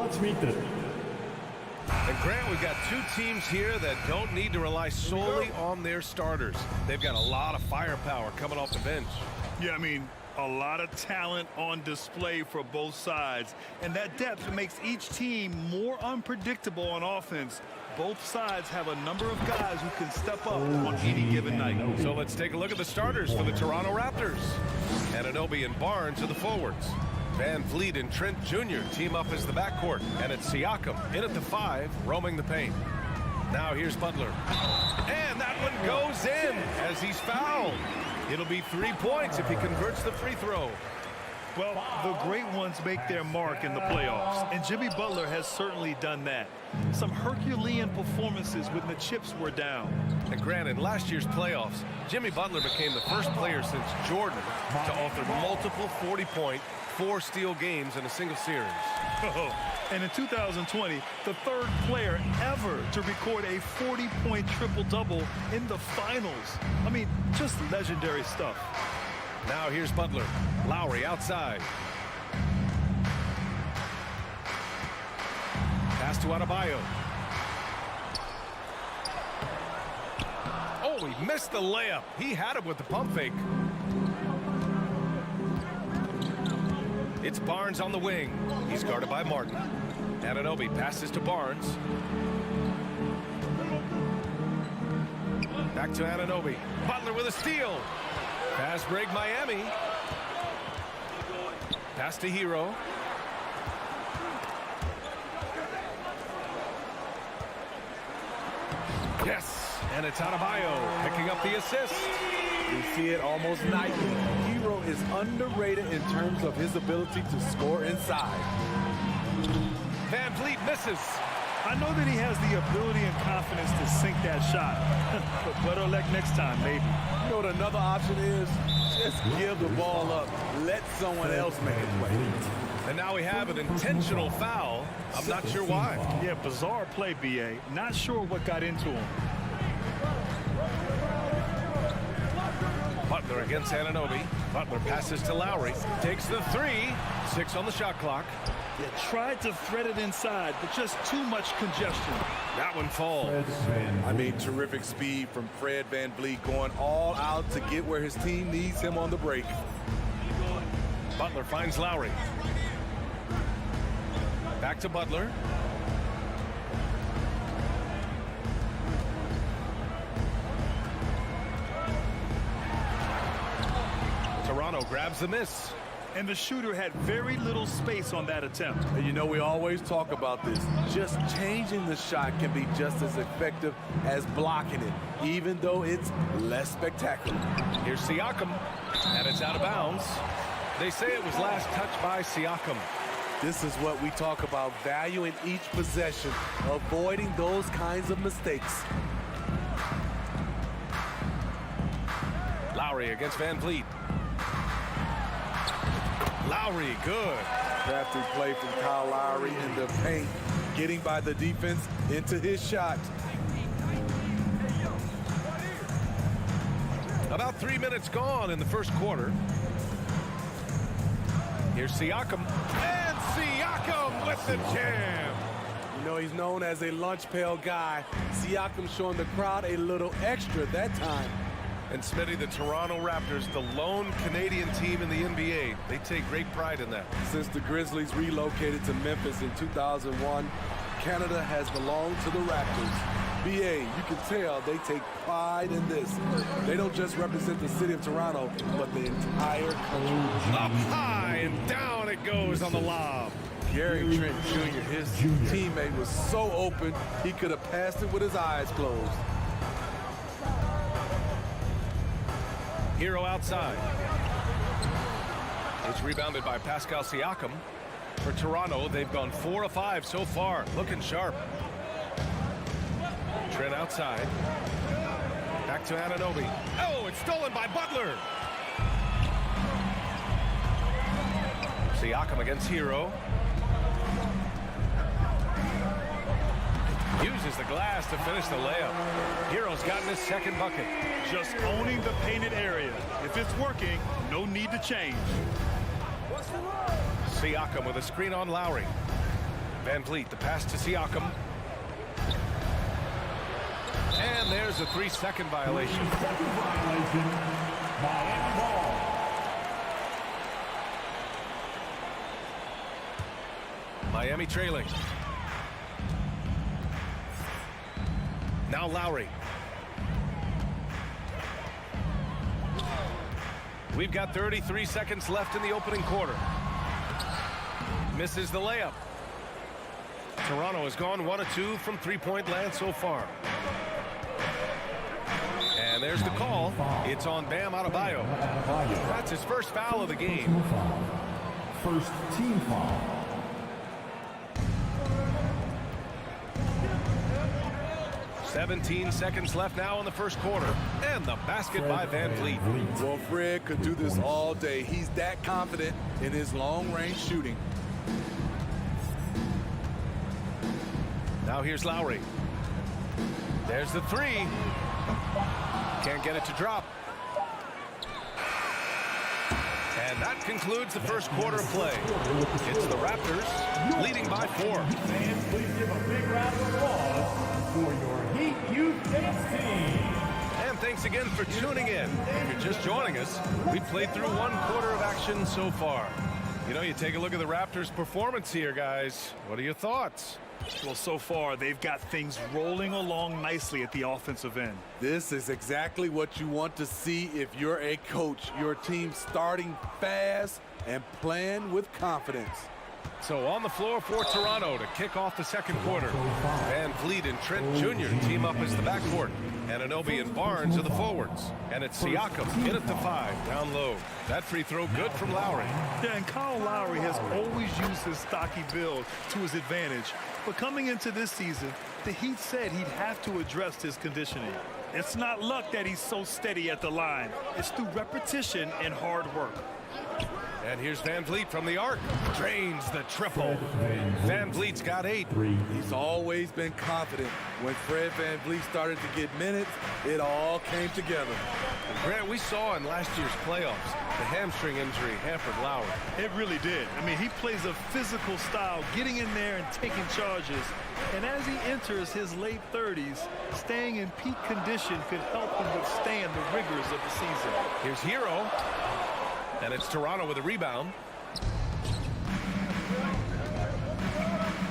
Let's meet them. And Grant, we've got two teams here that don't need to rely solely on their starters. They've got a lot of firepower coming off the bench. Yeah, I mean, a lot of talent on display for both sides. And that depth makes each team more unpredictable on offense. Both sides have a number of guys who can step up on any given night. So let's take a look at the starters for the Toronto Raptors. Anunoby and Barnes are the forwards. Van Vliet and Trent Jr. team up as the backcourt. And it's Siakam in at the 5, roaming the paint. Now here's Butler. And that one goes in as he's fouled. It'll be 3 points if he converts the free throw. Well, the great ones make their mark in the playoffs, and Jimmy Butler has certainly done that. Some Herculean performances when the chips were down. And Grant, in last year's playoffs, Jimmy Butler became the first player since Jordan to author multiple 40-point, 4-steal games in a single series. And in 2020, the third player ever to record a 40-point triple-double in the finals. I mean, just legendary stuff. Now here's Butler. Lowry outside. Pass to Adebayo. Oh, he missed the layup. He had it with the pump fake. It's Barnes on the wing. He's guarded by Martin. Anunoby passes to Barnes. Back to Anunoby. Butler with a steal. Fast break Miami. Pass to Hero. Yes, and it's Adebayo picking up the assist. We see it almost nightly. Hero is underrated in terms of his ability to score inside. Van Vliet misses. I know that he has the ability and confidence to sink that shot. But better luck next time, maybe. You know what another option is? Just give the ball up. Let someone else make it play. And now we have an intentional foul. I'm not sure why. Yeah, bizarre play, B.A. Not sure what got into him. Butler against Anunoby. Butler passes to Lowry. Takes the 3. 6 on the shot clock. Yeah, tried to thread it inside, but just too much congestion. That one falls. I mean, terrific speed from Fred VanVleet, going all out to get where his team needs him on the break. Butler finds Lowry. Back to Butler. Toronto grabs the miss. And the shooter had very little space on that attempt. And you know, we always talk about this. Just changing the shot can be just as effective as blocking it, even though it's less spectacular. Here's Siakam, and it's out of bounds. They say it was last touched by Siakam. This is what we talk about, valuing each possession, avoiding those kinds of mistakes. Lowry against Van Vliet. Lowry, good. Crafty play from Kyle Lowry in the paint, getting by the defense into his shot. About 3 minutes gone in the first quarter. Here's Siakam. And Siakam with the jam. You know, he's known as a lunch pail guy. Siakam showing the crowd a little extra that time. And Smitty, the Toronto Raptors, the lone Canadian team in the NBA. They take great pride in that. Since the Grizzlies relocated to Memphis in 2001, Canada has belonged to the Raptors. BA, you can tell they take pride in this. They don't just represent the city of Toronto, but the entire country. Up high and down it goes on the lob. Gary Trent Jr., his teammate, was so open, he could have passed it with his eyes closed. Hero outside. It's rebounded by Pascal Siakam. For Toronto, they've gone 4 of 5 so far. Looking sharp. Trent outside. Back to Anunoby. Oh, it's stolen by Butler. Siakam against Hero. Uses the glass to finish the layup. Hero's gotten his second bucket. Just owning the painted area. If it's working, no need to change. Siakam with a screen on Lowry. Van Vliet, the pass to Siakam. And there's a 3-second violation. Miami trailing. Now Lowry. We've got 33 seconds left in the opening quarter. Misses the layup. Toronto has gone 1 of 2 from three-point land so far. And there's the call. It's on Bam Adebayo. That's his first foul of the game. First team foul. 17 seconds left now in the first quarter. And the basket by Van Vliet. Well, Fred could do this all day. He's that confident in his long-range shooting. Now here's Lowry. There's the three. Can't get it to drop. And that concludes the first quarter of play. It's the Raptors leading by 4. Fans, please give a big round of applause for your Heat Youth Dance Team. And thanks again for tuning in. If you're just joining us, we've played through 1 quarter of action so far. You know, you take a look at the Raptors' performance here, guys. What are your thoughts? Well, so far, they've got things rolling along nicely at the offensive end. This is exactly what you want to see if you're a coach. Your team starting fast and playing with confidence. So on the floor for Toronto to kick off the second quarter. Van Vliet and Trent Jr. team up as the backcourt. Anunoby and Barnes are the forwards. And it's Siakam in at the 5, down low. That free throw good from Lowry. Yeah, and Kyle Lowry has always used his stocky build to his advantage. But coming into this season, the Heat said he'd have to address his conditioning. It's not luck that he's so steady at the line. It's through repetition and hard work. And here's Van Vliet from the arc. Drains the triple. Van Vliet's got 8. He's always been confident. When Fred Van Vliet started to get minutes, it all came together. And Grant, we saw in last year's playoffs, the hamstring injury hampered Lowry. It really did. I mean, he plays a physical style, getting in there and taking charges. And as he enters his late 30s, staying in peak condition could help him withstand the rigors of the season. Here's Hero. And it's Toronto with a rebound.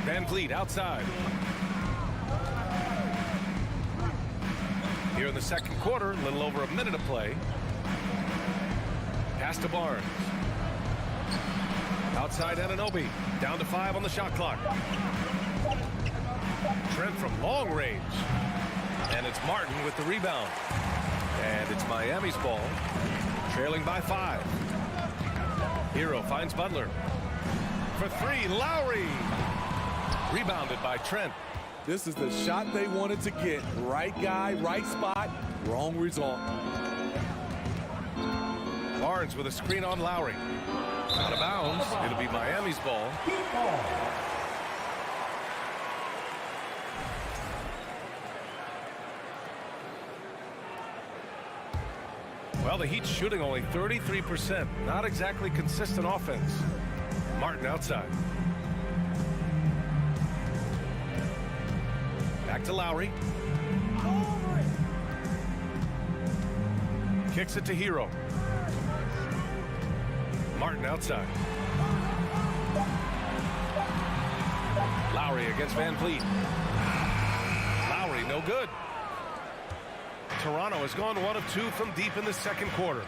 Van Vliet outside. Here in the second quarter, a little over a minute of play. Pass to Barnes. Outside Anunoby. Down to 5 on the shot clock. Trent from long range. And it's Martin with the rebound. And it's Miami's ball. Trailing by 5. Hero finds Butler. For 3, Lowry. Rebounded by Trent. This is the shot they wanted to get. Right guy, right spot, wrong result. Barnes with a screen on Lowry. Out of bounds. It'll be Miami's ball. Well, the Heat's shooting only 33%. Not exactly consistent offense. Martin outside. Back to Lowry. Kicks it to Hero. Martin outside. Lowry against Van Vliet. Lowry no good. Toronto has gone 1 of 2 from deep in the second quarter.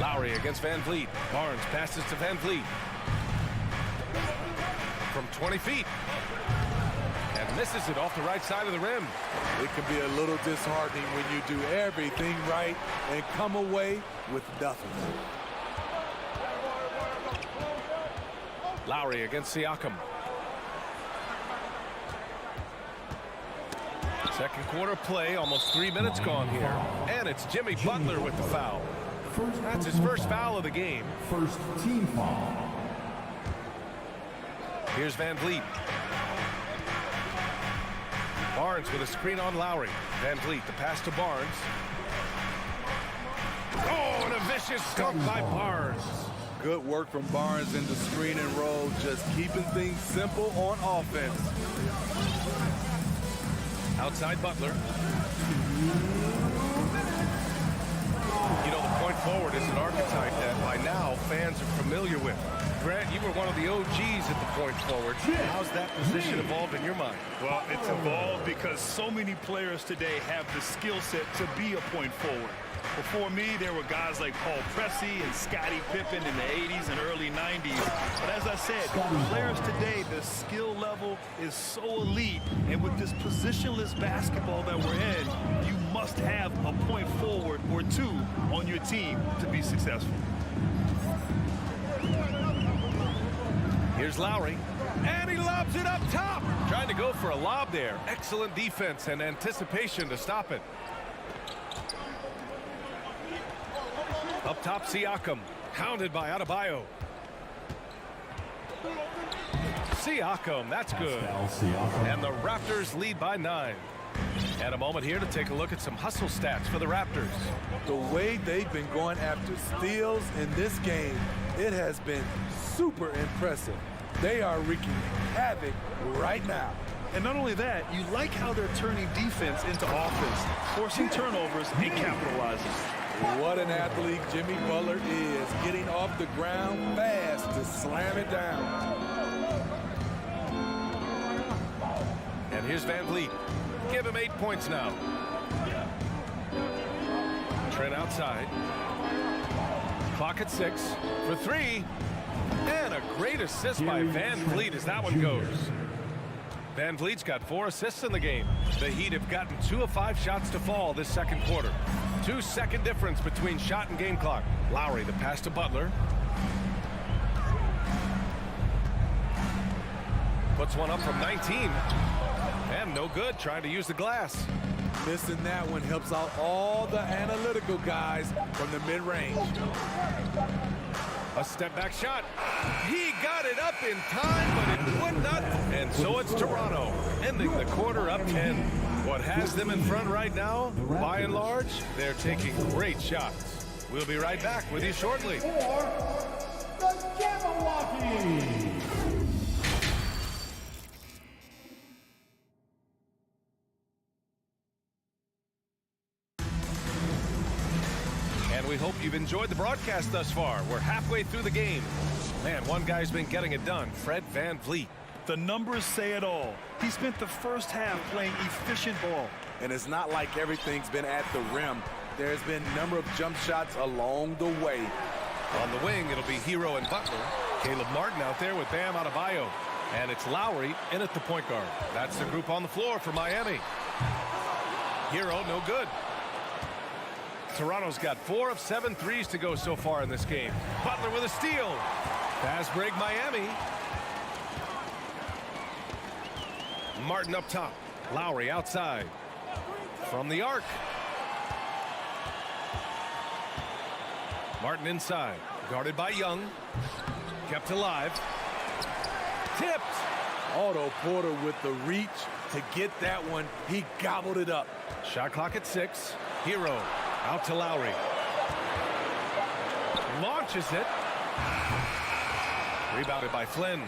Lowry against Van Vliet. Barnes passes to Van Vliet. From 20 feet. And misses it off the right side of the rim. It can be a little disheartening when you do everything right and come away with nothing. Lowry against Siakam. Second quarter play, almost 3 minutes gone here. And it's Jimmy Butler with the foul. That's his first foul of the game. First team foul. Here's Van Vliet. Barnes with a screen on Lowry. Van Vliet, the pass to Barnes. Oh, and a vicious dunk by Barnes. Good work from Barnes in the screen and roll, just keeping things simple on offense. Outside Butler. You know, the point forward is an archetype that by now fans are familiar with. Grant, you were one of the OGs at the point forward. How's that position evolved in your mind? Well, it's evolved because so many players today have the skill set to be a point forward. Before me, there were guys like Paul Pressey and Scottie Pippen in the 80s and early 90s. But as I said, players today, the skill level is so elite. And with this positionless basketball that we're in, you must have a point forward or two on your team to be successful. Here's Lowry, and he lobs it up top. Trying to go for a lob there. Excellent defense and anticipation to stop it. Up top, Siakam, hounded by Adebayo. Siakam, that's good. And the Raptors lead by 9. And a moment here to take a look at some hustle stats for the Raptors. The way they've been going after steals in this game, it has been super impressive. They are wreaking havoc right now. And not only that, you like how they're turning defense into offense, forcing turnovers and capitalizing. What an athlete Jimmy Butler is, getting off the ground fast to slam it down. And here's Van Vliet. Give him 8 points now. Trent outside. Clock at 6 for 3. And a great assist by Van Vliet as that one goes. Van Vliet's got 4 assists in the game. The Heat have gotten 2 of 5 shots to fall this second quarter. 2-second difference between shot and game clock. Lowry, the pass to Butler. Puts one up from 19. And no good, trying to use the glass. Missing that one helps out all the analytical guys from the mid-range. A step-back shot. He got it up in time, but it would not. And so it's Toronto, ending the quarter up 10. What has them in front right now, by and large, they're taking great shots. We'll be right back with you shortly. For the Cavaliers. And we hope you've enjoyed the broadcast thus far. We're halfway through the game. Man, one guy's been getting it done, Fred Van Vliet. The numbers say it all. He spent the first half playing efficient ball. And it's not like everything's been at the rim. There's been a number of jump shots along the way. On the wing, it'll be Hero and Butler. Caleb Martin out there with Bam Adebayo. And it's Lowry in at the point guard. That's the group on the floor for Miami. Hero, no good. Toronto's got 4 of 7 threes to go so far in this game. Butler with a steal. Fast break, Miami. Martin up top. Lowry outside. From the arc. Martin inside. Guarded by Young. Kept alive. Tipped. Otto Porter with the reach to get that one. He gobbled it up. Shot clock at 6. Hero out to Lowry. Launches it. Rebounded by Flynn.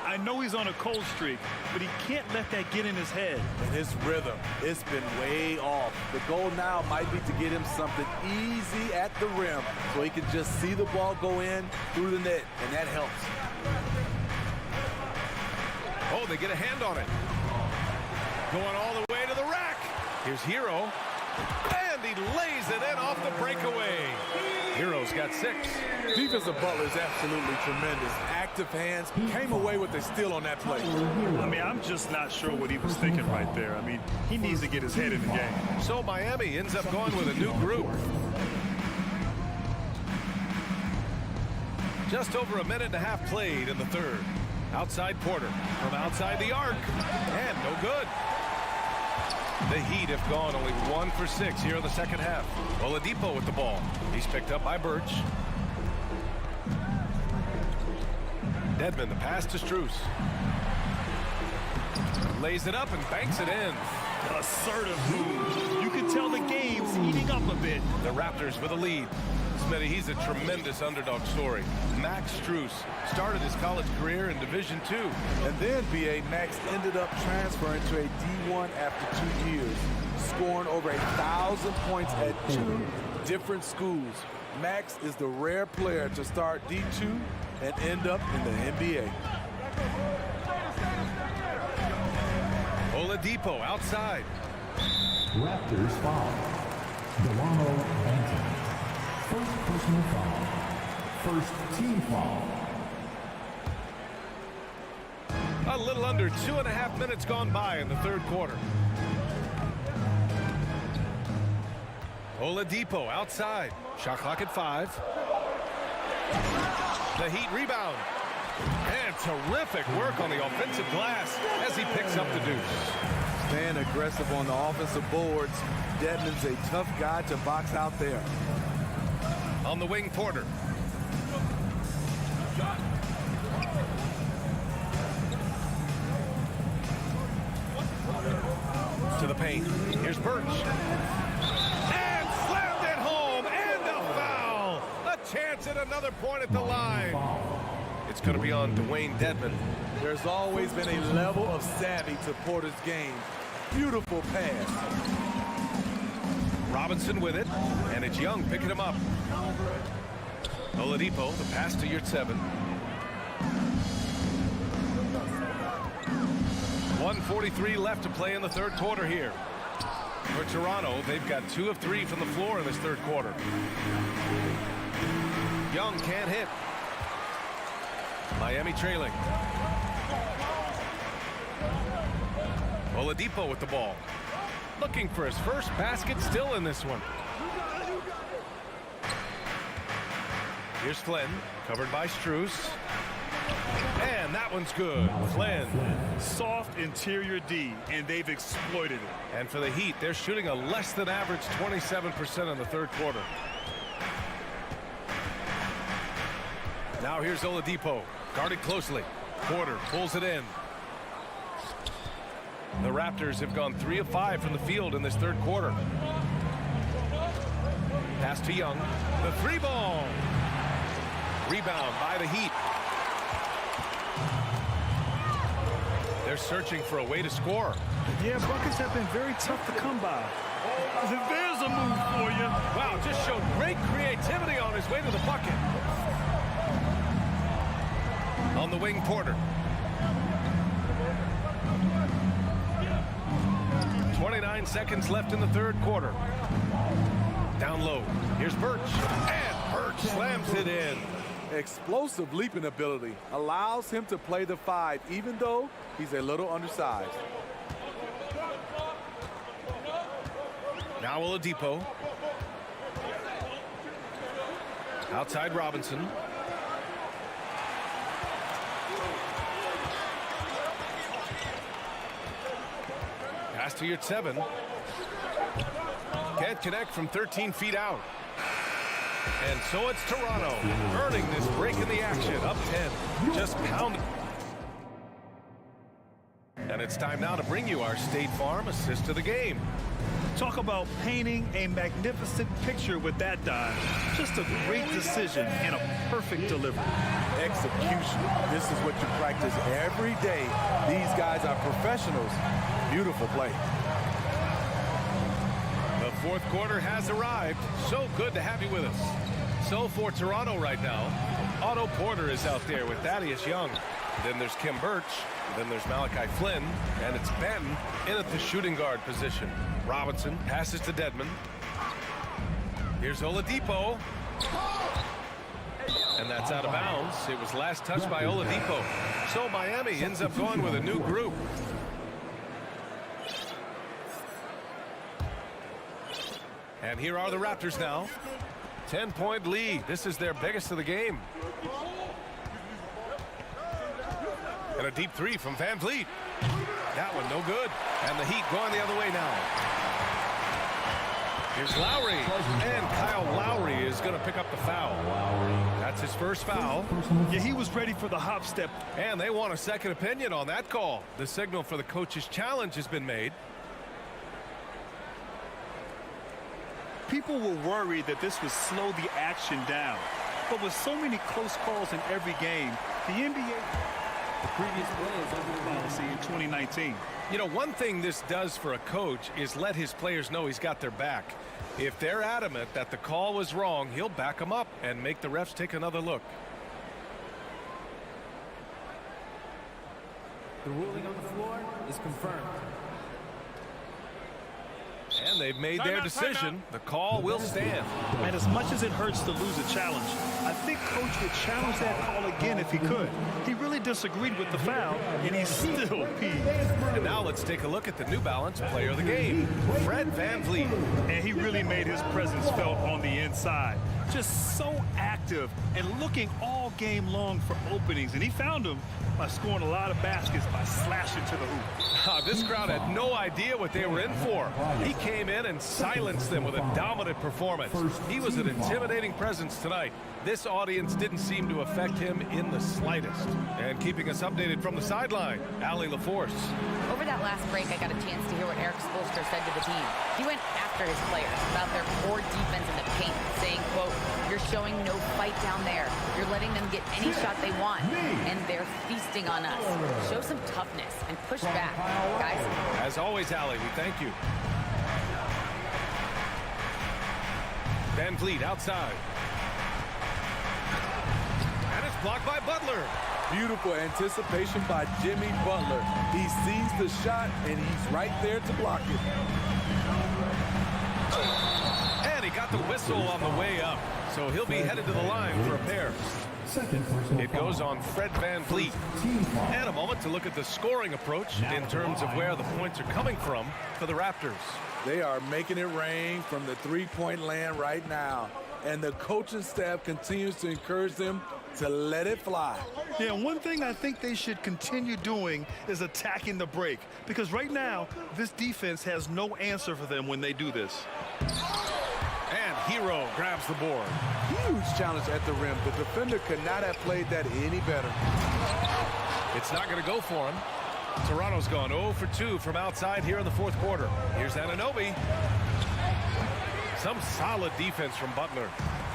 I know he's on a cold streak, but he can't let that get in his head. And his rhythm, it's been way off. The goal now might be to get him something easy at the rim so he can just see the ball go in through the net, and that helps. Oh, they get a hand on it. Going all the way to the rack. Here's Hero. And he lays it in off the breakaway. Hero's got 6. Defensive Butler is absolutely tremendous. Active hands, came away with a steal on that play. I mean, I'm just not sure what he was thinking right there. I mean, he needs to get his head in the game. So Miami ends up going with a new group. Just over a minute and a half played in the third. Outside Porter from outside the arc. And no good. The Heat have gone only 1 for 6 here in the second half. Oladipo with the ball. He's picked up by Birch. Dedmon, the pass to Strus. Lays it up and banks it in. Assertive move. You can tell the game's heating up a bit. The Raptors with a lead. Smith Smitty, he's a tremendous underdog story. Max Strus started his college career in Division II. And then, B.A., Max ended up transferring to a D1 after 2 years, scoring over 1,000 points at 2 different schools. Max is the rare player to start D2 and end up in the NBA. Oladipo outside. Raptors foul. Delano Banton. First personal foul. First team foul. A little under 2.5 minutes gone by in the third quarter. Oladipo outside. Shot clock at 5. The Heat rebound. And terrific work on the offensive glass as he picks up the deuce. Staying aggressive on the offensive boards. Dedmon's a tough guy to box out there. On the wing, Porter. To the paint. Here's Birch. And slammed it home. And a foul. A chance at another point at the line. It's going to be on Dwayne Dedmon. There's always been a level of savvy to Porter's game. Beautiful pass. Robinson with it. And it's Young picking him up. Oladipo, the pass to Yurtseven. 1:43 left to play in the third quarter here. For Toronto, they've got 2 of 3 from the floor in this third quarter. Young can't hit. Miami trailing. Oladipo with the ball. Looking for his first basket, still in this one. Here's Flynn, covered by Strus. And that one's good. Flynn. Soft interior D, and they've exploited it. And for the Heat, they're shooting a less than average 27% in the third quarter. Now here's Oladipo, guarded closely. Porter pulls it in. The Raptors have gone 3 of 5 from the field in this third quarter. Pass to Young. The 3-ball. Rebound by the Heat. They're searching for a way to score. Yeah, buckets have been very tough to come by. There's a move for you. Wow, just showed great creativity on his way to the bucket. On the wing, Porter. 29 seconds left in the third quarter. Down low. Here's Birch. And Birch slams it in. Explosive leaping ability allows him to play the 5, even though he's a little undersized. Now Oladipo. Outside Robinson. Pass to Yurtseven. Can't connect from 13 feet out. And so it's Toronto earning this break in the action. Up 10. Just pounding. And it's time now to bring you our State Farm assist of the game. Talk about painting a magnificent picture with that dive. Just a great decision and a perfect delivery. Execution. This is what you practice every day. These guys are professionals. Beautiful play. The fourth quarter has arrived. So good to have you with us. So for Toronto right now, Otto Porter is out there with Thaddeus Young. Then there's Kim Birch. Then there's Malachi Flynn. And it's Benton in at the shooting guard position. Robinson passes to Dedmon. Here's Oladipo. And that's out of bounds. It was last touched by Oladipo. So Miami ends up going with a new group. And here are the Raptors now. 10-point lead. This is their biggest of the game. And a deep 3 from Van Vliet. That one no good. And the Heat going the other way now. Here's Lowry. And Kyle Lowry is going to pick up the foul. That's his first foul. Yeah, he was ready for the hop step. And they want a second opinion on that call. The signal for the coach's challenge has been made. People were worried that this would slow the action down. But with so many close calls in every game, the NBA previous play is over the policy in 2019. You know, one thing this does for a coach is let his players know he's got their back. If they're adamant that the call was wrong, he'll back them up and make the refs take another look. The ruling on the floor is confirmed. And they've made their decision. The call will stand. And as much as it hurts to lose a challenge, I think Coach would challenge that call again if he could. He really disagreed with the foul, and he's still peeved. And now let's take a look at the New Balance player of the game, Fred VanVleet. And he really made his presence felt on the inside. Just so active and looking all game long for openings. And he found them by scoring a lot of baskets by slashing to the hoop. This crowd had no idea what they were in for. He came in and silenced them with a dominant performance. He was an intimidating presence tonight. This audience didn't seem to affect him in the slightest. And keeping us updated from the sideline, Allie LaForce. Over that last break, I got a chance to hear what Eric Spoelstra said to the team. He went after his players about their poor defense in the paint, saying, quote, "You're showing no fight down there. You're letting them get any shot they want, and they're feasting on us. Show some toughness and push back, guys." As always, Allie, we thank you. VanVleet outside. And it's blocked by Butler. Beautiful anticipation by Jimmy Butler. He sees the shot, and he's right there to block it. And he got the whistle on the way up. So he'll be headed to the line for a pair. It goes on Fred VanVleet. And a moment to look at the scoring approach in terms of where the points are coming from for the Raptors. They are making it rain from the three-point land right now. And the coaching staff continues to encourage them to let it fly. Yeah, one thing I think they should continue doing is attacking the break. Because right now, this defense has no answer for them when they do this. And Hero grabs the board. Huge challenge at the rim. The defender could not have played that any better. It's not going to go for him. Toronto's gone 0 for 2 from outside here in the fourth quarter. Here's Anunoby. Some solid defense from Butler.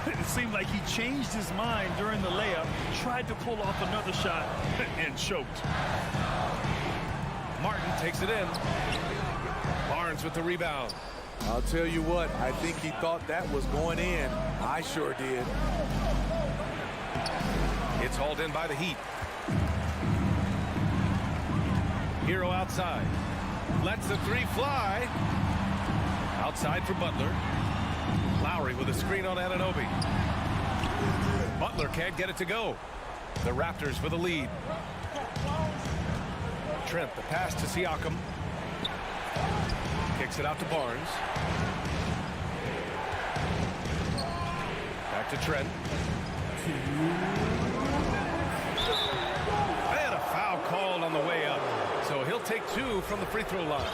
It seemed like he changed his mind during the layup, tried to pull off another shot, and choked. Martin takes it in. Barnes with the rebound. I'll tell you what, I think he thought that was going in. I sure did. It's hauled in by the Heat. Hero outside. Lets the three fly. Outside for Butler. Lowry with a screen on Anunoby. Butler can't get it to go. The Raptors with a lead. Trent, the pass to Siakam. Kicks it out to Barnes. Back to Trent. And a foul called on the way up. So he'll take 2 from the free throw line.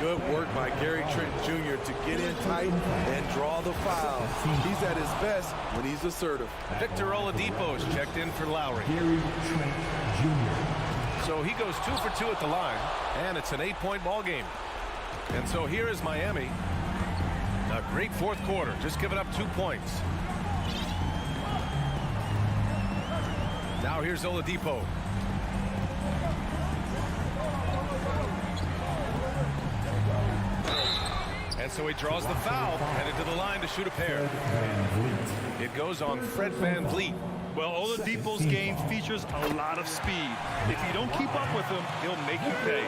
Good work by Gary Trent Jr. to get in tight and draw the foul. He's at his best when he's assertive. Victor Oladipo's checked in for Lowry. Gary Trent Jr. So he goes 2 for 2 at the line, and it's an 8-point ball game. And so here is Miami. A great fourth quarter, just giving up 2 points. Now here's Oladipo. And so he draws the foul, headed to the line to shoot a pair. It goes on Fred VanVleet. Well, Oladipo's game features a lot of speed. If you don't keep up with him, he'll make you pay.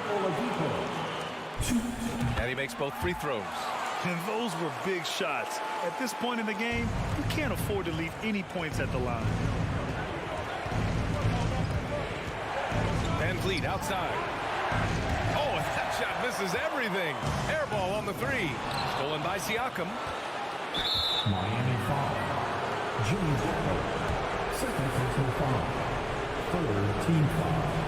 And he makes both free throws. And those were big shots. At this point in the game, you can't afford to leave any points at the line. VanVleet outside. Oh, that shot misses everything. Air ball on the three. Stolen by Siakam. Miami foul. Jimmy Butler. Second personal foul. Third team foul.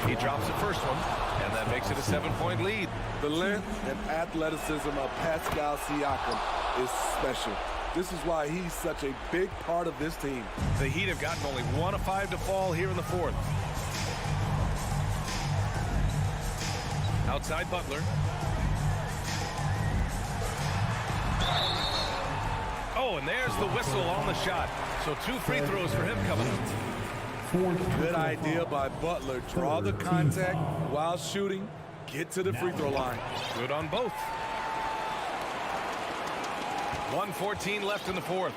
He drops the first one, and that makes it a 7-point lead. The length and athleticism of Pascal Siakam is special. This is why he's such a big part of this team. The Heat have gotten only 1 of 5 to fall here in the fourth. Outside Butler. Oh, and there's the whistle on the shot. So 2 free throws for him coming up. Good idea by Butler. Draw the contact while shooting. Get to the free throw line. Good on both. 1:14 left in the fourth.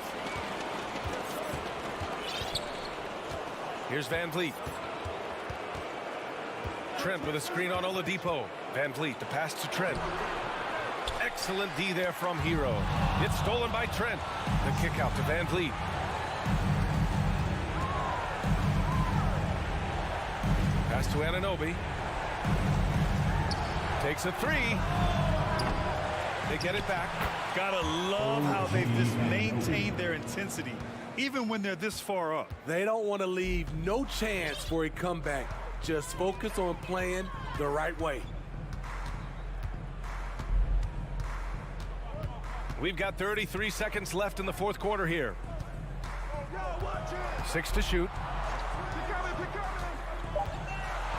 Here's Van Vliet. Trent with a screen on Oladipo. Van Vliet, the pass to Trent. Excellent D there from Hero. It's stolen by Trent. The kick out to Van Vliet. Pass to Anunoby. Takes a 3. They get it back. Gotta love how they've just maintained their intensity, even when they're this far up. They don't want to leave no chance for a comeback. Just focus on playing the right way. We've got 33 seconds left in the fourth quarter here. 6 to shoot.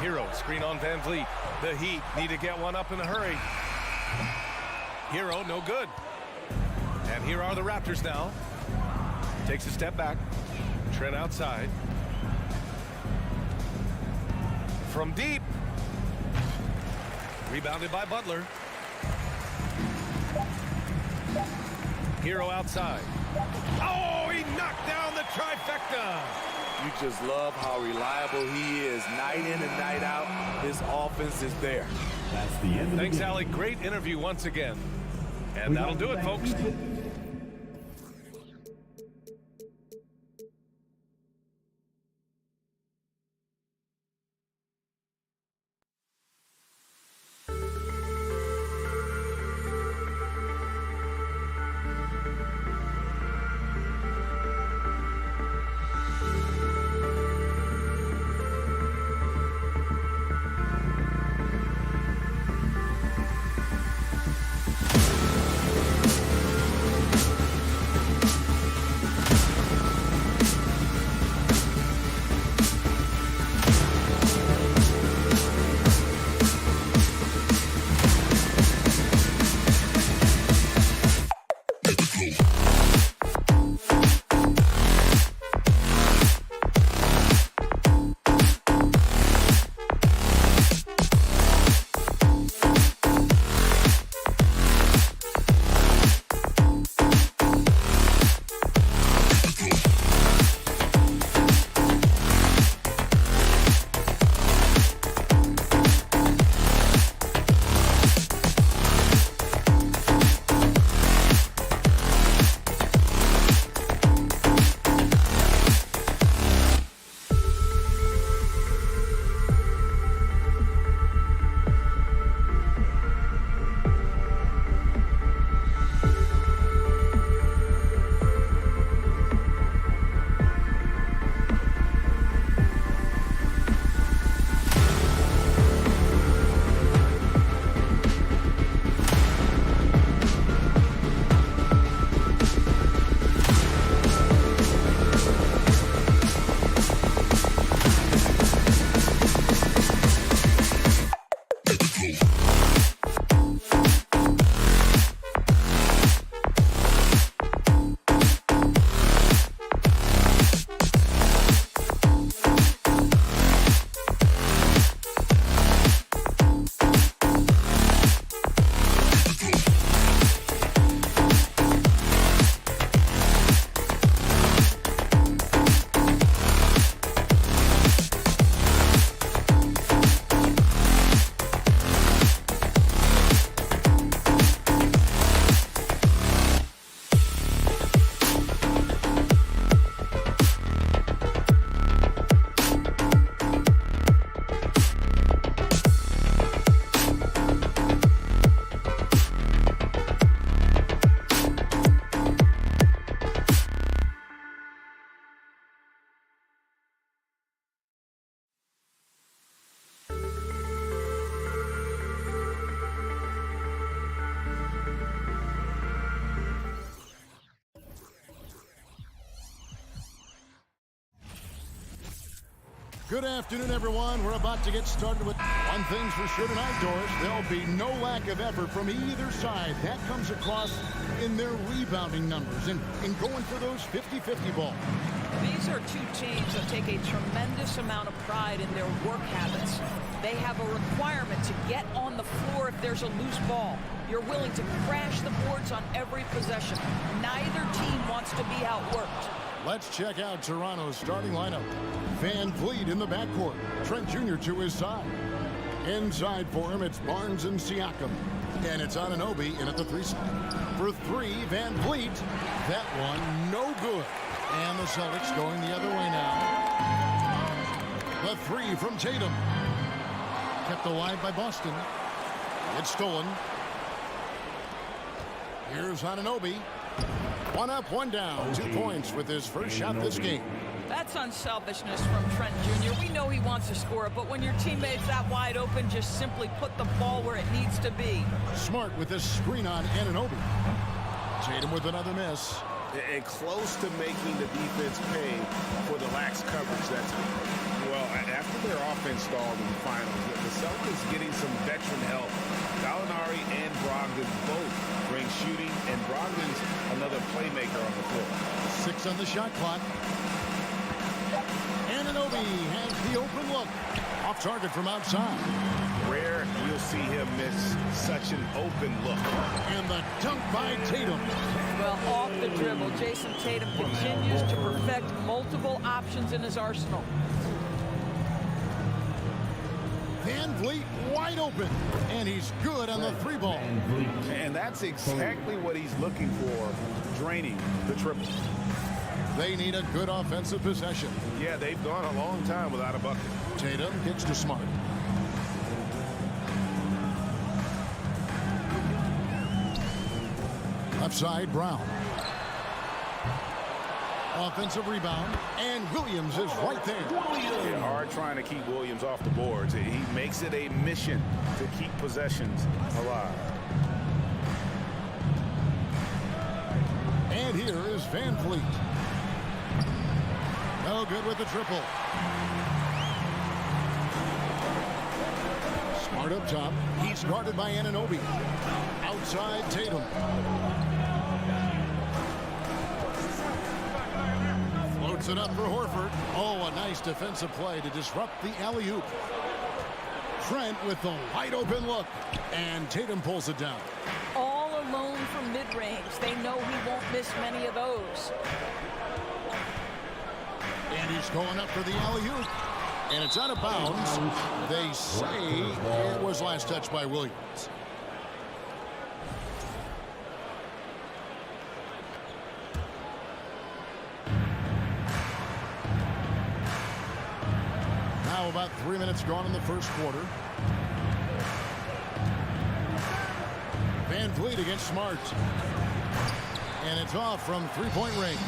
Hero, screen on Van Vliet. The Heat need to get one up in a hurry. Hero, no good. And here are the Raptors now. Takes a step back. Trent outside. From deep. Rebounded by Butler. Hero outside. Oh, he knocked down the trifecta. You just love how reliable he is night in and night out. His offense is there. That's the end of Thanks, the game. Allie. Great interview once again. And that'll do it, folks. Good afternoon, everyone. We're about to get started with one thing's for sure tonight, Doris. There'll be no lack of effort from either side. That comes across in their rebounding numbers and going for those 50-50 balls. These are two teams that take a tremendous amount of pride in their work habits. They have a requirement to get on the floor if there's a loose ball. You're willing to crash the boards on every possession. Neither team wants to be outworked. Let's check out Toronto's starting lineup. Van Vliet in the backcourt. Trent Jr. to his side. Inside for him, it's Barnes and Siakam. And it's Anunoby in at the 3 side. For 3, Van Vliet. That one, no good. And the Celtics going the other way now. The 3 from Tatum. Kept alive by Boston. It's stolen. Here's Anunoby. 1 up, 1 down. 2 points with his first shot this game. That's unselfishness from Trent Jr. We know he wants to score it, but when your teammate's that wide open, just simply put the ball where it needs to be. Smart with this screen on Anunoby. Tatum with another miss. And close to making the defense pay for the lax coverage. That's well, after their offense stalled in the finals, the Celtics getting some veteran help. Gallinari and Brogdon both bring shooting, and Brogdon's another playmaker on the floor. 6 on the shot clock. Anunoby has the open look. Off target from outside. Rare you'll see him miss such an open look. And the dunk by Tatum. Well, off the dribble, Jason Tatum continues to perfect multiple options in his arsenal. Van Vliet wide open. And he's good on the 3 ball. And that's exactly what he's looking for, draining the triple. They need a good offensive possession. Yeah, they've gone a long time without a bucket. Tatum gets to Smart. Left side, Brown. Offensive rebound, and Williams is right there. It's hard trying to keep Williams off the boards. He makes it a mission to keep possessions alive. And here is Van Vliet. No good with the triple. Smart up top. He's guarded by Anunoby. Outside, Tatum. Floats it up for Horford. Oh, a nice defensive play to disrupt the alley-oop. Trent with the wide open look. And Tatum pulls it down. All alone from mid-range. They know he won't miss many of those. And he's going up for the alley-oop. And it's out of bounds. They say it was last touched by Williams. Now about 3 minutes gone in the first quarter. Van Vliet against Smart. And it's off from three-point range.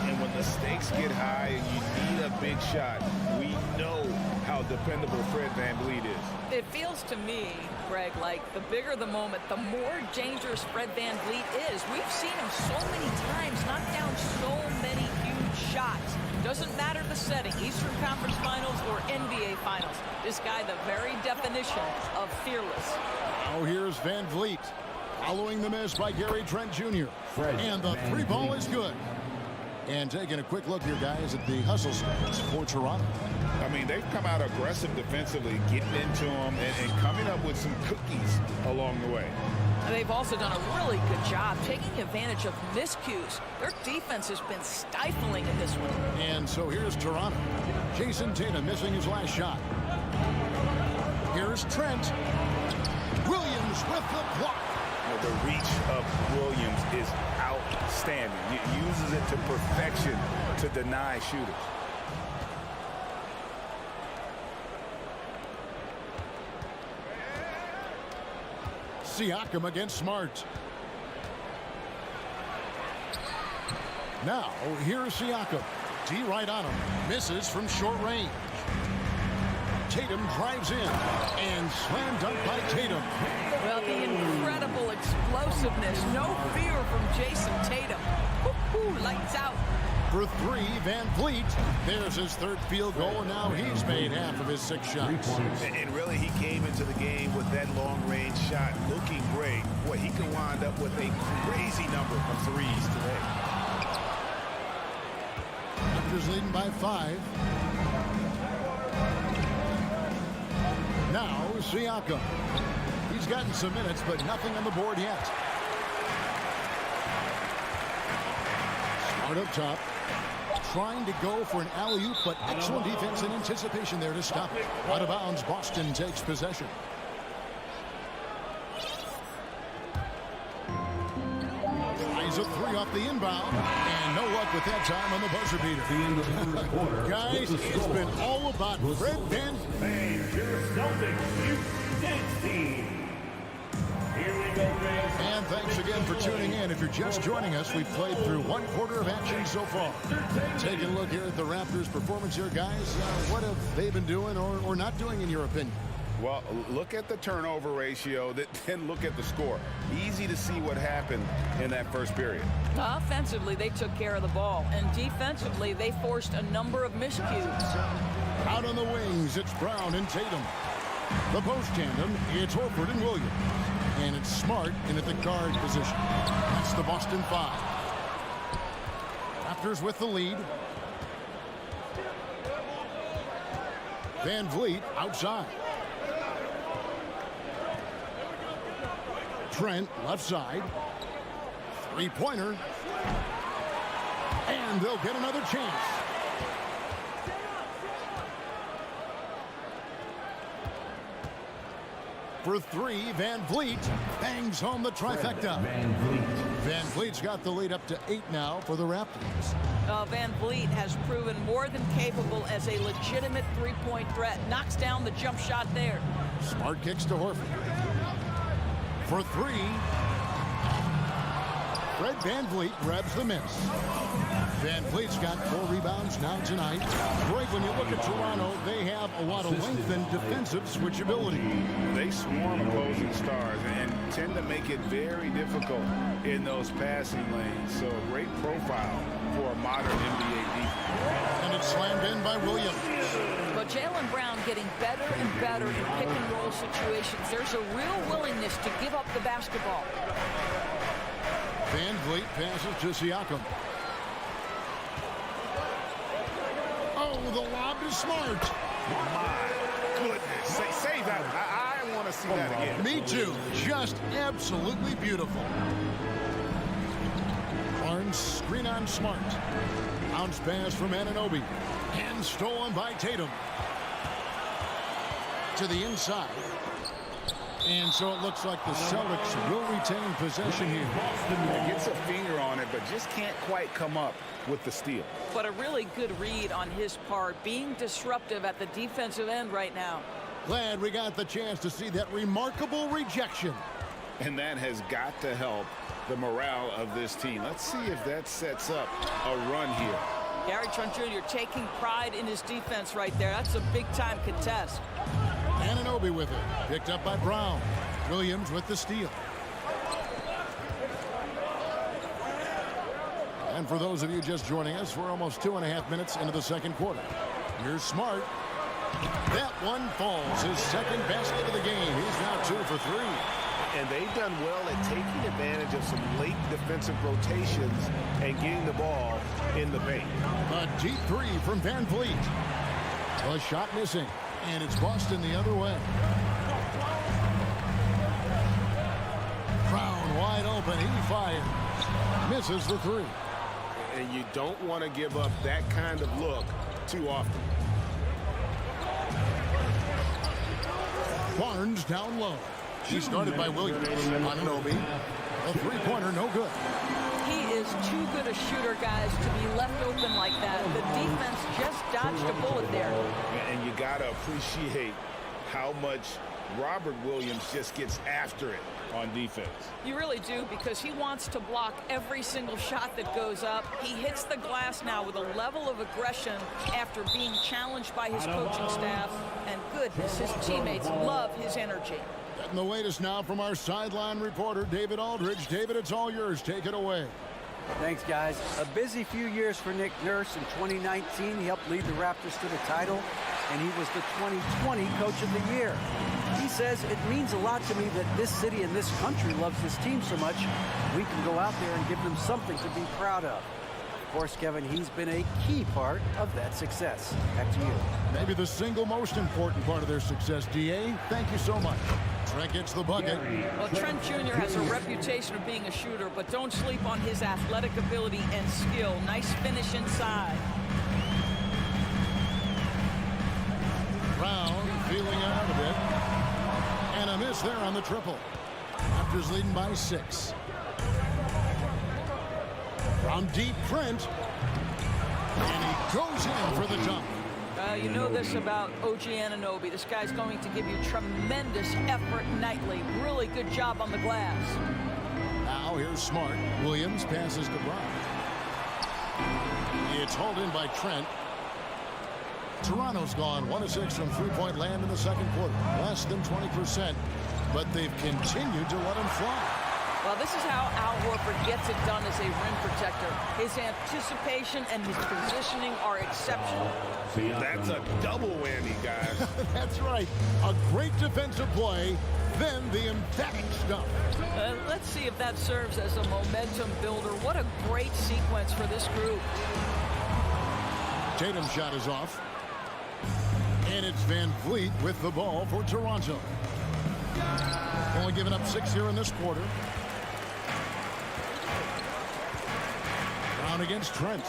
And when the stakes get high and you need a big shot, we know how dependable Fred VanVleet is. It feels to me, Greg, like the bigger the moment, the more dangerous Fred VanVleet is. We've seen him so many times knock down so many huge shots. Doesn't matter the setting, Eastern Conference Finals or NBA Finals. This guy, the very definition of fearless. Now here's Van Vliet. Following the miss by Gary Trent Jr. And the 3 ball is good. And taking a quick look here, guys, at the hustle stats for Toronto. I mean, they've come out aggressive defensively, getting into them and coming up with some cookies along the way. And they've also done a really good job taking advantage of miscues. Their defense has been stifling in this one. And so here's Toronto. Jason Tatum missing his last shot. Here's Trent. Williams with the block. The reach of Williams is outstanding. He uses it to perfection to deny shooters. Siakam against Smart. Now, here's Siakam. D right on him. Misses from short range. Tatum drives in. And slam dunk by Tatum. Well, the incredible explosiveness. No fear from Jason Tatum. Woo-hoo, lights out. For three, Van Vliet. There's his third field goal, and now he's made half of his 6 shots. And really, he came into the game with that long-range shot looking great. Boy, he can wind up with a crazy number of threes today. Raptors leading by 5. Now, Siakam. He's gotten some minutes, but nothing on the board yet. Smart up top. Trying to go for an alley-oop, but excellent defense and anticipation there to stop it. Out of bounds, Boston takes possession. Tries a 3 off the inbound, and no luck with that time on the buzzer beater. Guys, it's been all about Fred Van And your Celtics Youth Dance Team. Here we go, guys. And thanks again for tuning in. If you're just joining us, we've played through 1/4 of action so far. Taking a look here at the Raptors' performance here, guys. What have they been doing or not doing, in your opinion? Well, look at the turnover ratio, then look at the score. Easy to see what happened in that first period. Offensively, they took care of the ball, and defensively, they forced a number of miscues. Out on the wings, it's Brown and Tatum. The post tandem, it's Horford and Williams. And it's Smart in at the guard position. That's the Boston 5. Raptors with the lead. Van Vliet outside. Trent left side. 3-pointer. And they'll get another chance. For 3, Van Vliet bangs home the trifecta. Van Vliet's got the lead up to 8 now for the Raptors. Van Vliet has proven more than capable as a legitimate three-point threat. Knocks down the jump shot there. Smart kicks to Horford. For 3, Fred Van Vliet grabs the miss. Van Vliet's got 4 rebounds now tonight. Greg, when you look at Toronto, they have a lot of length and defensive switchability. They swarm opposing stars and tend to make it very difficult in those passing lanes. So a great profile for a modern NBA defense. And it's slammed in by Williams. But Jaylen Brown getting better and better in pick-and-roll situations. There's a real willingness to give up the basketball. Van Vliet passes to Siakam. Oh, the lob is Smart. My goodness. Say that. I want to see that again. Me too. Just absolutely beautiful. Barnes screen on Smart. Bounce pass from Anunoby. And stolen by Tatum. To the inside. And so it looks like the Celtics will retain possession here. Gets a finger on it, but just can't quite come up with the steal. But a really good read on his part, being disruptive at the defensive end right now. Glad we got the chance to see that remarkable rejection. And that has got to help the morale of this team. Let's see if that sets up a run here. Gary Trent Jr. taking pride in his defense right there. That's a big-time contest. Anunoby with it. Picked up by Brown. Williams with the steal. And for those of you just joining us, we're almost 2.5 minutes into the second quarter. Here's Smart. That one falls. His second basket of the game. He's now 2 for 3. And they've done well at taking advantage of some late defensive rotations and getting the ball in the paint. A deep 3 from Van Vliet. A shot missing. And it's Boston the other way. Brown wide open. He fires. Misses the 3. And you don't want to give up that kind of look too often. Barnes down low. He started by Williams. Anunoby. A 3-pointer, no good. He is too good a shooter, guys, to be left open like that. The defense just dodged a bullet there. And you got to appreciate how much Robert Williams just gets after it on defense. You really do, because he wants to block every single shot that goes up. He hits the glass now with a level of aggression after being challenged by his coaching staff. And goodness, his teammates love his energy. And the latest now from our sideline reporter, David Aldridge. David, it's all yours. Take it away. Thanks, guys. A busy few years for Nick Nurse. In 2019, he helped lead the Raptors to the title, and he was the 2020 Coach of the Year. He says, it means a lot to me that this city and this country loves this team so much, we can go out there and give them something to be proud of. Of course, Kevin, he's been a key part of that success. Back to you. Maybe the single most important part of their success, D.A. Thank you so much. Trent gets the bucket. Well, Trent Jr. has a reputation of being a shooter, but don't sleep on his athletic ability and skill. Nice finish inside. Brown feeling out of it. And a miss there on the triple. Raptors leading by 6. From deep, Trent. And he goes in for the dunk. You know this about OG Anunoby. This guy's going to give you tremendous effort nightly. Really good job on the glass. Now here's Smart. Williams passes to Brown. It's hauled in by Trent. Toronto's gone 1 of 6 from three-point land in the second quarter. Less than 20%, but they've continued to let him fly. Well, this is how Al Horford gets it done as a rim protector. His anticipation and his positioning are exceptional. That's a double whammy, guys. That's right. A great defensive play, then the emphatic stuff. Let's see if that serves as a momentum builder. What a great sequence for this group. Tatum's shot is off. And it's Van Vliet with the ball for Toronto. Only giving up 6 here in this quarter. Brown against Trent.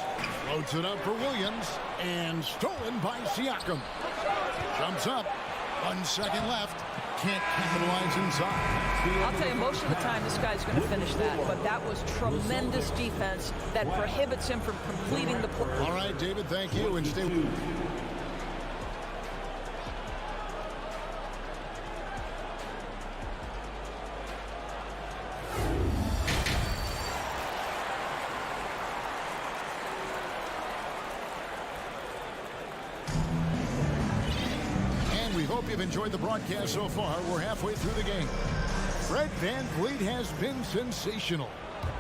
Floats it up for Williams. And stolen by Siakam. Jumps up. 1 second left. Can't capitalize inside. I'll tell you, most of the time this guy's going to finish that. But that was tremendous defense that prohibits him from completing the play. All right, David, thank you. And stay with you. Hope you've enjoyed the broadcast so far. We're halfway through the game. Fred VanVleet has been sensational.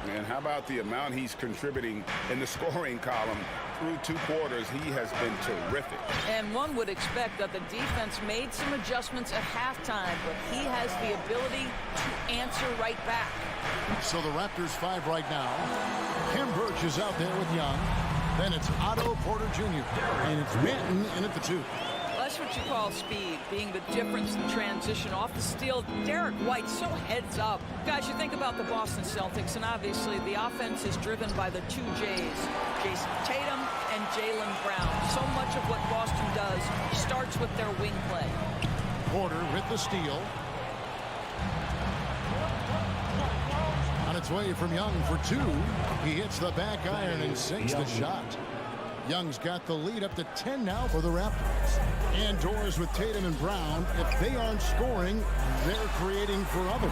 And how about the amount he's contributing in the scoring column through 2 quarters? He has been terrific. And one would expect that the defense made some adjustments at halftime, but he has the ability to answer right back. So the Raptors 5 right now. Kim Birch is out there with Young. Then it's Otto Porter Jr. And it's Manton in at the 2. That's what you call speed, being the difference in transition. Off the steal, Derek White so heads up. Guys, you think about the Boston Celtics, and obviously the offense is driven by the 2 J's, Jason Tatum and Jaylen Brown. So much of what Boston does starts with their wing play. Porter with the steal. On its way from Young for 2. He hits the back iron and sinks the shot. Young's got the lead up to 10 now for the Raptors. And doors with Tatum and Brown. If they aren't scoring, they're creating for others.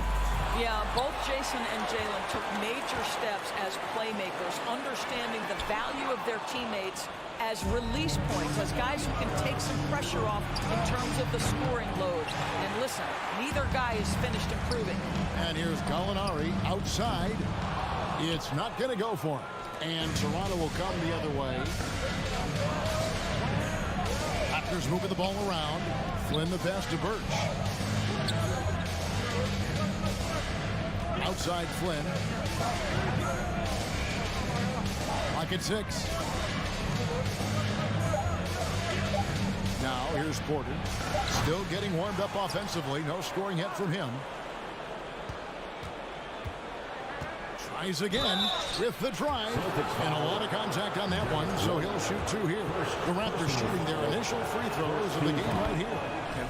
Yeah, both Jason and Jaylen took major steps as playmakers, understanding the value of their teammates as release points, as guys who can take some pressure off in terms of the scoring load. And listen, neither guy is finished improving. And here's Gallinari outside. It's not going to go for him. And Toronto will come the other way. Raptors moving the ball around. Flynn the pass to Birch. Outside Flynn. Lock at 6. Now here's Porter. Still getting warmed up offensively. No scoring yet from him. Tries again with the drive. And a lot of contact on that one, so he'll shoot 2 here. The Raptors shooting their initial free throws of the game right here.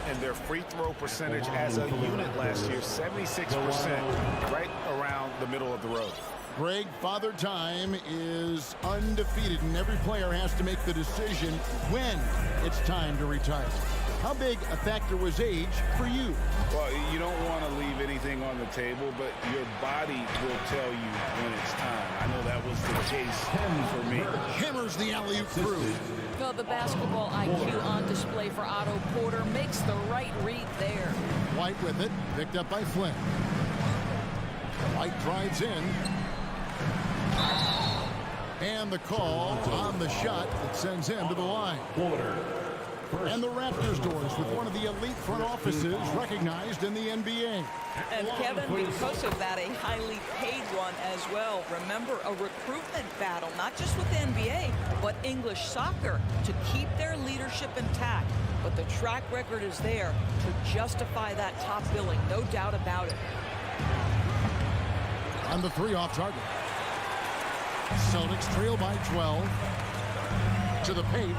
And their free throw percentage as a unit last year, 76%, right around the middle of the road. Greg, Father Time is undefeated, and every player has to make the decision when it's time to retire. How big a factor was age for you? Well, you don't want to leave anything on the table, but your body will tell you when it's time. I know that was the case for me. Hammers the alley-oop through. Well, the basketball IQ on display for Otto Porter makes the right read there. White with it, picked up by Flynn. White drives in. And the call on the shot that sends him to the line. And the Raptors doors with one of the elite front offices recognized in the NBA. And Kevin, because of that, a highly paid one as well. Remember, a recruitment battle, not just with the NBA, but English soccer to keep their leadership intact. But the track record is there to justify that top billing, no doubt about it. On the 3 off target. Celtics trail by 12. To the paint.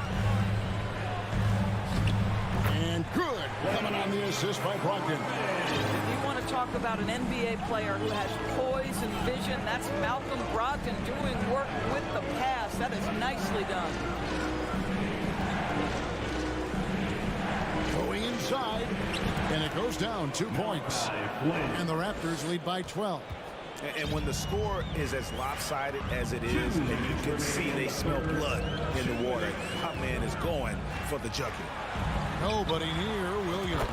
And good. Coming on the assist by Brogdon. If you want to talk about an NBA player who has poise and vision, that's Malcolm Brogdon doing work with the pass. That is nicely done. Going inside. And it goes down 2 points. And the Raptors lead by 12. And when the score is as lopsided as it is, and you can see they smell blood in the water, our man is going for the jugular. Nobody near Williams.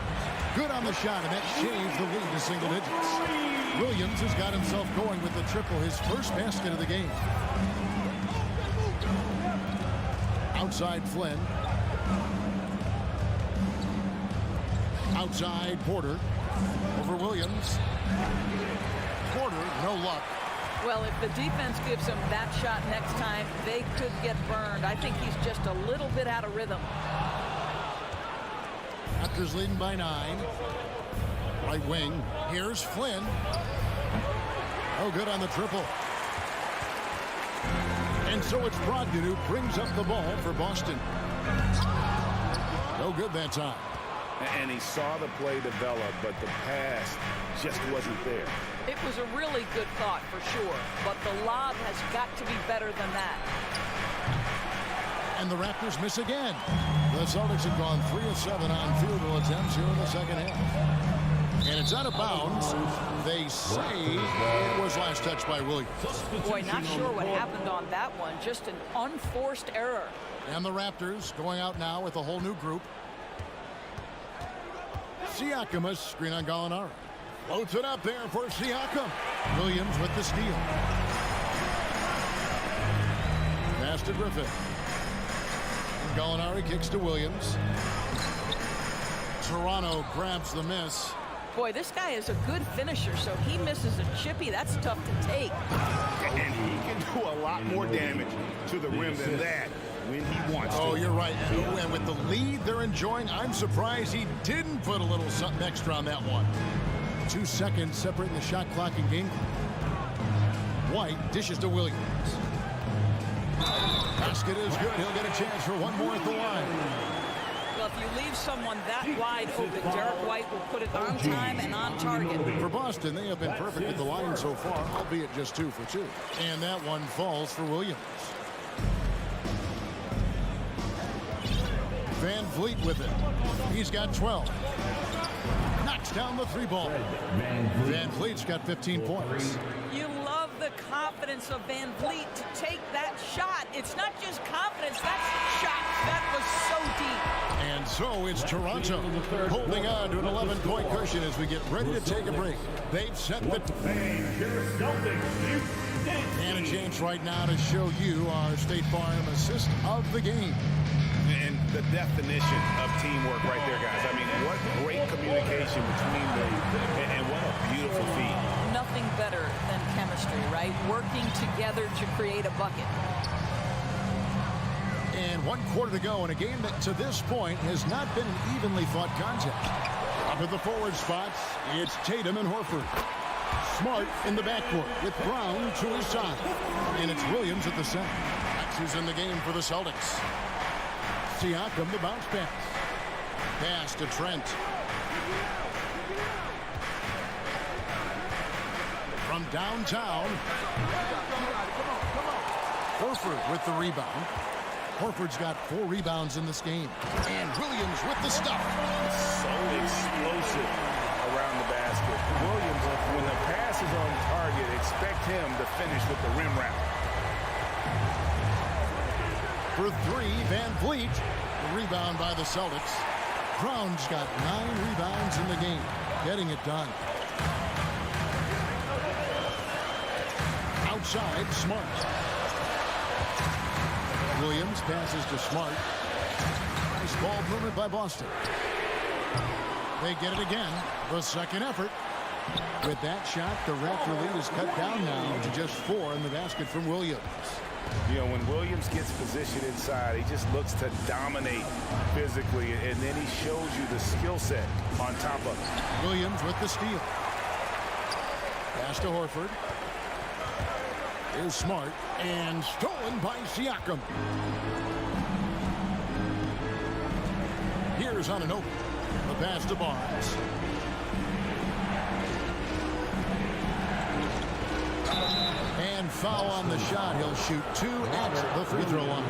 Good on the shot, and that shaves the lead to single digits. Williams has got himself going with the triple, his first basket of the game. Outside Flynn. Outside Porter. Over Williams. Porter, no luck. Well, if the defense gives him that shot next time, they could get burned. I think he's just a little bit out of rhythm. Raptors leading by 9. Right wing. Here's Flynn. Oh, good on the triple. And so it's Brogdon who brings up the ball for Boston. No good that time. And he saw the play develop, but the pass just wasn't there. It was a really good thought for sure, but the lob has got to be better than that. And the Raptors miss again. The Celtics have gone 3 of 7 on field goal attempts here in the second half. And it's out of bounds. They say it was last touched by Williams. Boy, not sure what happened on that one. Just an unforced error. And the Raptors going out now with a whole new group. Siakam, a screen on Gallinari. Floats it up there for Siakam. Williams with the steal. Pass to Griffin. Gallinari kicks to Williams. Toronto grabs the miss. Boy, this guy is a good finisher, so he misses a chippy. That's tough to take. And he can do a lot more damage to the rim than that when he wants to. Oh, you're right. And with the lead they're enjoying, I'm surprised he didn't put a little something extra on that one. 2 seconds separating the shot clock and game. White dishes to Williams. Basket is good. He'll get a chance for one more at the line. Well, if you leave someone that wide open, Derek White will put it on time and on target. For Boston, they have been perfect at the line so far, albeit just 2 for 2. And that one falls for Williams. Van Vliet with it. He's got 12. Knocks down the 3 ball. Van Vliet's got 15 points. You love the confidence of Van Vliet to take that shot. It's not just confidence, that's shot. That was so deep. And so it's Toronto holding on to an 11-point cushion as we get ready to take a break. They've set the... And a chance right now to show you our State Farm assist of the game. And the definition of teamwork right there, guys. I mean, what great communication between them, and what a beautiful feat. Nothing better than chemistry, right? Working together to create a bucket. And 1 quarter to go in a game that to this point has not been an evenly fought contest. Up at the forward spots, it's Tatum and Horford. Smart in the backcourt with Brown to his side. And it's Williams at the center. That's who's in the game for the Celtics. Siakam, the bounce pass. Pass to Trent. From downtown. Horford with the rebound. Horford's got 4 rebounds in this game. And Williams with the stuff. So explosive around the basket. Williams, when the pass is on target, expect him to finish with the rim wrap. For 3, Van Vliet. The rebound by the Celtics. Brown's got 9 rebounds in the game. Getting it done. Outside, Smart. Williams passes to Smart. Nice ball movement by Boston. They get it again. The second effort. With that shot, the Raptor lead is cut down now to just 4 in the basket from Williams. You know, when Williams gets positioned inside, he just looks to dominate physically, and then he shows you the skill set on top of it. Williams with the steal. Pass to Horford. Here's Smart, and stolen by Siakam. Here's Anunoby. The pass to Barnes. And foul on the shot. He'll shoot 2 at the free throw line.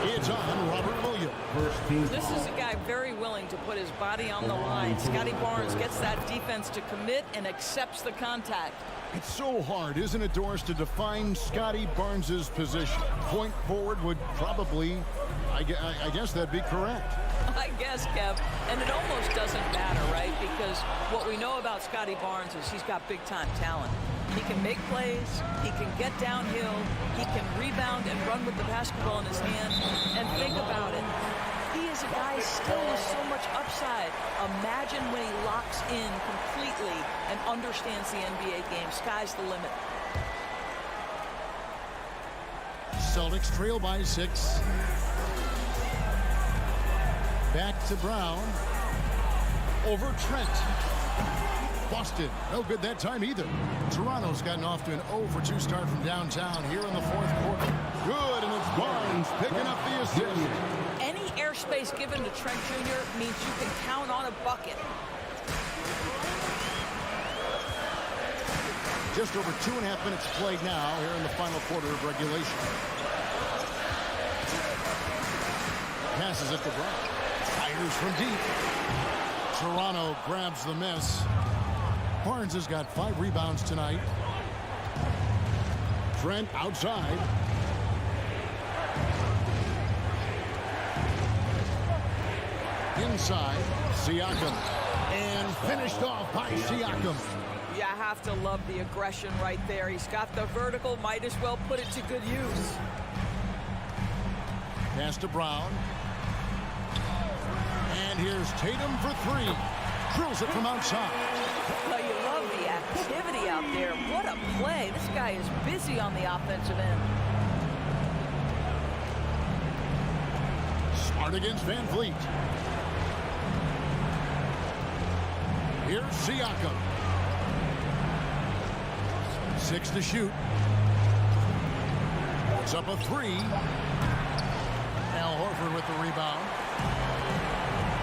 It's on Robert Williams. This is a guy very willing to put his body on the line. Scotty Barnes gets that defense to commit and accepts the contact. It's so hard, isn't it, Doris, to define Scotty Barnes' position? Point forward would probably, I guess that'd be correct. I guess, Kev. And it almost doesn't matter, right? Because what we know about Scotty Barnes is he's got big-time talent. He can make plays, he can get downhill, he can rebound and run with the basketball in his hand. And think about it. He is a guy still with so much upside. Imagine when he locks in completely and understands the NBA game. Sky's the limit. Celtics trail by 6. Back to Brown. Over Trent. Boston, no good that time either. Toronto's gotten off to an 0-for-2 start from downtown here in the 4th quarter. Good, and it's Barnes picking up the assist. Any airspace given to Trent Jr. means you can count on a bucket. Just over 2.5 minutes played now here in the final quarter of regulation. Passes it to Brown. Fires from deep. Toronto grabs the miss. Barnes has got 5 rebounds tonight. Trent outside. Inside, Siakam. And finished off by Siakam. You have to love the aggression right there. He's got the vertical, might as well put it to good use. Pass to Brown. And here's Tatum for 3. Drills it from outside. Well, you love the activity out there. What a play. This guy is busy on the offensive end. Smart against Van Vliet. Here's Siakam. 6 to shoot. It's up a 3. Al Horford with the rebound.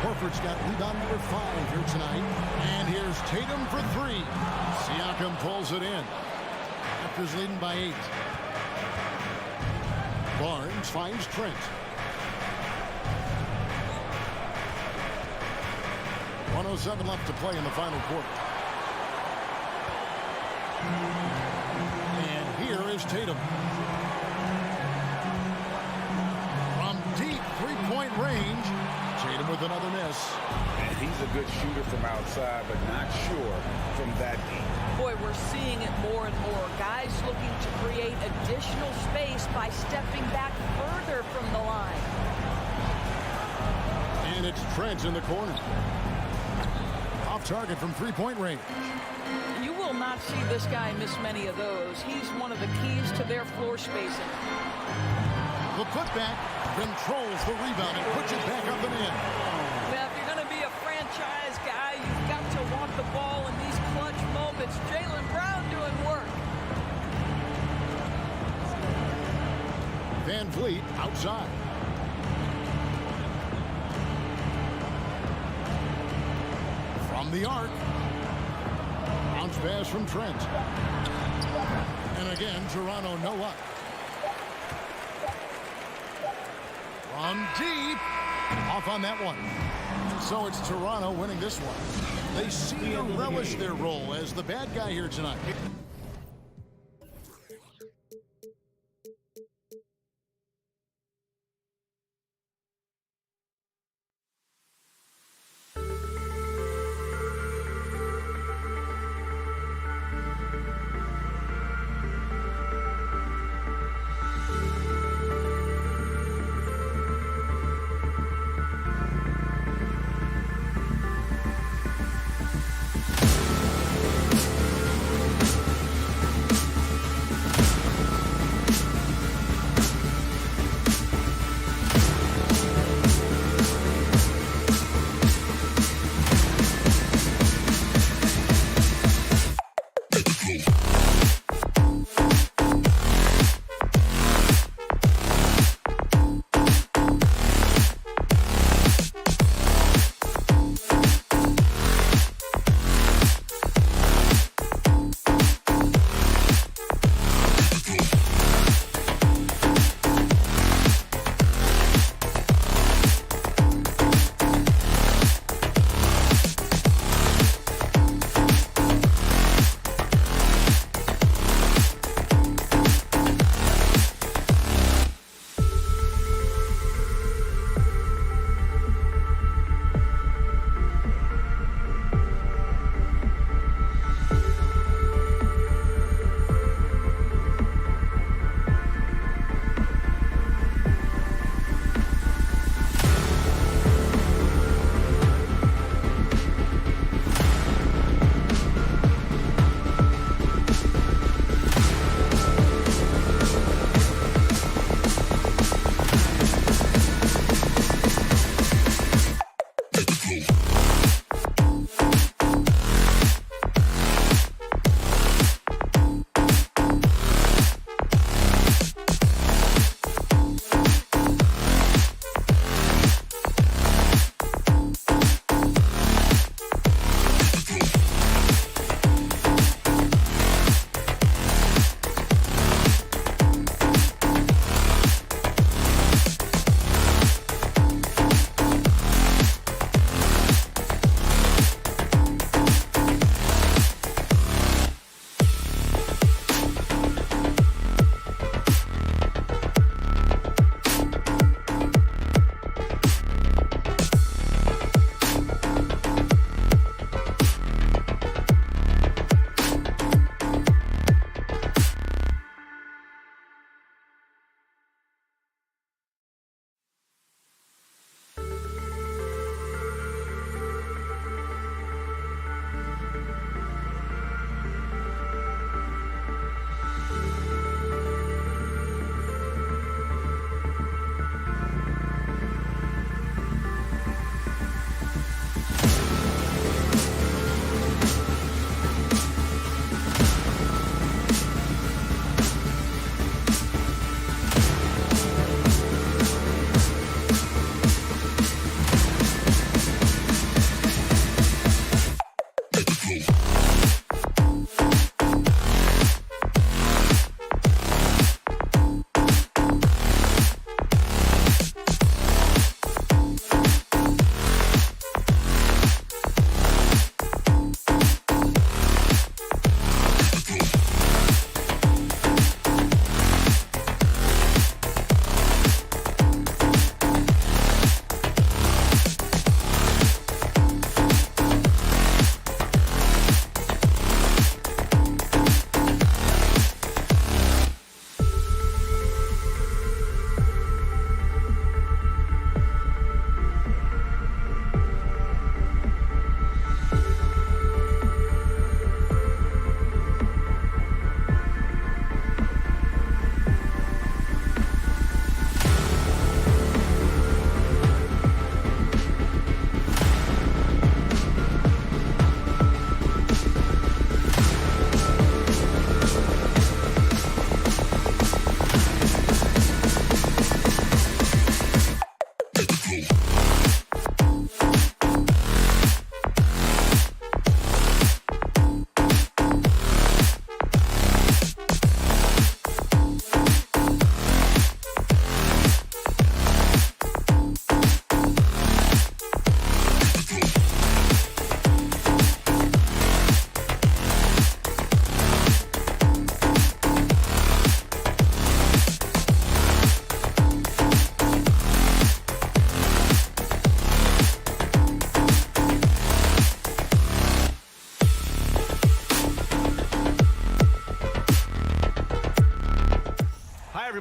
Horford's got rebound number 5 here tonight. And here's Tatum for 3. Siakam pulls it in. Raptors leading by 8. Barnes finds Trent. 1:07 left to play in the final quarter. And here is Tatum. From deep three-point range. Tatum with another miss. And he's a good shooter from outside, but not sure from that deep. Boy, we're seeing it more and more. Guys looking to create additional space by stepping back further from the line. And it's Trent in the corner. Off target from three-point range. You will not see this guy miss many of those. He's one of the keys to their floor spacing. The putback controls the rebound and puts it back up and in. Now, if you're going to be a franchise guy, you've got to want the ball in these clutch moments. Jaylen Brown doing work. Van Vliet outside. From the arc. Bounce pass from Trent. And again, Toronto no up. From deep. Off on that one. So it's Toronto winning this one. They seem to relish their role as the bad guy here tonight.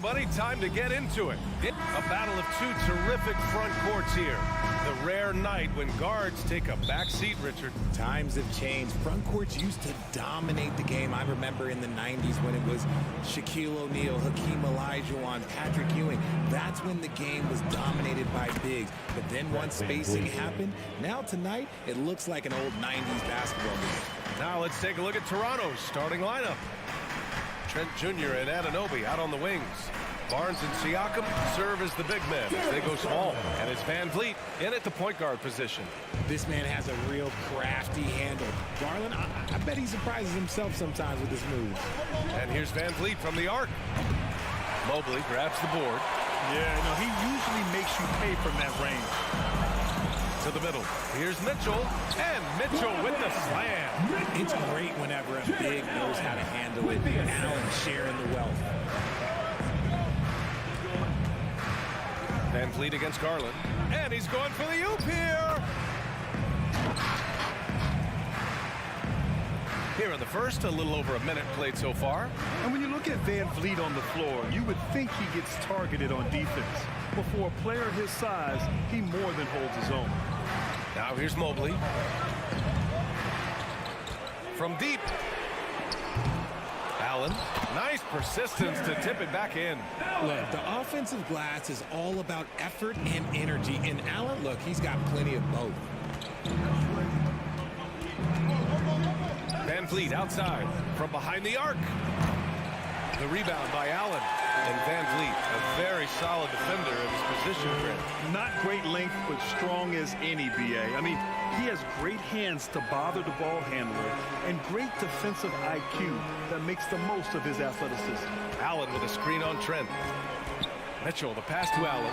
everybody. Time to get into it. A battle of two terrific front courts here. The rare night when guards take a back seat, Richard. Times have changed. Front courts used to dominate the game. I remember in the 90s when it was Shaquille O'Neal, Hakeem Olajuwon, Patrick Ewing. That's when the game was dominated by bigs. But then once spacing happened, now tonight it looks like an old 90s basketball game. Now let's take a look at Toronto's starting lineup. Trent Jr. and Anunoby out on the wings. Barnes and Siakam serve as the big men as they go small. And it's Van Vliet in at the point guard position. This man has a real crafty handle. Garland, I bet he surprises himself sometimes with his moves. And here's Van Vliet from the arc. Mobley grabs the board. Yeah, no, he usually makes you pay from that range. To the middle. Here's Mitchell. And Mitchell with the slam. It's great whenever a big knows how to handle it. Allen sharing the wealth. Van Vliet against Garland. And he's going for the oop here. Here in the first, a little over a minute played so far. And when you look at Van Vliet on the floor, you would think he gets targeted on defense. But for a player his size, he more than holds his own. Now here's Mobley. From deep. Allen. Nice persistence to tip it back in. Look, the offensive glass is all about effort and energy. And Allen, look, he's got plenty of both. Van Vliet outside from behind the arc. The rebound by Allen. And Van Vliet, a very solid defender of his position. Not great length, but strong as any, BA. I mean, he has great hands to bother the ball handler and great defensive IQ that makes the most of his athleticism. Allen with a screen on Trent. Mitchell, the pass to Allen.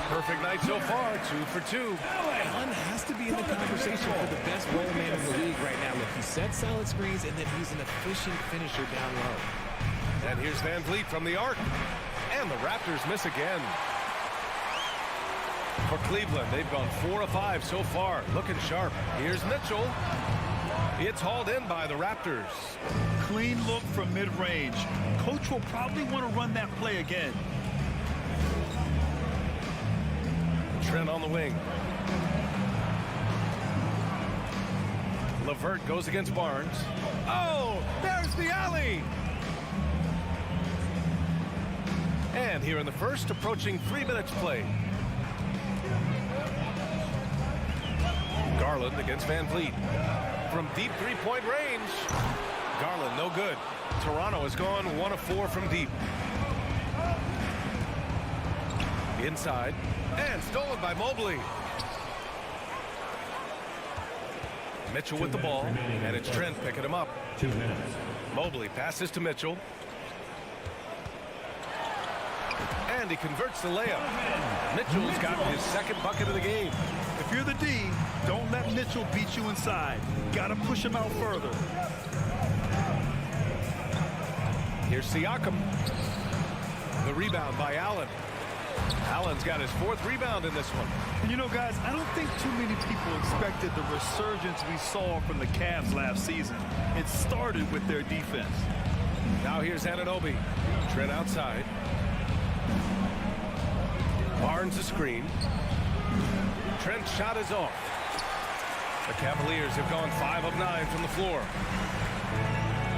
Perfect night so far, 2 for 2. Allen has to be in the conversation for the best role man in the league right now. Look, he sets solid screens, and then he's an efficient finisher down low. And here's Van Vliet from the arc. And the Raptors miss again. For Cleveland, they've gone 4 of 5 so far. Looking sharp. Here's Mitchell. It's hauled in by the Raptors. Clean look from mid-range. Coach will probably want to run that play again. Trent on the wing. LeVert goes against Barnes. Oh, there's the alley. And here in the first, approaching 3 minutes played. Garland against Van Vliet. From deep three-point range. Garland, no good. Toronto has gone 1 of 4 from deep. Inside. And stolen by Mobley. Mitchell with the ball. And it's Trent picking him up. 2 minutes. Mobley passes to Mitchell. And he converts the layup. Mitchell's got his second bucket of the game. If you're the D, don't let Mitchell beat you inside. Got to push him out further. Here's Siakam. The rebound by Allen. Allen's got his 4th rebound in this one. And you know, guys, I don't think too many people expected the resurgence we saw from the Cavs last season. It started with their defense. Now here's Anunoby. Trent outside. Barnes a screen. Trent's shot is off. The Cavaliers have gone 5 of 9 from the floor.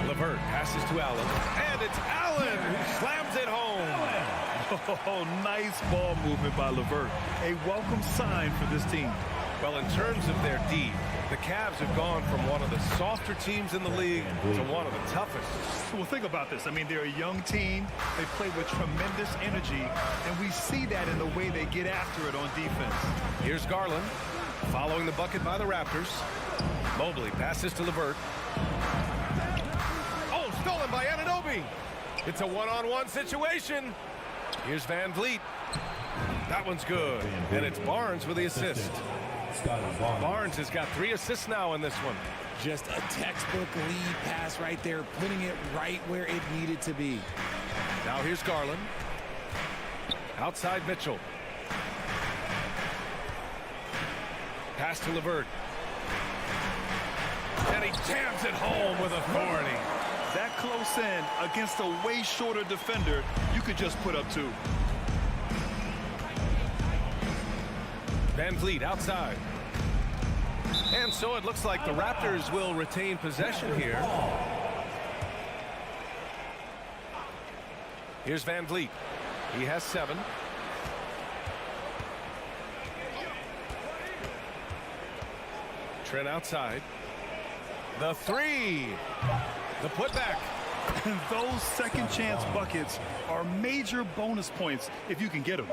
LeVert passes to Allen. And it's Allen who slams it home. Oh, nice ball movement by LeVert. A welcome sign for this team. Well, in terms of their D, the Cavs have gone from one of the softer teams in the league to one of the toughest. Well, think about this. I mean, they're a young team. They play with tremendous energy, and we see that in the way they get after it on defense. Here's Garland, following the bucket by the Raptors. Mobley passes to LeVert. Oh, stolen by Anunoby. It's a one-on-one situation. Here's Van Vliet. That one's good. And it's Barnes with the assist. Barnes has got 3 assists now in this one. Just a textbook lead pass right there, putting it right where it needed to be. Now here's Garland. Outside Mitchell. Pass to LeVert. And he jams it home with authority. that close in against a way shorter defender, you could just put up 2. Van Vliet outside. And so it looks like the Raptors will retain possession here. Here's Van Vliet. He has 7. Trent outside. The 3. The putback. And those second chance buckets are major bonus points if you can get them.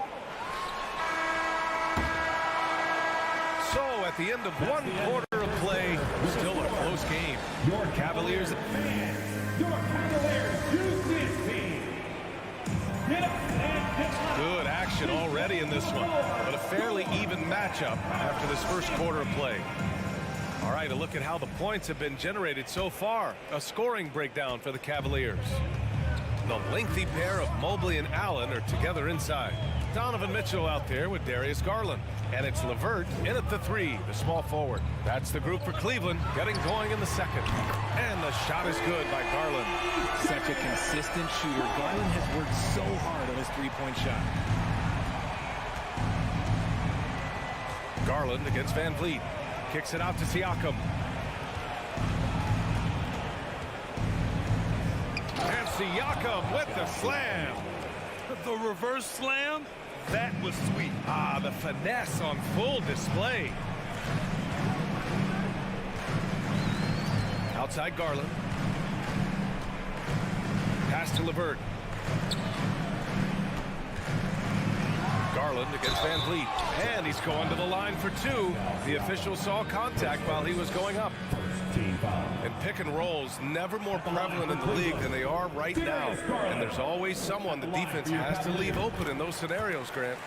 So at the end of 1 quarter of play, still a close game. Your Cavaliers use this team. Get up and get up. Good action already in this one, but a fairly even matchup after this first quarter of play. All right, a look at how the points have been generated so far. A scoring breakdown for the Cavaliers. The lengthy pair of Mobley and Allen are together inside. Donovan Mitchell out there with Darius Garland. And it's LeVert in at the 3, the small forward. That's the group for Cleveland, getting going in the second. And the shot is good by Garland. Such a consistent shooter. Garland has worked so hard on his three-point shot. Garland against Van Vliet. Kicks it out to Siakam. And Siakam with the slam. The reverse slam, that was sweet. Ah, the finesse on full display. Outside Garland. Pass to LeVert. Garland against Van Vliet. And he's going to the line for 2. The official saw contact while he was going up. And pick and rolls never more prevalent in the league than they are right now. And there's always someone the defense has to leave open in those scenarios, Grant.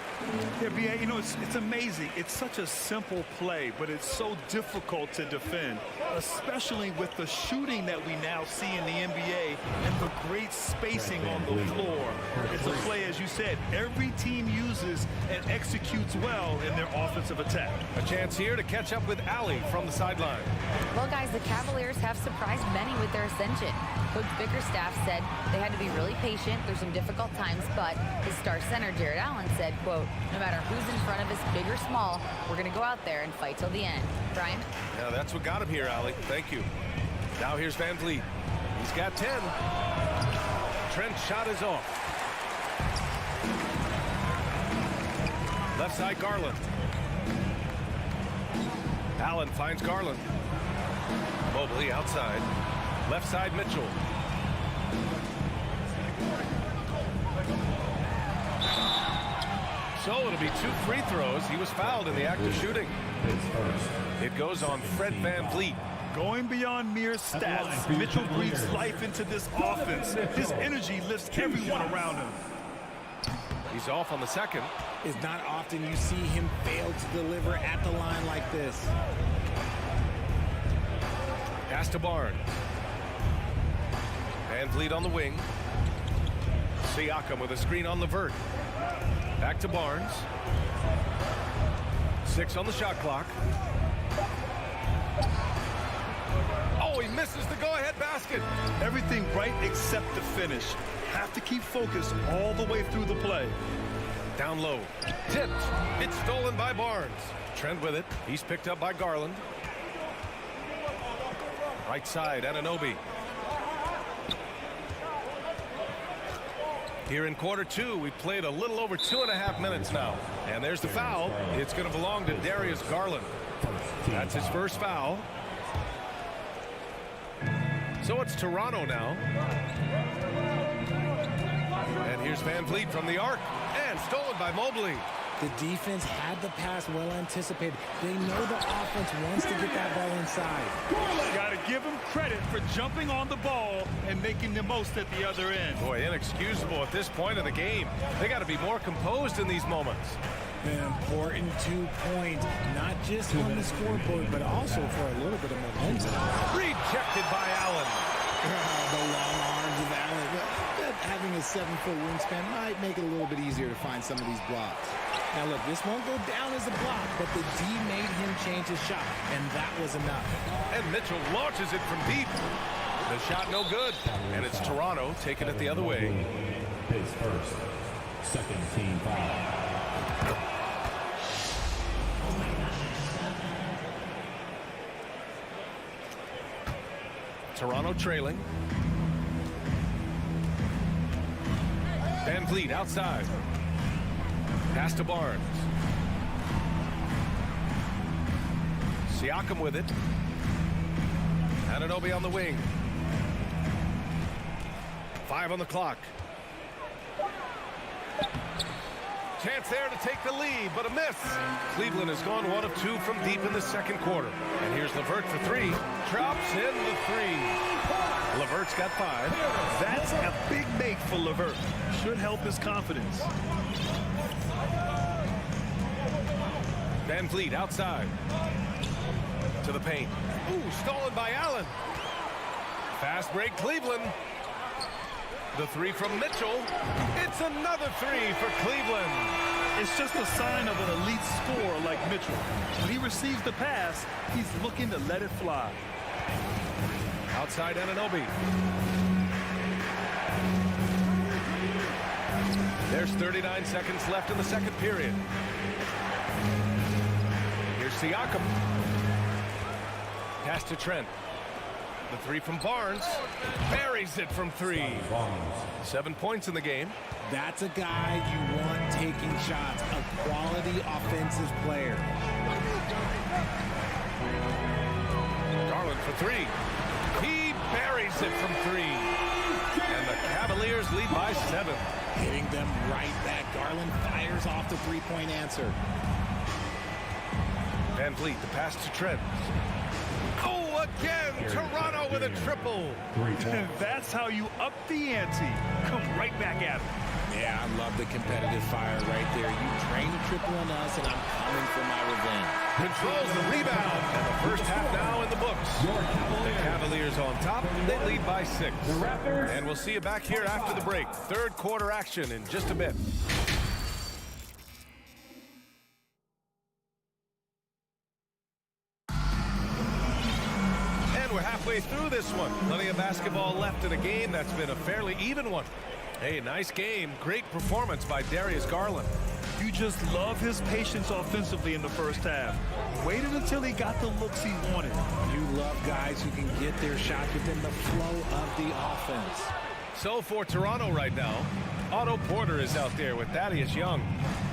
Yeah, B.A., you know, it's amazing. It's such a simple play, but it's so difficult to defend, especially with the shooting that we now see in the NBA and the great spacing on the floor. It's a play, as you said, every team uses and executes well in their offensive attack. A chance here to catch up with Allie from the sideline. Well, guys, the Cavaliers have surprised many with their ascension. Coach Bickerstaff said they had to be really patient through some difficult times, but his star center, Jared Allen, said, quote, no matter who's in front of us, big or small, we're going to go out there and fight till the end. Brian? Yeah, that's what got him here, Allie. Thank you. Now here's Van Vliet. He's got 10. Trent's shot is off. Left side, Garland. Allen finds Garland. Mobley outside. Left side, Mitchell. So it'll be 2 free throws. He was fouled in the act of shooting. It goes on Fred Van Vliet. Going beyond mere stats, Mitchell breathes life into this offense. His energy lifts everyone around him. He's off on the second. It's not often you see him fail to deliver at the line like this. Pass to Barnes. Van Vliet on the wing. Siakam with a screen on LeVert. Back to Barnes. 6 on the shot clock. Oh, he misses the go-ahead basket. Everything right except the finish. Have to keep focused all the way through the play. Down low. Tipped. It's stolen by Barnes. Trent with it. He's picked up by Garland. Right side, Anunoby. Here in quarter 2, we played a little over 2.5 minutes now. And there's the foul. It's going to belong to Darius Garland. That's his first foul. So it's Toronto now. And here's Van Vliet from the arc. And stolen by Mobley. The defense had the pass well anticipated. They know the offense wants to get that ball inside. Got to give him credit for jumping on the ball and making the most at the other end. Boy, inexcusable at this point of the game. They got to be more composed in these moments. An important 2 points, not just on the scoreboard, but also for a little bit of momentum. Rejected by Allen. The long arms of Allen. Having a 7-foot wingspan might make it a little bit easier to find some of these blocks. Now look, this won't go down as a block, but the D made him change his shot, and that was enough. And Mitchell launches it from deep. The shot no good. And it's Toronto taking it the other way. His first, second team foul. Toronto trailing. Van Vliet outside. Pass to Barnes. Siakam with it. Anunoby on the wing. 5 on the clock. Chance there to take the lead, but a miss. Cleveland has gone 1 of 2 from deep in the second quarter. And here's LeVert for 3. Drops in the 3. LeVert's got 5. That's a big make for LeVert. Should help his confidence. Van Vliet outside. To the paint. Ooh, stolen by Allen. Fast break Cleveland. The 3 from Mitchell. It's another 3 for Cleveland. It's just a sign of an elite scorer like Mitchell. When he receives the pass, he's looking to let it fly. Outside Anunoby. There's 39 seconds left in the second period. Here's Siakam. Pass to Trent. The 3 from Barnes. Buries it from 3. 7 points in the game. That's a guy you want taking shots. A quality offensive player. Garland for 3. He buries it from 3. And the Cavaliers lead by 7. Hitting them right back. Garland fires off the three-point answer. Van Vliet, the pass to Trent. Oh, again, Toronto with a triple. That's how you up the ante. Come right back at him. Yeah, I love the competitive fire right there. You drain a triple on us, and I'm coming for my revenge. Controls the rebound. And the first half now in the books. The Cavaliers on top. They lead by 6. And we'll see you back here after the break. Third quarter action in just a bit. And we're halfway through this one. Plenty of basketball left in a game that's been a fairly even one. Hey, nice game. Great performance by Darius Garland. You just love his patience offensively in the first half. Waited until he got the looks he wanted. You love guys who can get their shot within the flow of the offense. So for Toronto right now, Otto Porter is out there with Thaddeus Young.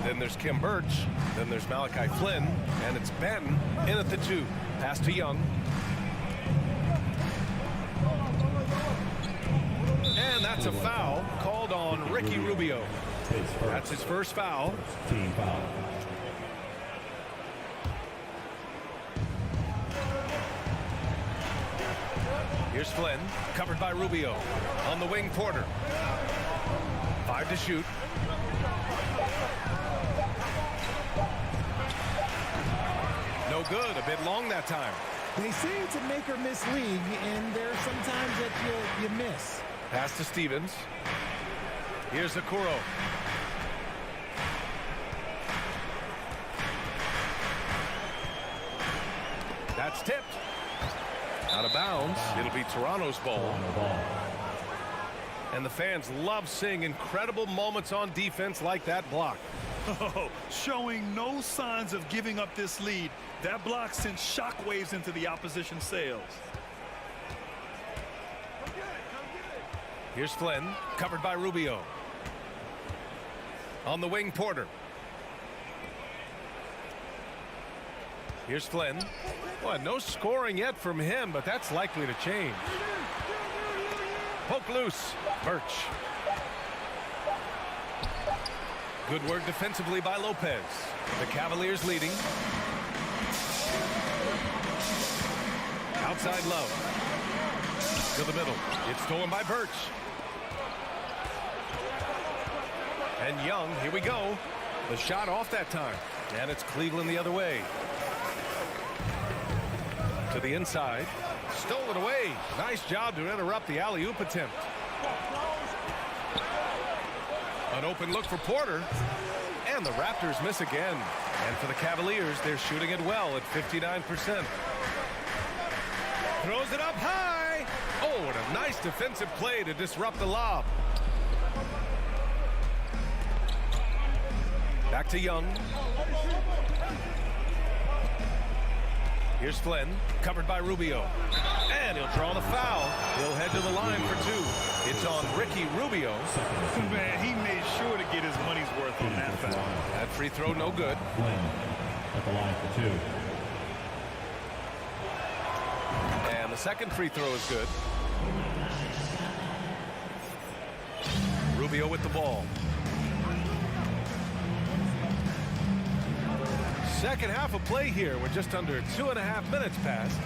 Then there's Kim Birch. Then there's Malachi Flynn. And it's Ben in at the 2. Pass to Young. And that's a foul called on Ricky Rubio. That's his first foul. Team foul. Here's Flynn, covered by Rubio. On the wing, Porter. 5 to shoot. No good, a bit long that time. They say it's a make or miss league, and there are some times that you miss. Pass to Stevens. Here's Okoro. That's tipped. Out of bounds. It'll be Toronto's ball. And the fans love seeing incredible moments on defense like that block. Oh, showing no signs of giving up this lead. That block sent shockwaves into the opposition sails. Here's Flynn, covered by Rubio. On the wing, Porter. Here's Flynn. Well, no scoring yet from him, but that's likely to change. Poke loose. Birch. Good work defensively by Lopez. The Cavaliers leading. Outside Love. To the middle. It's stolen by Birch. And Young, here we go. The shot off that time. And it's Cleveland the other way. To the inside. Stolen away. Nice job to interrupt the alley-oop attempt. An open look for Porter. And the Raptors miss again. And for the Cavaliers, they're shooting it well at 59%. Throws it up high. Oh, and a nice defensive play to disrupt the lob. Back to Young. Here's Flynn, covered by Rubio. And he'll draw the foul. He'll head to the line for two. It's on Ricky Rubio. Man, he made sure to get his money's worth on that foul. That free throw, no good. Flynn at the line for two. And the second free throw is good. Rubio with the ball. Second half of play here. We're just under 2.5 minutes past.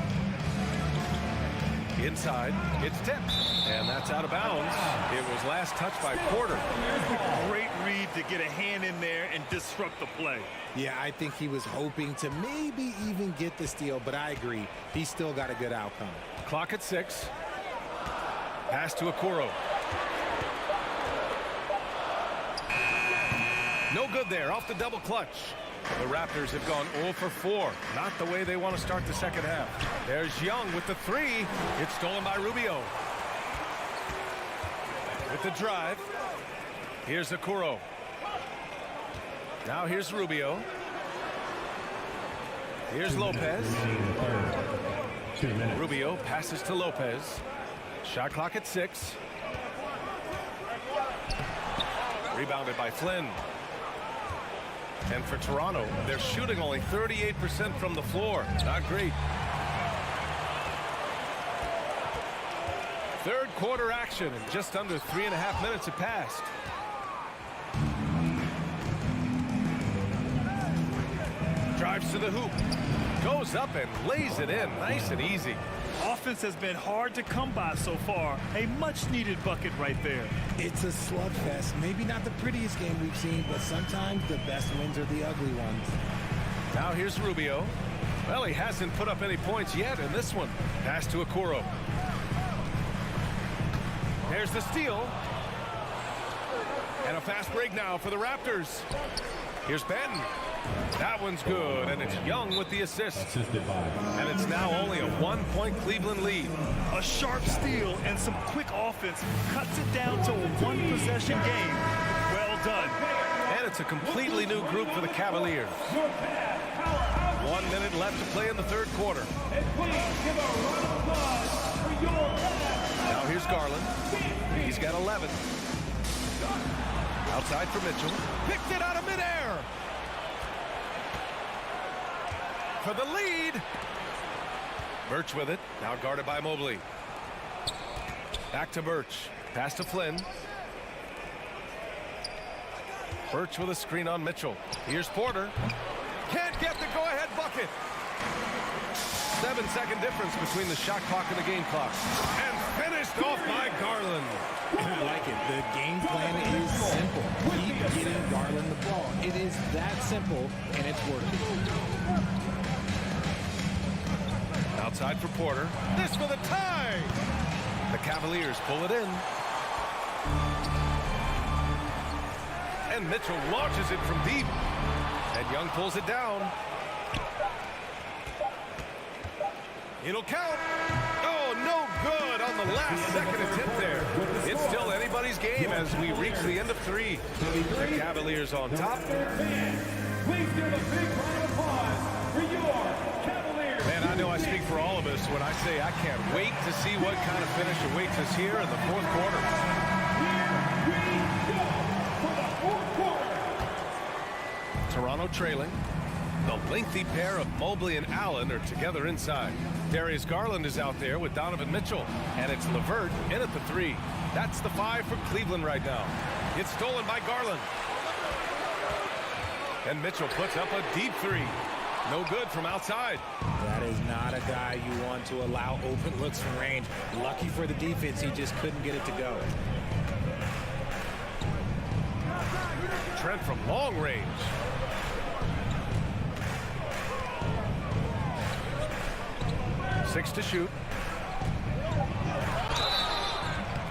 Inside, it's tipped, and that's out of bounds. It was last touched by Porter. Great read to get a hand in there and disrupt the play. Yeah, I think he was hoping to maybe even get the steal, but I agree. He still got a good outcome. Clock at 6. Pass to Okoro. No good there, off the double clutch. The Raptors have gone 0 for 4. Not the way they want to start the second half. There's Young with the three. It's stolen by Rubio. With the drive. Here's Okoro. Now here's Rubio. Here's Lopez. 2 minutes. Rubio passes to Lopez. Shot clock at 6. Rebounded by Flynn. And for Toronto, they're shooting only 38% from the floor. Not great. Third quarter action, and just under 3.5 minutes have passed. Drives to the hoop. Goes up and lays it in. Nice and easy. Offense has been hard to come by so far. A much-needed bucket right there. It's a slugfest. Maybe not the prettiest game we've seen, but sometimes the best wins are the ugly ones. Now here's Rubio. Well, he hasn't put up any points yet in this one. Pass to Okoro. There's the steal. And a fast break now for the Raptors. Here's Benton. That one's good, and it's Young with the assist. Assisted by. And it's now only a 1-point Cleveland lead. A sharp steal and some quick offense cuts it down to a one-possession game. Well done. And it's a completely new group for the Cavaliers. 1 minute left to play in the third quarter. Now here's Garland. He's got 11. Outside for Mitchell. Picked it out of midair. For the lead. Birch with it. Now guarded by Mobley. Back to Birch. Pass to Flynn. Birch with a screen on Mitchell. Here's Porter. Can't get the go-ahead bucket. 7-second difference between the shot clock and the game clock. And finished off by Garland. I like it. The game plan is simple. Keep getting Garland the ball. It is that simple, and it's working. Outside for Porter. This for the tie. The Cavaliers pull it in. And Mitchell launches it from deep. And Young pulls it down. It'll count. Oh, no good on the last second attempt there. It's still anybody's game as we reach the end of 3. The Cavaliers on top. Please give a big round of applause for your Cavaliers. Man, I know I speak for all of us when I say I can't wait to see what kind of finish awaits us here in the fourth quarter. Here we go for the fourth quarter. Toronto trailing. The lengthy pair of Mobley and Allen are together inside. Darius Garland is out there with Donovan Mitchell. And it's LeVert in at the 3. That's the 5 for Cleveland right now. It's stolen by Garland. And Mitchell puts up a deep 3. No good from outside. That is not a guy you want to allow open looks from range. Lucky for the defense, he just couldn't get it to go. Trent from long range. Six to shoot.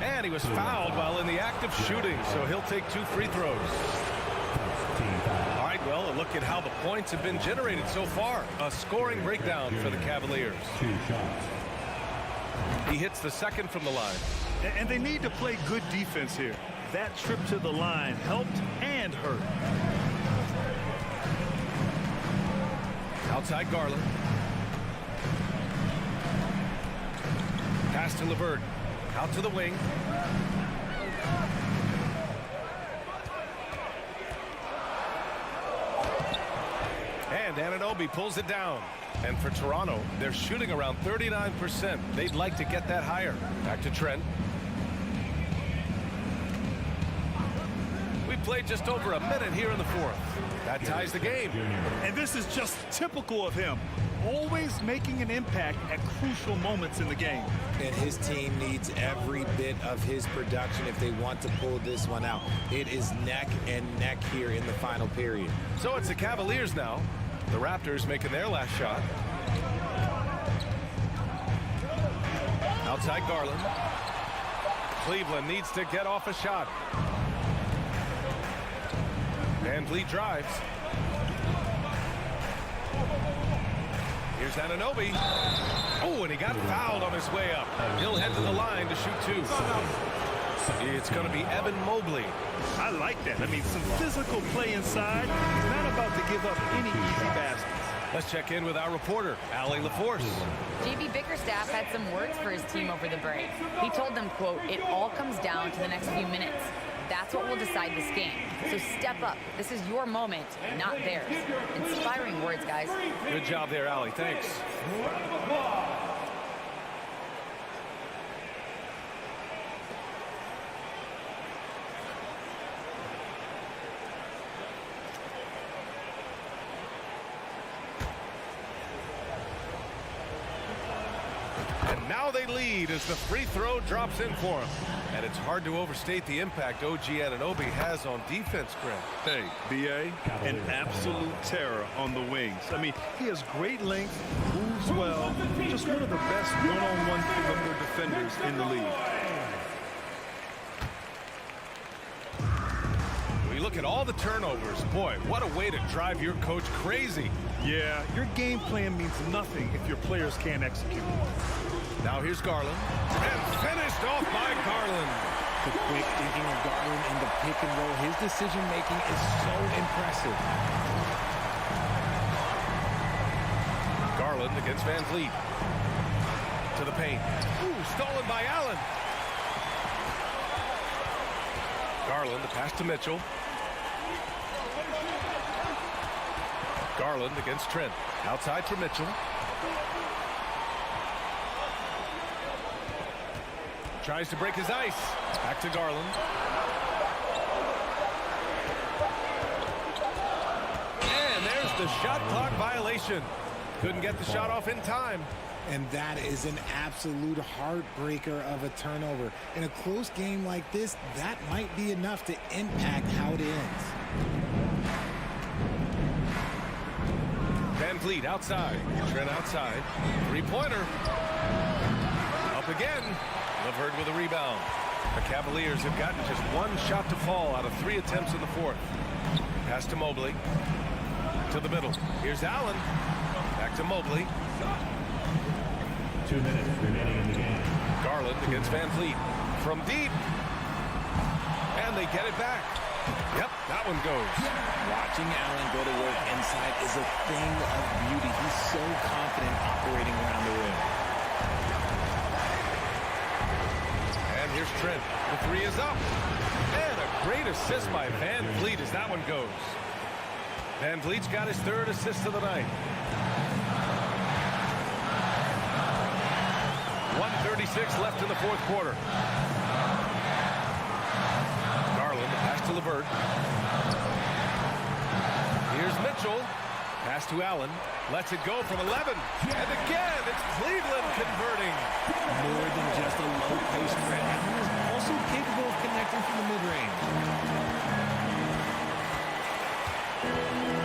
And he was fouled while in the act of shooting, so he'll take 2 free throws. All right, well, a look at how the points have been generated so far. A scoring breakdown for the Cavaliers. 2 shots. He hits the second from the line. And they need to play good defense here. That trip to the line helped and hurt. Outside Garland. Pass to LeVert. Out to the wing. And Anunoby pulls it down. And for Toronto, they're shooting around 39%. They'd like to get that higher. Back to Trent. We played just over a minute here in the fourth. That ties the game. And this is just typical of him. Always making an impact at crucial moments in the game. And his team needs every bit of his production if they want to pull this one out. It is neck and neck here in the final period. So it's the Cavaliers now. The Raptors making their last shot. Outside Garland. Cleveland needs to get off a shot. Van Vliet drives. Here's Anunoby. Oh, and he got fouled on his way up. He'll head to the line to shoot two. It's going to be Evan Mobley. I like that. I mean, some physical play inside. He's not about to give up any easy baskets. Let's check in with our reporter, Allie LaForce. JB Bickerstaff had some words for his team over the break. He told them, quote, "It all comes down to the next few minutes. That's what will decide this game. So step up. This is your moment, not theirs." Inspiring words, guys. Good job there, Allie. Thanks. And now they lead as the free throw drops in for them. And it's hard to overstate the impact OG Anunoby has on defense, Greg. Hey, B.A., an absolute terror on the wings. I mean, he has great length, moves well, just one of the best one-on-one perimeter defenders in the league. We look at all the turnovers. Boy, what a way to drive your coach crazy. Yeah, your game plan means nothing if your players can't execute. Now here's Garland. And finished off by Garland. The quick thinking of Garland in the pick and roll. His decision making is so impressive. Garland against Van Vliet. To the paint. Ooh, stolen by Allen. Garland, the pass to Mitchell. Garland against Trent. Outside for Mitchell. Tries to break his ice. Back to Garland. And there's the shot clock violation. Couldn't get the shot off in time. And that is an absolute heartbreaker of a turnover. In a close game like this, that might be enough to impact how it ends. Van Vliet outside. Trent outside. Three-pointer. Up again. LeVert with a rebound. The Cavaliers have gotten just one shot to fall out of 3 attempts in the fourth. Pass to Mobley. To the middle. Here's Allen. Back to Mobley. 2 minutes remaining in the game. Garland against Van Vliet. From deep. And they get it back. Yep, that one goes. Watching Allen go to work inside is a thing of beauty. He's so confident operating around the rim. And here's Trent. The three is up. And a great assist by Van Vliet as that one goes. Van Vliet's got his third assist of the night. 1:36 left in the fourth quarter. Garland, pass to LeVert. Here's Mitchell. Pass to Allen. Lets it go from 11. And again, it's Cleveland converting. More than just a low post threat. Allen is also capable of connecting from the mid-range.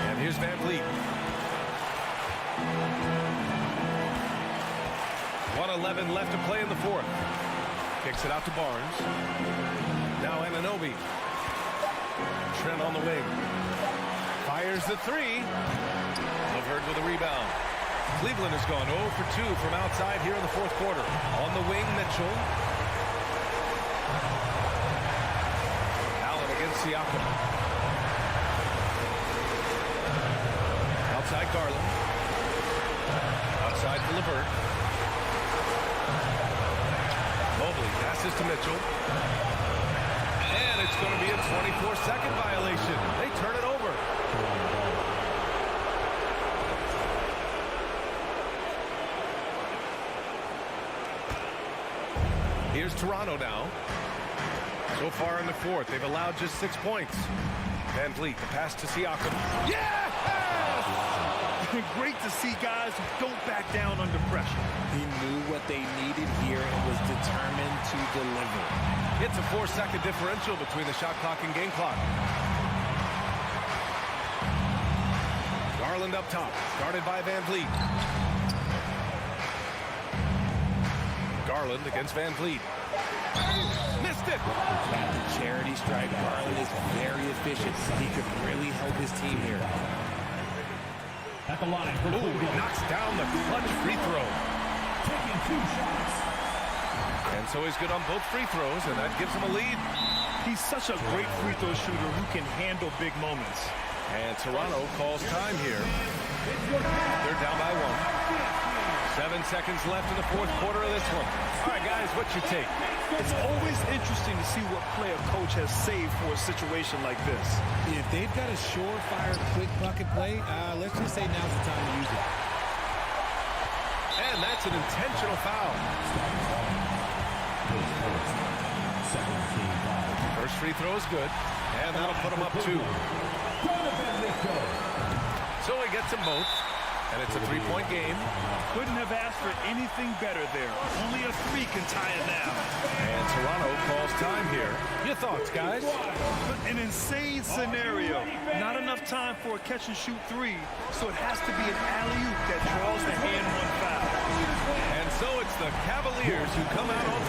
And here's Van Vliet. 1:11 left to play in the fourth. Kicks it out to Barnes. Now Anunoby. Trent on the wing. Fires the three. LeVert with a rebound. Cleveland has gone 0 for 2 from outside here in the fourth quarter. On the wing, Mitchell. Allen against Siakam. Outside Garland. Outside to LeVert. Mobley passes to Mitchell. And it's going to be a 24-second violation. They turn it over. Here's Toronto now. So far in the fourth, they've allowed just 6 points. Van Vliet, the pass to Siakam. Yes! Great to see guys who don't back down under pressure. He knew what they needed here and was determined to deliver. It's a 4-second differential between the shot clock and game clock. Garland up top, guarded by Van Vliet. Garland against Van Vliet. Missed it! At the charity stripe, Garland is very efficient. He could really help his team here. At the line for knocks down the clutch free throw. taking 2 shots. And so he's good on both free throws, and that gives him a lead. He's such a great free throw shooter who can handle big moments. And Toronto calls time here. They're down by 1. 7 seconds left in the fourth quarter of this one. All right, guys, what you take? It's always interesting to see what play a coach has saved for a situation like this. If they've got a surefire, quick bucket play, let's just say now's the time to use it. And that's an intentional foul. First free throw is good, and that'll put him up 2. So he gets them both, and it's a 3-point game. Couldn't have asked for anything better there. Only a 3 can tie it now. And Toronto calls time here. Your thoughts, guys? An insane scenario. Not enough time for a catch-and-shoot 3, so it has to be an alley-oop that draws the hand-one foul. And so it's the Cavaliers who come out on...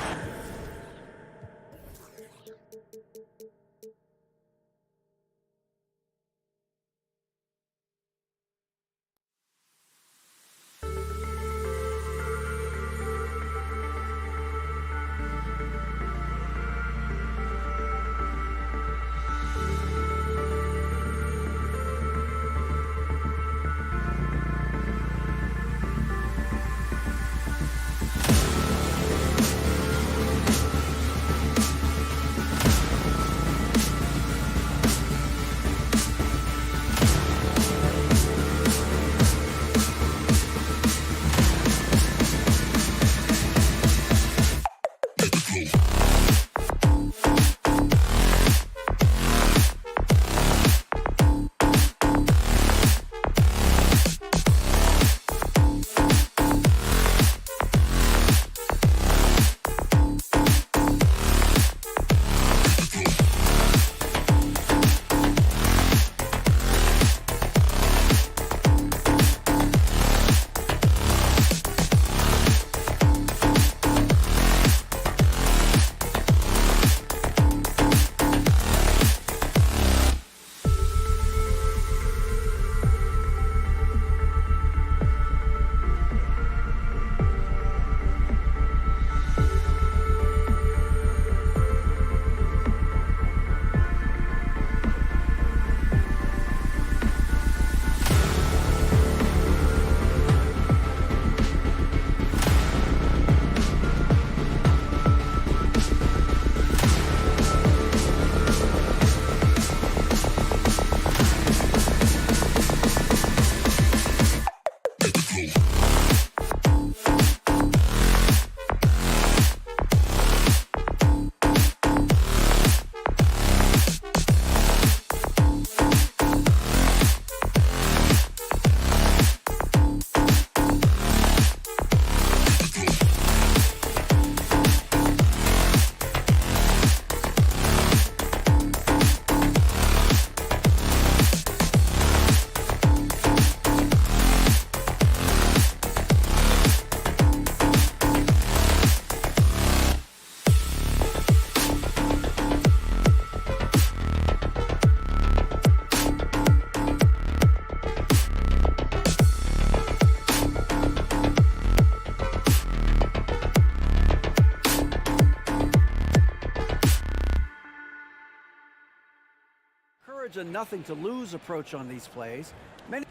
encourage a nothing-to-lose approach on these plays. It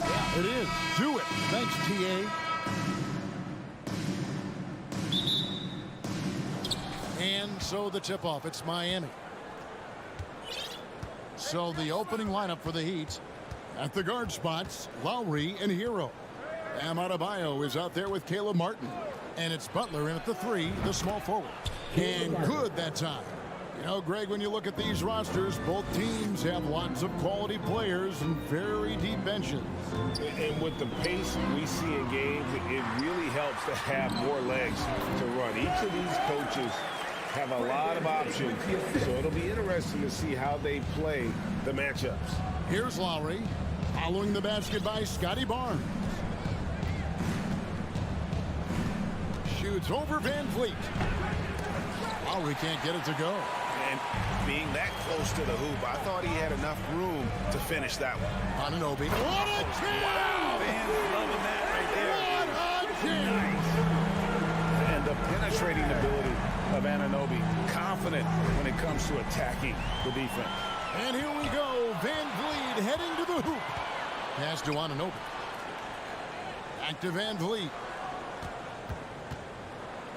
is. Do it. Thanks, TA. And so the tip-off. It's Miami. So the opening lineup for the Heat. At the guard spots, Lowry and Hero. Bam Adebayo is out there with Caleb Martin. And it's Butler in at the 3, the small forward. And good that time. You know, Greg, when you look at these rosters, both teams have lots of quality players and very deep benches. And with the pace we see in games, it really helps to have more legs to run. Each of these coaches have a lot of options, so it'll be interesting to see how they play the matchups. Here's Lowry, following the basket by Scotty Barnes. Shoots over Van Vliet. Lowry can't get it to go. And being that close to the hoop, I thought he had enough room to finish that one. Anunoby. What a chance! Wow, fans loving that right there. What a chance! And the penetrating ability of Anunoby, confident when it comes to attacking the defense. And here we go. Van Vliet heading to the hoop. Pass to Anunoby. Back to Van Vliet.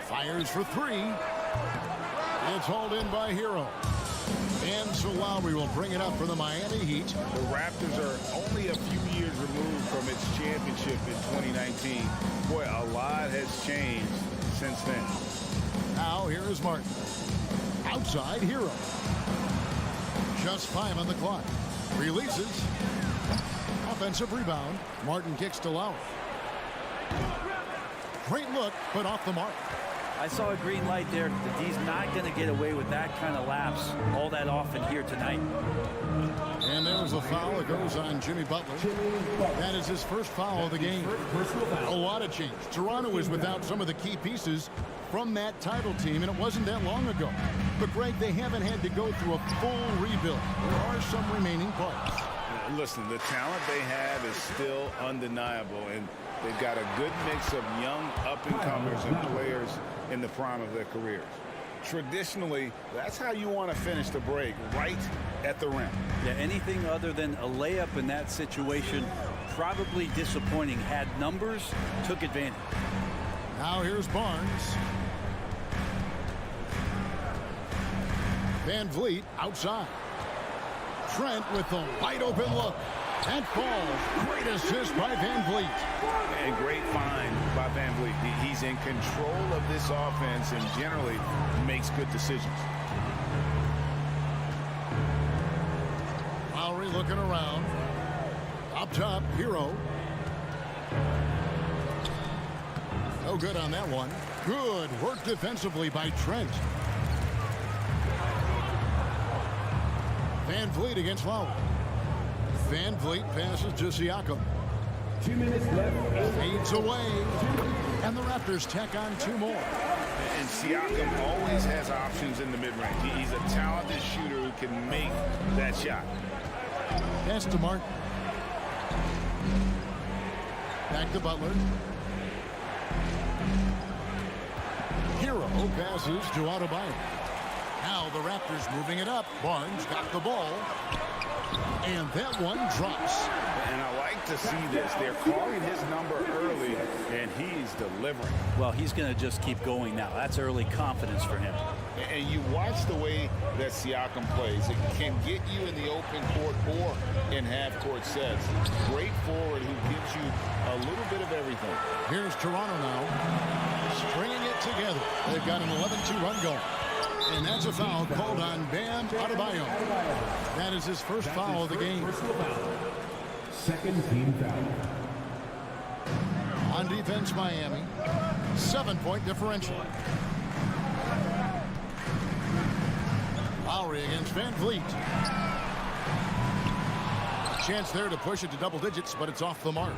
Fires for 3. It's hauled in by Hero. And so Lowry will bring it up for the Miami Heat. The Raptors are only a few years removed from its championship in 2019. Boy, a lot has changed since then. Now here is Martin. Outside Hero. Just 5 on the clock. Releases. Offensive rebound. Martin kicks to Lowry. Great look, but off the mark. I saw a green light there. The D's not going to get away with that kind of lapse all that often here tonight. And there's a foul that goes on Jimmy Butler. That is his first foul of the game. A lot of change. Toronto is without some of the key pieces from that title team, and it wasn't that long ago. But, Greg, they haven't had to go through a full rebuild. There are some remaining parts. Listen, the talent they have is still undeniable, and they've got a good mix of young up-and-comers and players in the prime of their careers. Traditionally, that's how you want to finish the break, right at the rim. Yeah, anything other than a layup in that situation, probably disappointing. Had numbers, took advantage. Now here's Barnes. Van Vliet outside. Trent with the wide open look. That falls. Great assist by Van Vliet. And great find by Van Vliet. He's in control of this offense and generally makes good decisions. Lowry looking around. Up top, Hero. No good on that one. Good work defensively by Trent. Van Vliet against Lowry. Van Vliet passes to Siakam. 2 minutes left. Fades away. And the Raptors tack on 2 more. And Siakam always has options in the mid-range. He's a talented shooter who can make that shot. Pass to Martin. Back to Butler. Hero passes to Adebayo. Now the Raptors moving it up. Barnes got the ball. And that one drops. And I like to see this. They're calling his number early, and he's delivering. Well, he's going to just keep going now. That's early confidence for him. And you watch the way that Siakam plays. It can get you in the open court or in half-court sets. Great forward who gives you a little bit of everything. Here's Toronto now. Stringing it together. They've got an 11-2 run going. And that's a foul called on Bam Adebayo. That is his first foul of the game. Second team foul. On defense, Miami. 7-point differential. Lowry against Van Vliet. Chance there to push it to double digits, but it's off the mark.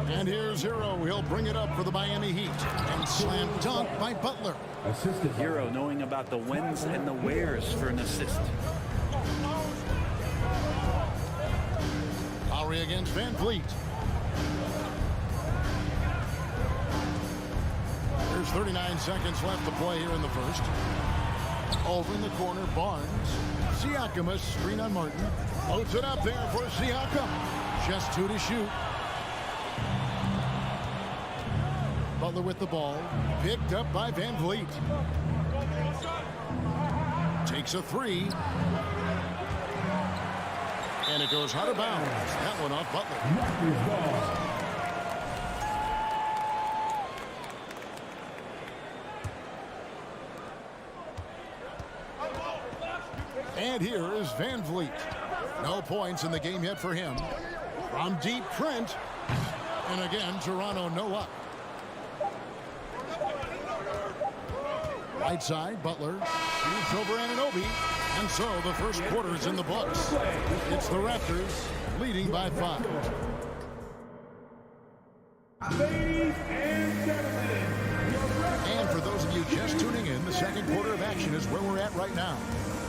And here's Hero. He'll bring it up for the Miami Heat. And slam dunk by Butler. Assisted. Hero knowing about the whens and the wheres for an assist. Lowry against Van Vliet. There's 39 seconds left to play here in the first. Over in the corner, Barnes. Siakam, a screen on Martin. Loads it up there for Siakam. Just 2 to shoot. Butler with the ball. Picked up by Van Vliet. Takes a 3. And it goes out of bounds. That one off Butler. And here is Van Vliet. No points in the game yet for him. From deep, Trent. And again, Toronto no up. Right side, Butler shoots over Anunoby. And so the first quarter is in the books. It's the Raptors leading by 5. Ladies and gentlemen, and for those of you just tuning in, the second quarter of action is where we're at right now.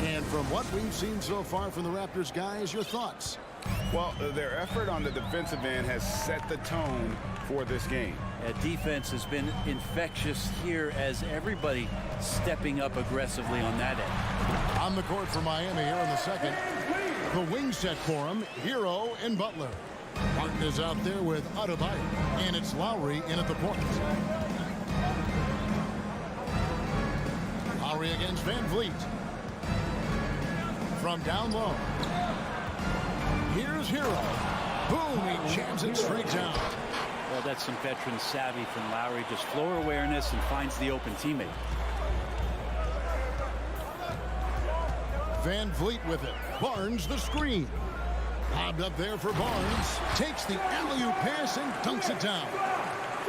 And from what we've seen so far from the Raptors, guys, your thoughts? Well, their effort on the defensive end has set the tone for this game. Defense has been infectious here as everybody stepping up aggressively on that end. On the court for Miami here in the second. The wing set for him, Hero and Butler. Martin is out there with Adebayo, and it's Lowry in at the point. Lowry against Van Vliet. From down low. Here's Hero. Boom, he jams it straight down. Well, that's some veteran savvy from Lowry. Just floor awareness and finds the open teammate. Van Vliet with it. Barnes the screen. Lobbed up there for Barnes. Takes the alley-oop pass and dunks it down.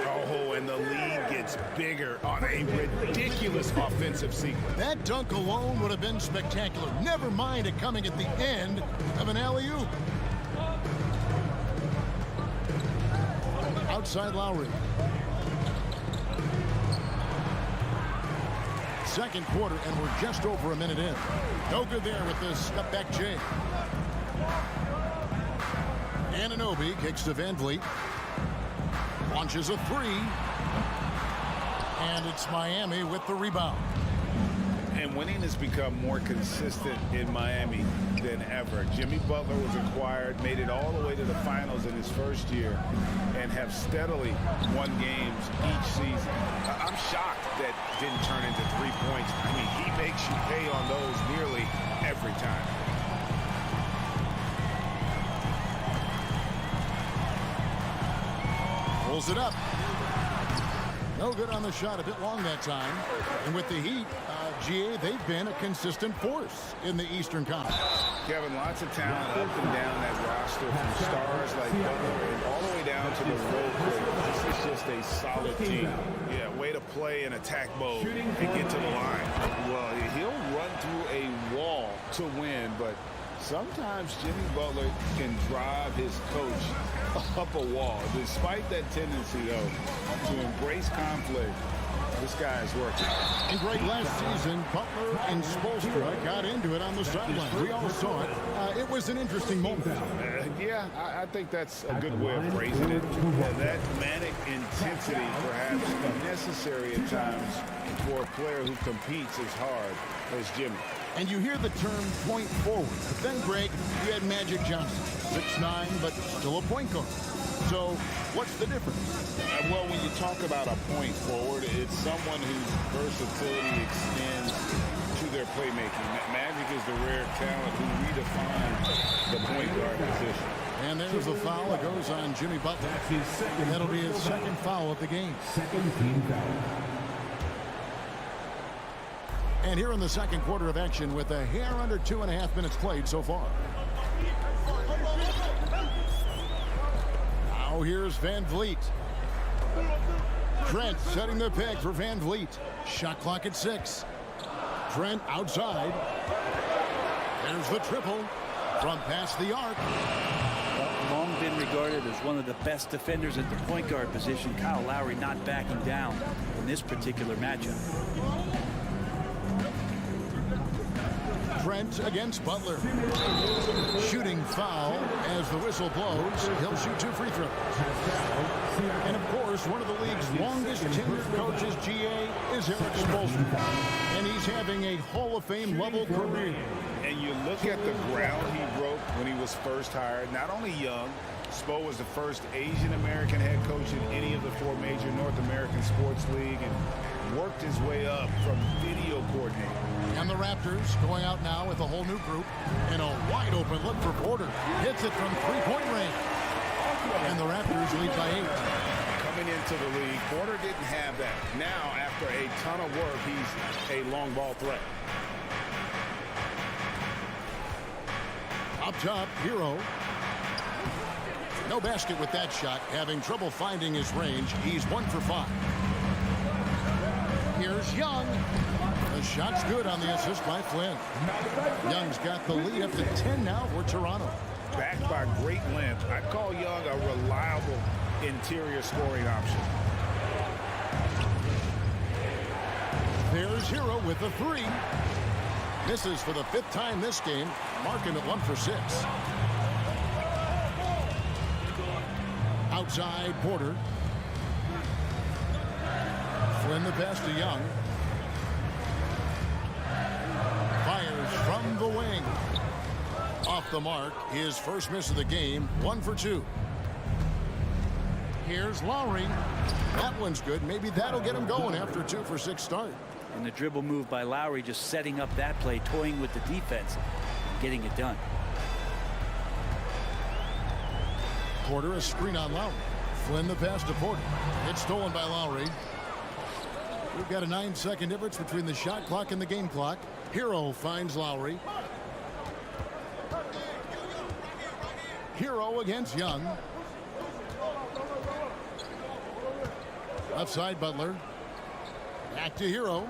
Oh, and the lead gets bigger on a ridiculous offensive sequence. That dunk alone would have been spectacular. Never mind it coming at the end of an alley-oop. Outside Lowry. Second quarter, and we're just over a minute in. No good there with the step-back J. Anunoby kicks to Van Vliet. Launches a 3. And it's Miami with the rebound. And winning has become more consistent in Miami than ever. Jimmy Butler was acquired, made it all the way to the finals in his first year, and have steadily won games each season. I'm shocked that didn't turn into 3 points. I mean, he makes you pay on those nearly every time. Pulls it up. No good on the shot, a bit long that time. And with the Heat, GA, they've been a consistent force in the Eastern Conference. Kevin, lots of talent up and down that roster, from stars like Butler and all the way down to the role players. This is just a solid team. Yeah, way to play in attack mode and get to the line. Well, he'll run through a wall to win, but sometimes Jimmy Butler can drive his coach up a wall. Despite that tendency, though, to embrace conflict, this guy is working. And Greg, last season, Butler and Spoelstra got into it on the sideline. We all saw it. It was an interesting moment. Yeah, I think that's a good way of phrasing it. That manic intensity perhaps necessary at times for a player who competes as hard as Jimmy. And you hear the term point forward. But then, Greg, you had Magic Johnson, 6'9", but still a point guard. So what's the difference? Well, when you talk about a point forward, it's someone whose versatility extends to their playmaking. Magic is the rare talent who redefines the point guard position. And there's a foul that goes on Jimmy Butler. That'll be his second foul of the game. Second team foul. And here in the second quarter of action with a hair under 2.5 minutes played so far. Now here's Van Vliet. Trent setting the peg for Van Vliet. Shot clock at 6. Trent outside. There's the triple from past the arc. Well, long been regarded as one of the best defenders at the point guard position. Kyle Lowry not backing down in this particular matchup. Trent against Butler. Shooting foul as the whistle blows. He'll shoot 2 free throws. And of course, course, one of the league's longest tenured coaches, GA, is Eric Spoelstra. And he's having a Hall of Fame level career. And you look at the ground he broke when he was first hired. Not only young, Spo was the first Asian American head coach in any of the 4 major North American sports league and worked his way up from video coordinator. And the Raptors going out now with a whole new group and a wide open look for Porter. Hits it from 3-point range. And the Raptors lead by 8. Coming into the league, Porter didn't have that. Now, after a ton of work, he's a long ball threat. Up top, Hero. No basket with that shot. Having trouble finding his range. He's 1 for 5. Here's Young. The shot's good on the assist by Flynn. Young's got the lead up to 10 now for Toronto. Backed by great length, I call Young a reliable interior scoring option. There's Hero with the 3. Misses for the 5th time this game, marking it 1 for 6. Outside, Porter. Flynn the pass to Young. Fires from the wing. Off the mark, his first miss of the game, 1 for 2. Here's Lowry. That one's good. Maybe that'll get him going after a 2 for 6 start. And the dribble move by Lowry, just setting up that play, toying with the defense, getting it done. Porter, a screen on Lowry. Flynn the pass to Porter. It's stolen by Lowry. We've got a 9-second difference between the shot clock and the game clock. Hero finds Lowry. Hero against Young. Outside Butler. Back to Hero.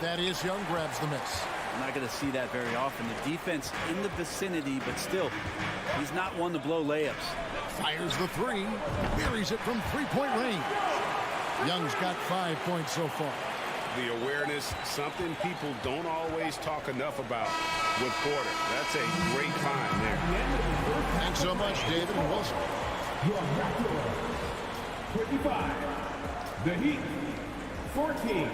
Thaddeus Young grabs the miss. I'm not going to see that very often. The defense in the vicinity, but still, he's not one to blow layups. Fires the 3. Buries it from 3-point range. Young's got 5 points so far. The awareness, something people don't always talk enough about with Porter. That's a great find there. Thanks so much, David and Wilson. Your Raptors, 25. The Heat, 14.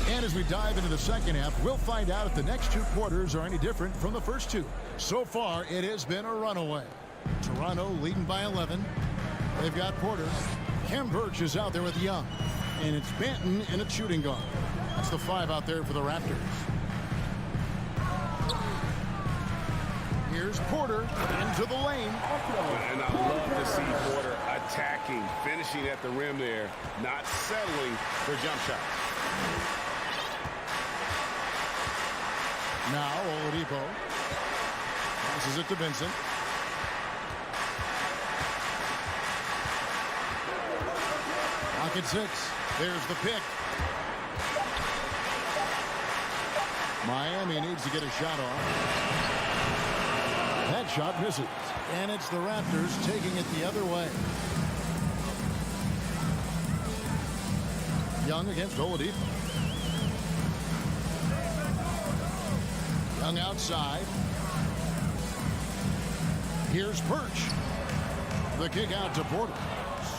And as we dive into the second half, we'll find out if the next 2 quarters are any different from the first 2. So far, it has been a runaway. Toronto leading by 11. They've got Porter. Khem Birch is out there with Young. And it's Banton in a shooting guard. That's the 5 out there for the Raptors. Here's Porter into the lane. And I love to see Porter attacking, finishing at the rim there, not settling for jump shots. Now Oladipo passes it to Vincent. Pocket 6. There's the pick. Miami needs to get a shot off. That shot misses. And it's the Raptors taking it the other way. Young against Oladipo. Young outside. Here's Birch. The kick out to Porter.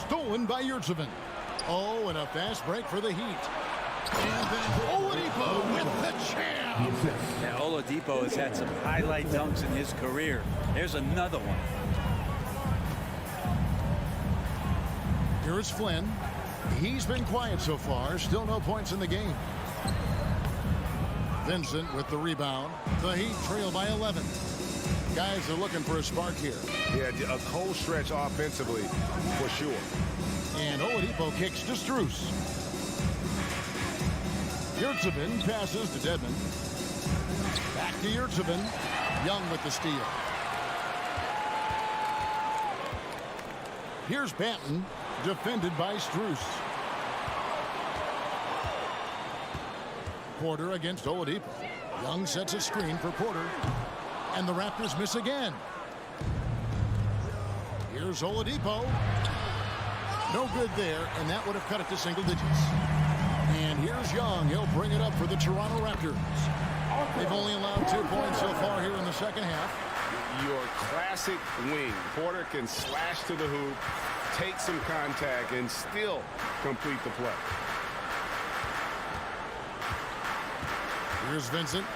Stolen by Yurtseven. Oh, and a fast break for the Heat. And then Oladipo with the jam. Yeah, Oladipo has had some highlight dunks in his career. There's another one. Here's Flynn. He's been quiet so far. Still no points in the game. Vincent with the rebound. The Heat trail by 11. Guys are looking for a spark here. Yeah, a cold stretch offensively for sure. And Oladipo kicks to Strus. Yurtseven passes to Dedmon. Back to Yurtseven. Young with the steal. Here's Banton, defended by Strus. Porter against Oladipo. Young sets a screen for Porter. And the Raptors miss again. Here's Oladipo. No good there, and that would have cut it to single digits. And here's Young. He'll bring it up for the Toronto Raptors. They've only allowed 2 points so far here in the second half. Your classic wing. Porter can slash to the hoop, take some contact, and still complete the play. Here's Vincent.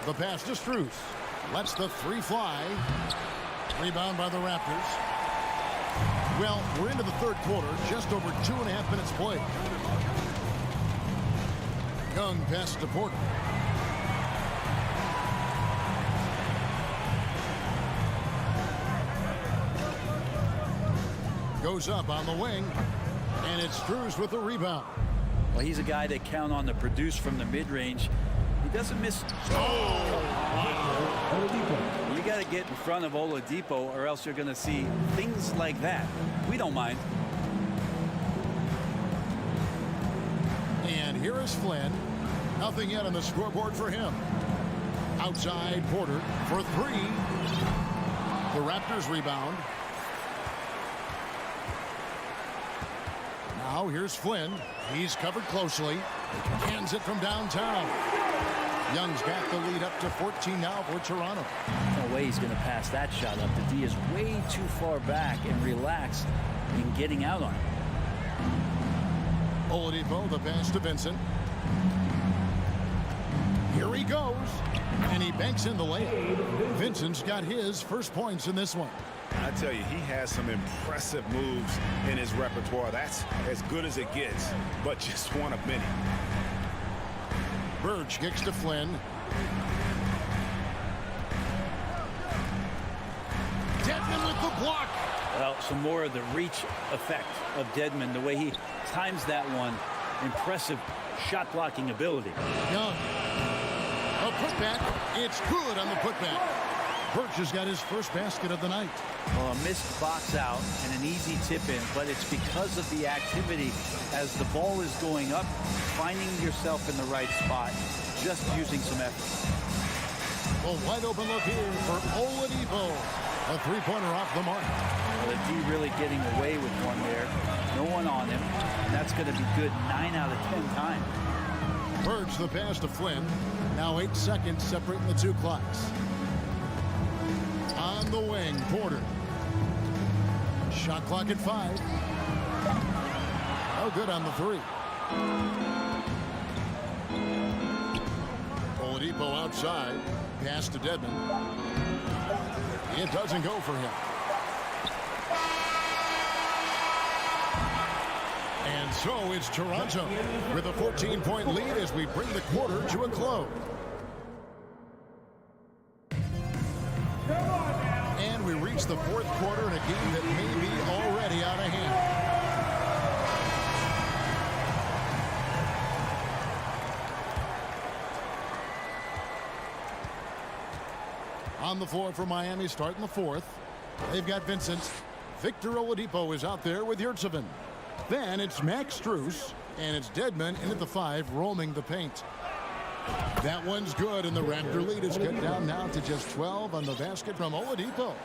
The pass to Strus. Lets the three fly. Rebound by the Raptors. Well, we're into the third quarter. Just over 2.5 minutes played. Young pass to Porter. Goes up on the wing. And it's Strus with the rebound. Well, he's a guy that count on to produce from the mid-range. He doesn't miss. You got to get in front of Oladipo or else you're going to see things like that. We don't mind. And here is Flynn. Nothing yet on the scoreboard for him. Outside Porter for three. The Raptors rebound. Now here's Flynn. He's covered closely. Hands it from downtown. Young's got the lead up to 14 now for Toronto. No way he's going to pass that shot up. The D is way too far back and relaxed in getting out on it. Oladipo, the pass to Vincent. Here he goes. And he banks in the layup. Vincent's got his first points in this one. I tell you, he has some impressive moves in his repertoire. That's as good as it gets, but just one of many. Birch kicks to Flynn. Dedmon with the block. Well, some more of the reach effect of Dedmon, the way he times that one. Impressive shot blocking ability. Young. A putback. It's good on the putback. Birch has got his first basket of the night. Well, a missed box out and an easy tip in, but it's because of the activity as the ball is going up, finding yourself in the right spot, just using some effort. A wide open look here for Oladipo. A three-pointer off the mark. Well, the D really getting away with one there. No one on him, and that's going to be good 9 out of 10 times. Birch the pass to Flynn. Now 8 seconds separating the two clocks. On the wing, Porter. Shot clock at 5. No good on the 3. Oladipo outside. Pass to Dedmon. It doesn't go for him. And so it's Toronto with a 14-point lead as we bring the quarter to a close. And we reach the fourth quarter in a game that may be already out of hand. On the floor for Miami starting the fourth. They've got Vincent. Victor Oladipo is out there with Yurtseven. Then it's Max Strus, and it's Dedmon in at the 5, roaming the paint. That one's good, and the Raptor lead is cut down now to just 12 on the basket from Oladipo.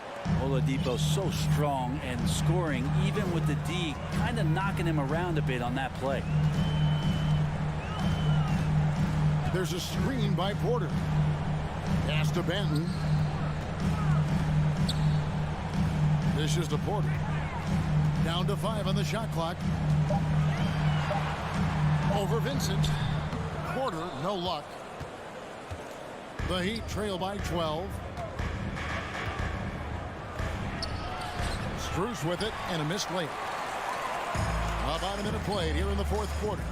Oladipo so strong and scoring, even with the D, kind of knocking him around a bit on that play. There's a screen by Porter. Pass to Banton. This is to Porter. Down to 5 on the shot clock. Over Vincent. Porter, no luck. The Heat trail by 12. Strus with it and a missed layup. About a minute played here in the fourth quarter.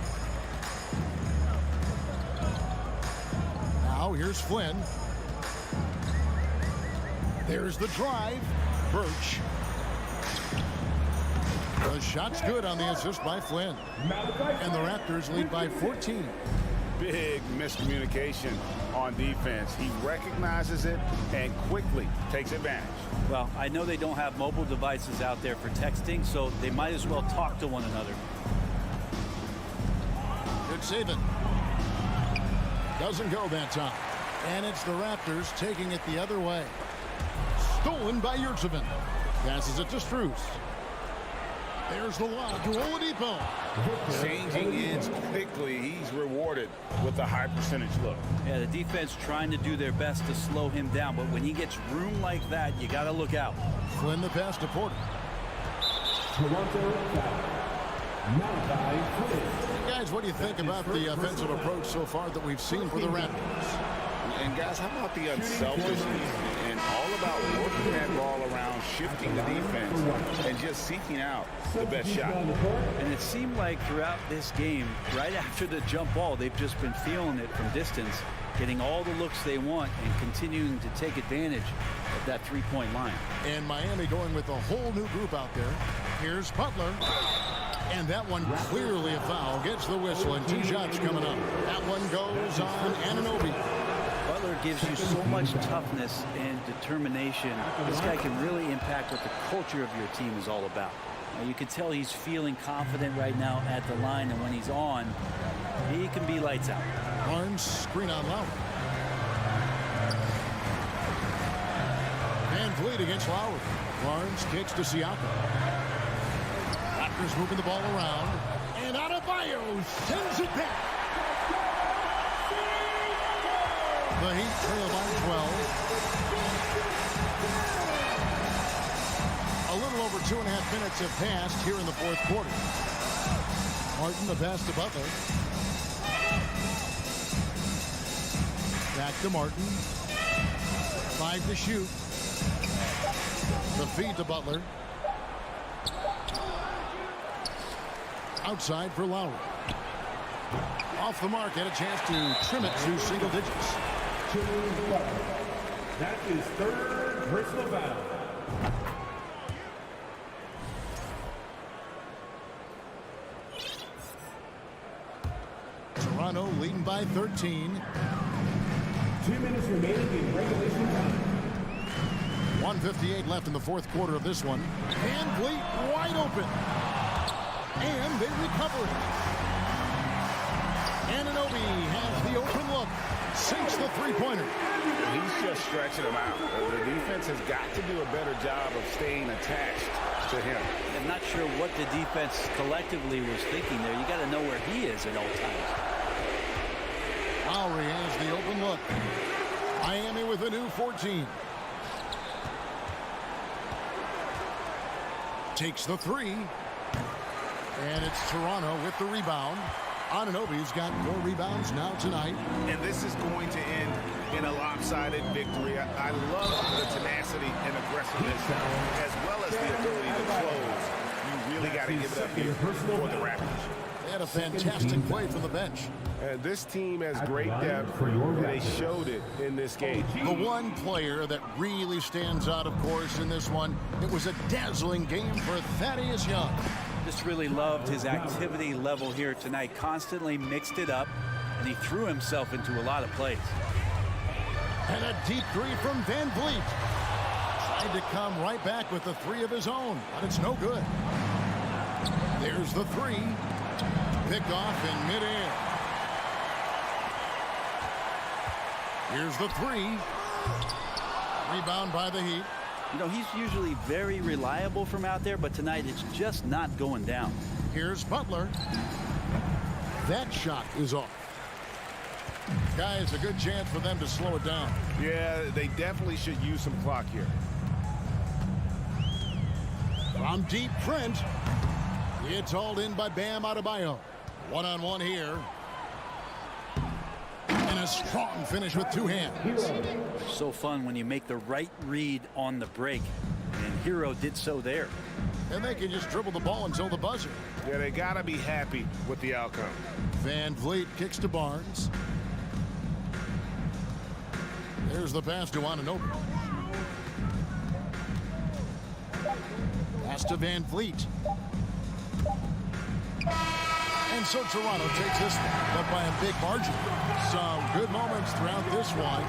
Now here's Flynn. There's the drive. Birch. The shot's good on the assist by Flynn. And the Raptors lead by 14. Big miscommunication on defense. He recognizes it and quickly takes advantage. Well, I know they don't have mobile devices out there for texting, so they might as well talk to one another. Good saving. Doesn't go that time. And it's the Raptors taking it the other way. Stolen by Yurtseven. Passes it to Strus. There's the lob to Oladipo. Changing ends quickly. He's rewarded with a high percentage look. Yeah, the defense trying to do their best to slow him down, but when he gets room like that, you got to look out. Flynn the pass to Porter. Toronto foul. Guys, what do you think about the offensive approach so far that we've seen for the Raptors? And guys, how about the unselfishness and all about working that ball around, shifting the defense, and just seeking out the best shot. And it seemed like throughout this game, right after the jump ball, they've just been feeling it from distance, getting all the looks they want and continuing to take advantage of that three-point line. And Miami going with a whole new group out there. Here's Butler. And that one clearly a foul. Gets the whistle and 2 shots coming up. That one goes on Anunoby. Butler gives you so much toughness and determination. This guy can really impact what the culture of your team is all about. Now, you can tell he's feeling confident right now at the line, and when he's on, he can be lights out. Barnes screen on Lowry. Van Vliet against Lowry. Barnes kicks to Siakam. Raptors moving the ball around. And Adebayo sends it back. The Heat trail by 12. A little over 2.5 minutes have passed here in the fourth quarter. Martin, the pass to Butler. Back to Martin. 5 to shoot. The feed to Butler. Outside for Lowry. Off the mark, had a chance to trim it to single digits. That is third personal foul. Toronto leading by 13. 2 minutes remaining in regulation time. 1:58 left in the fourth quarter of this one. Van Vliet wide open. And they recover it. Anunoby has the open look. Sinks the three-pointer. He's just stretching him out. The defense has got to do a better job of staying attached to him. I'm not sure what the defense collectively was thinking there. You got to know where he is at all times. Lowry has the open look. Miami with a new 14. Takes the three. And it's Toronto with the rebound. Anunoby's got 4 rebounds now tonight. And this is going to end in a lopsided victory. I love the tenacity and aggressiveness as well as the ability to close. You really got to give it up here for the Raptors. They had a fantastic play from the bench. And this team has great depth, and they showed it in this game. The one player that really stands out, of course, in this one, it was a dazzling game for Thaddeus Young. Just really loved his activity level here tonight. Constantly mixed it up, and he threw himself into a lot of plays. And a deep three from Van Vliet. Tried to come right back with the 3 of his own, but it's no good. There's the 3. Pick off in midair. Here's the 3. Rebound by the Heat. You know, he's usually very reliable from out there, but tonight it's just not going down. Here's Butler. That shot is off. Guys, a good chance for them to slow it down. Yeah, they definitely should use some clock here. From deep, Trent. It's hauled in by Bam Adebayo. One-on-one here. And a strong finish with 2 hands. So fun when you make the right read on the break. And Hero did so there. And they can just dribble the ball until the buzzer. Yeah, they got to be happy with the outcome. Van Vliet kicks to Barnes. There's the pass to Anunoby. Pass to Van Vliet. And so Toronto takes this one, but by a big margin. Some good moments throughout this one.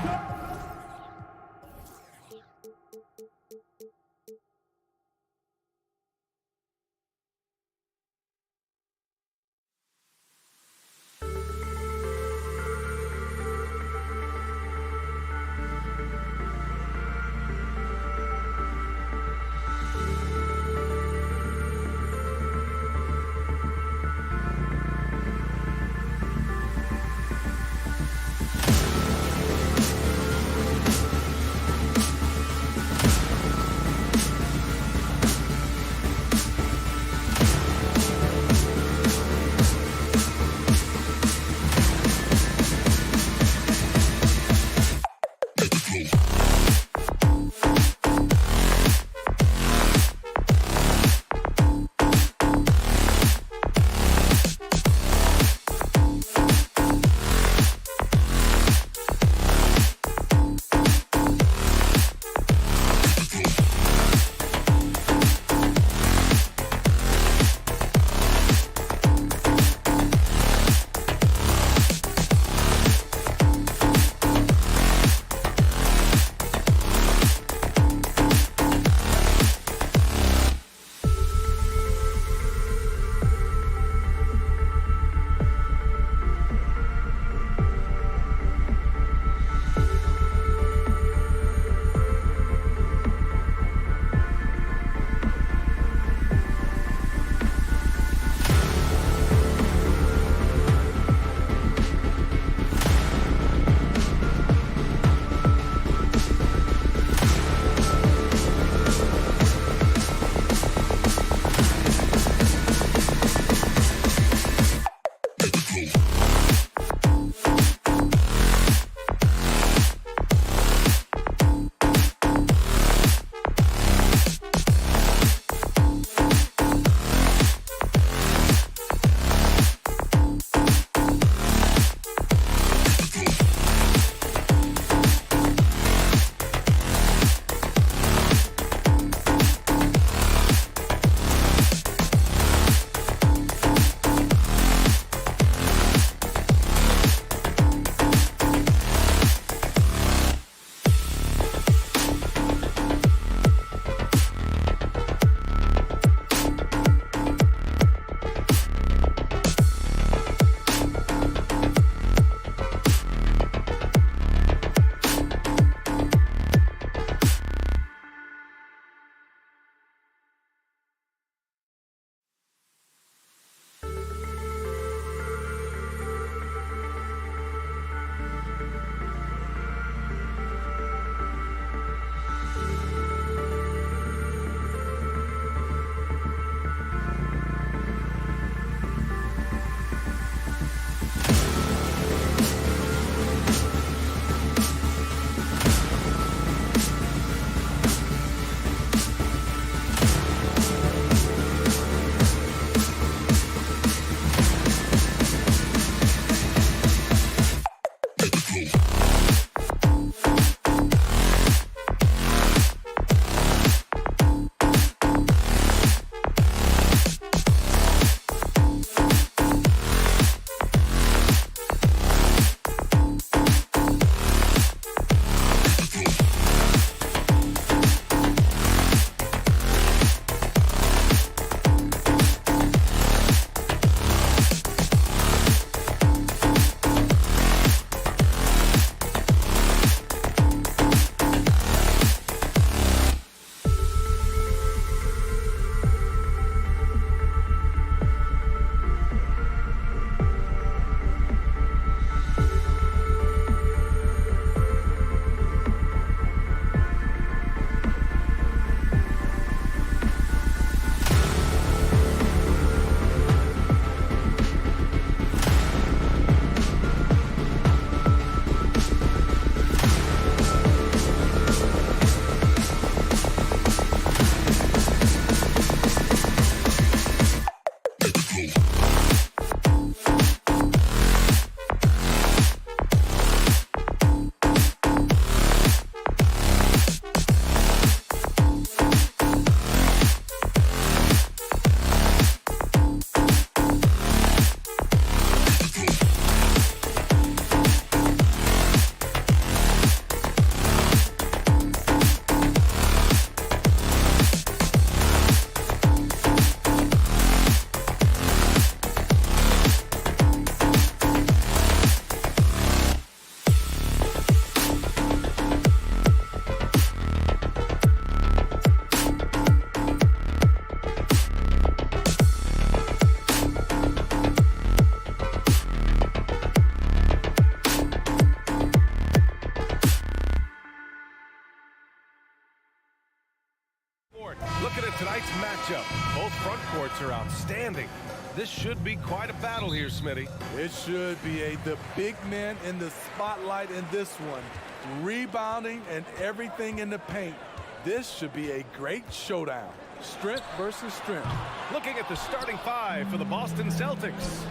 matchup. Both front courts are outstanding. This should be quite a battle here, Smitty. It should be the big men in the spotlight in this one. Rebounding and everything in the paint. This should be a great showdown. Strength versus strength. Looking at the starting five for the Boston Celtics.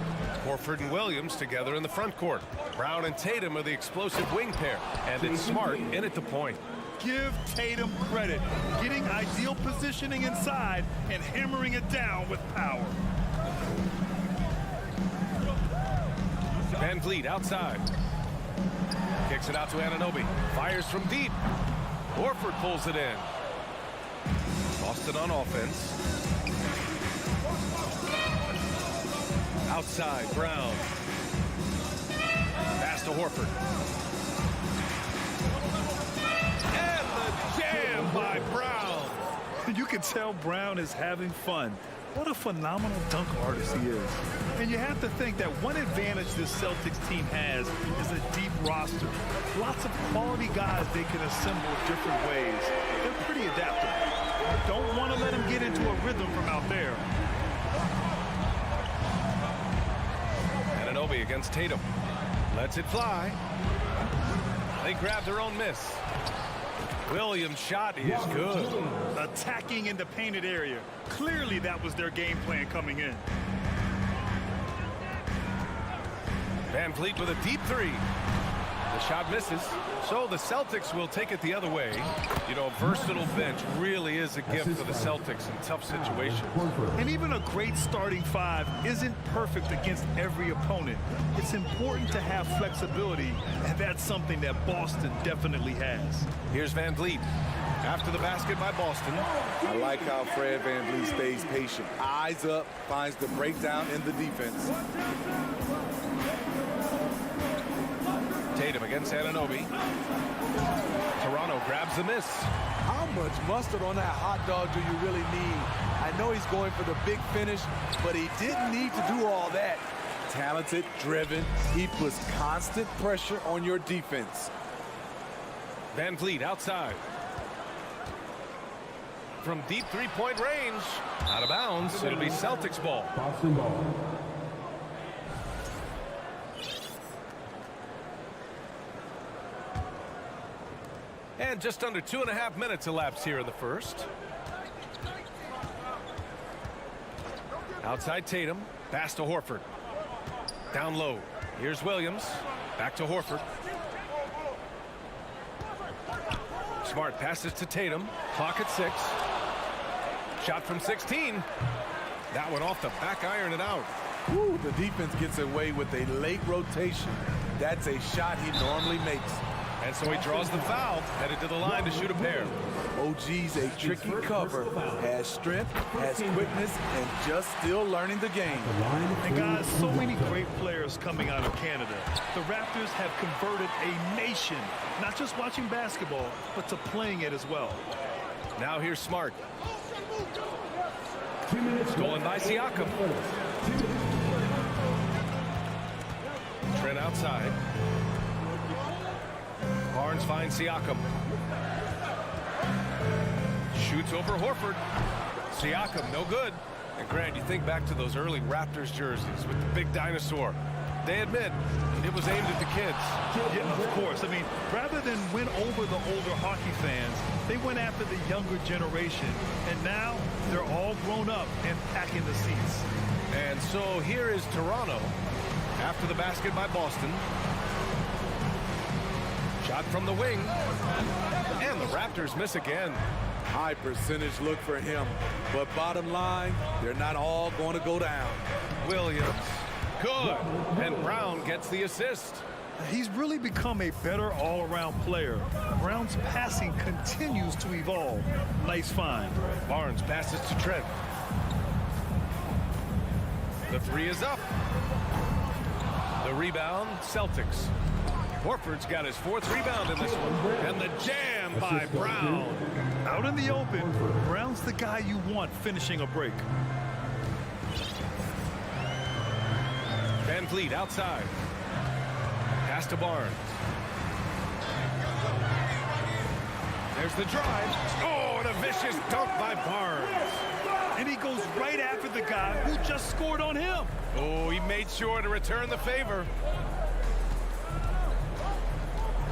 Horford and Williams together in the front court. Brown and Tatum are the explosive wing pair. And it's Smart in at the point. Give Tatum credit. Getting ideal positioning inside and hammering it down with power. Van Vliet outside. Kicks it out to Anunoby. Fires from deep. Horford pulls it in. Boston on offense. Outside, Brown. Pass to Horford. And the jam by Brown. You can tell Brown is having fun. What a phenomenal dunk artist he is. And you have to think that one advantage this Celtics team has is a deep roster. Lots of quality guys they can assemble different ways. They're pretty adaptable. Don't want to let them get into a rhythm from out there. Anunoby against Tatum. Lets it fly. They grab their own miss. Williams' shot is good. Attacking in the painted area. Clearly that was their game plan coming in. Van Vliet with a deep three. The shot misses. So the Celtics will take it the other way. You know, a versatile bench really is a gift for the Celtics in tough situations. And even a great starting five isn't perfect against every opponent. It's important to have flexibility, and that's something that Boston definitely has. Here's Van Vliet. After the basket by Boston. I like how Fred Van Vliet stays patient. Eyes up, finds the breakdown in the defense. Tatum against Anunoby. Toronto grabs the miss. How much mustard on that hot dog do you really need? I know he's going for the big finish, but he didn't need to do all that. Talented, driven, he puts constant pressure on your defense. Van Vliet outside. From deep three-point range. Out of bounds. It'll be Celtics ball. Boston ball. And just under 2.5 minutes elapsed here in the first. Outside Tatum. Pass to Horford. Down low. Here's Williams. Back to Horford. Smart passes to Tatum. Clock at 6. Shot from 16. That one off the back iron and out. Woo, the defense gets away with a late rotation. That's a shot he normally makes. And so he draws the foul, headed to the line to shoot a pair. OG's a tricky cover, has strength, has quickness, and just still learning the game. And guys, so many great players coming out of Canada. The Raptors have converted a nation, not just watching basketball, but to playing it as well. Now here's Smart. Stolen by Siakam. Trent outside. Barnes finds Siakam. Shoots over Horford. Siakam, no good. And Grant, you think back to those early Raptors jerseys with the big dinosaur. They admit it was aimed at the kids. Yeah, of course. I mean, rather than win over the older hockey fans, they went after the younger generation. And now they're all grown up and packing the seats. And so here is Toronto after the basket by Boston. Shot from the wing. And the Raptors miss again. High percentage look for him. But bottom line, they're not all going to go down. Williams. Good. And Brown gets the assist. He's really become a better all-around player. Brown's passing continues to evolve. Nice find. Barnes passes to Trent. The three is up. The rebound, Celtics. Horford's got his 4th rebound in this one. And the jam by Brown. Out in the open, Brown's the guy you want finishing a break. Van Vliet outside. Pass to Barnes. There's the drive. Oh, and a vicious dunk by Barnes. And he goes right after the guy who just scored on him. Oh, he made sure to return the favor.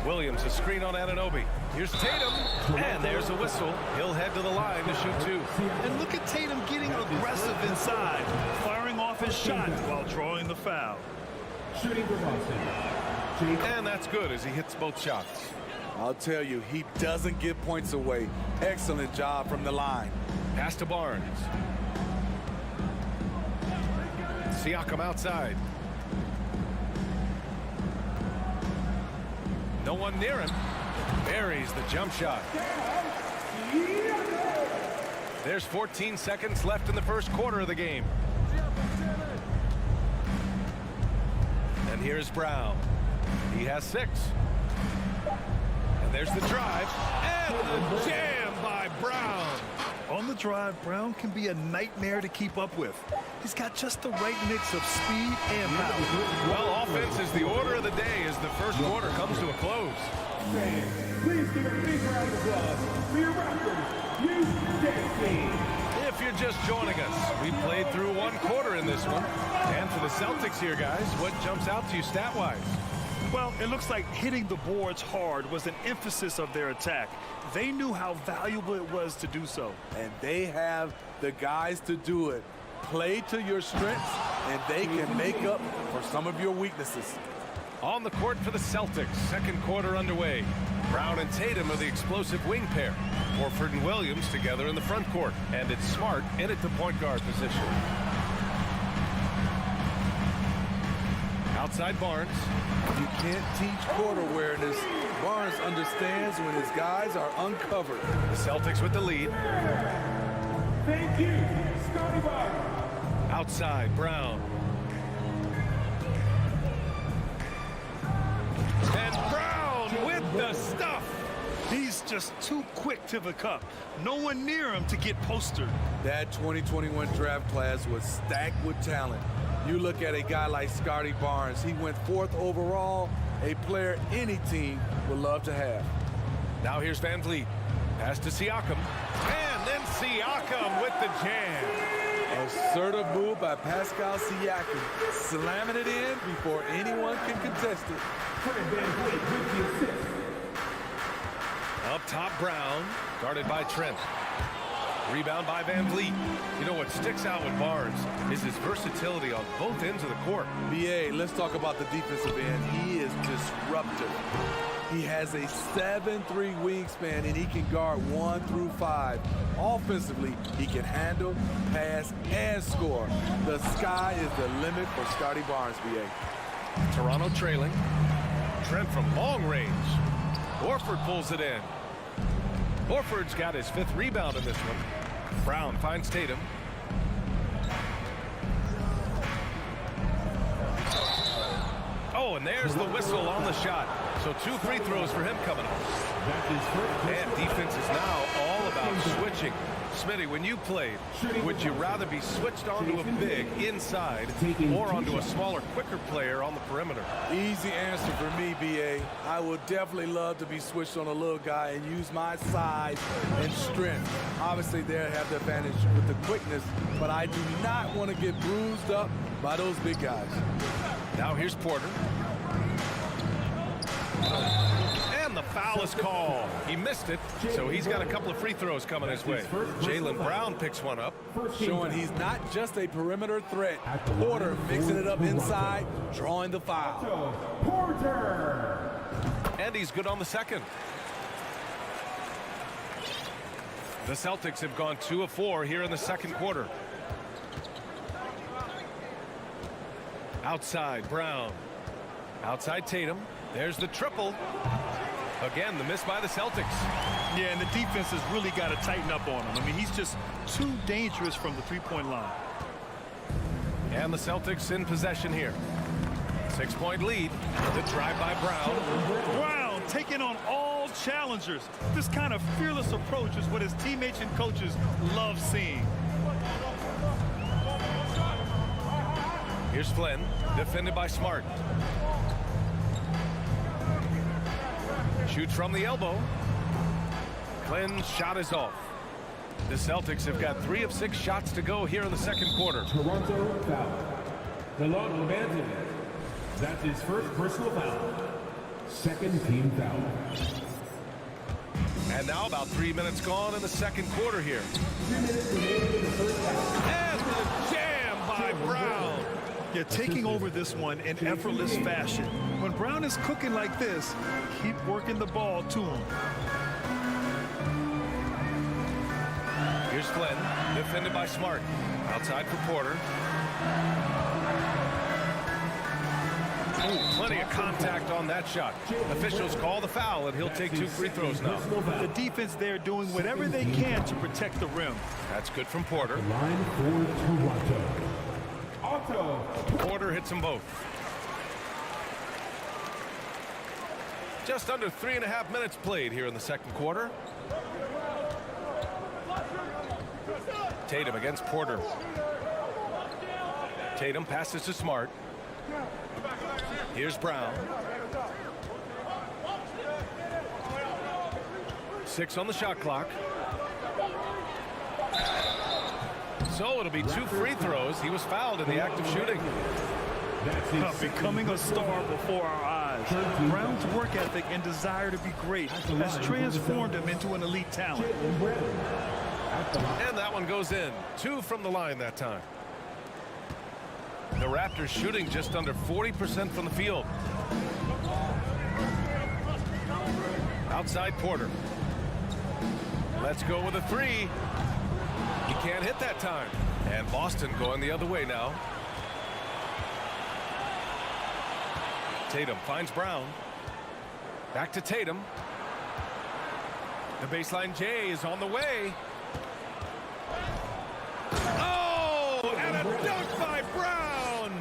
Williams, a screen on Anunoby. Here's Tatum, and there's a whistle. He'll head to the line to shoot two. And look at Tatum getting aggressive inside, firing off his shot while drawing the foul. Shooting for Boston. And that's good as he hits both shots. I'll tell you, he doesn't give points away. Excellent job from the line. Pass to Barnes. Siakam outside. No one near him. Buries the jump shot. There's 14 seconds left in the first quarter of the game. And here's Brown. He has 6. And there's the drive. And the jam by Brown. On the drive, Brown can be a nightmare to keep up with. He's got just the right mix of speed and power. Well, offense is the order of the day as the first quarter comes to a close. Please give a big round of applause for your Raptors youth dance team. If you're just joining us, we played through one quarter in this one. And for the Celtics here, guys, what jumps out to you stat-wise? Well, it looks like hitting the boards hard was an emphasis of their attack. They knew how valuable it was to do so. And they have the guys to do it. Play to your strengths, and they can make up for some of your weaknesses. On the court for the Celtics, second quarter underway. Brown and Tatum are the explosive wing pair. Horford and Williams together in the front court. And it's Smart in at the point guard position. Outside Barnes. You can't teach court awareness. Barnes understands when his guys are uncovered. The Celtics with the lead. Thank you, Scotty Barnes. Outside, Brown. And Brown with the stuff. He's just too quick to the cup. No one near him to get postered. That 2021 draft class was stacked with talent. You look at a guy like Scotty Barnes. He went 4th overall, a player any team would love to have. Now here's Van Vliet. Pass to Siakam. And then Siakam with the jam. Assertive move by Pascal Siakam, slamming it in before anyone can contest it. Up top, Brown, guarded by Trent. Rebound by Van Vliet. You know what sticks out with Barnes is his versatility on both ends of the court. BA, let's talk about the defensive end. He is disruptive. He has a 7'3" wingspan, and he can guard 1 through 5. Offensively, he can handle, pass, and score. The sky is the limit for Scotty Barnes, BA. Toronto trailing. Trent from long range. Horford pulls it in. Horford's got his 5th rebound in this one. Brown finds Tatum. Oh, and there's the whistle on the shot. So 2 free throws for him coming up. And defense is now all about switching. Smitty, when you played, would you rather be switched onto a big inside or onto a smaller, quicker player on the perimeter? Easy answer for me, BA. I would definitely love to be switched on a little guy and use my size and strength. Obviously, they have the advantage with the quickness, but I do not want to get bruised up by those big guys. Now here's Porter. And the foul is called. He missed it, so he's got a couple of free throws coming his way. Jaylen Brown picks one up. Showing he's not just a perimeter threat. Porter mixing it up inside, drawing the foul. Porter. And he's good on the second. The Celtics have gone 2 of 4 here in the second quarter. Outside, Brown. Outside, Tatum. There's the triple. Again, the miss by the Celtics. Yeah, and the defense has really got to tighten up on him. I mean, he's just too dangerous from the three-point line. And the Celtics in possession here. 6-point lead. The drive by Brown. Brown taking on all challengers. This kind of fearless approach is what his teammates and coaches love seeing. Here's Flynn, defended by Smart. Shoots from the elbow. Flynn's shot is off. The Celtics have got 3 of 6 shots to go here in the second quarter. Toronto foul. DeLon Manton. That's his first personal foul. Second team foul. And now about 3 minutes gone in the second quarter here. 3 minutes remaining in the first half. And the jam by Brown. Yeah, taking over this one in effortless fashion. When Brown is cooking like this, keep working the ball to him. Here's Flynn, defended by Smart. Outside for Porter. Ooh, plenty of contact on that shot. Officials call the foul, and he'll take 2 free throws now. The defense there doing whatever they can to protect the rim. That's good from Porter. Line for Toronto. Porter hits them both. Just under 3.5 minutes played here in the second quarter. Tatum against Porter. Tatum passes to Smart. Here's Brown. 6 on the shot clock. So it'll be 2 free throws. He was fouled in the act of shooting. Becoming a star before our eyes. Brown's work ethic and desire to be great has transformed him into an elite talent. And that one goes in. 2 from the line that time. The Raptors shooting just under 40% from the field. Outside Porter. Let's go with a 3. He can't hit that time. And Boston going the other way now. Tatum finds Brown. Back to Tatum. The baseline J is on the way. Oh, and a dunk by Brown.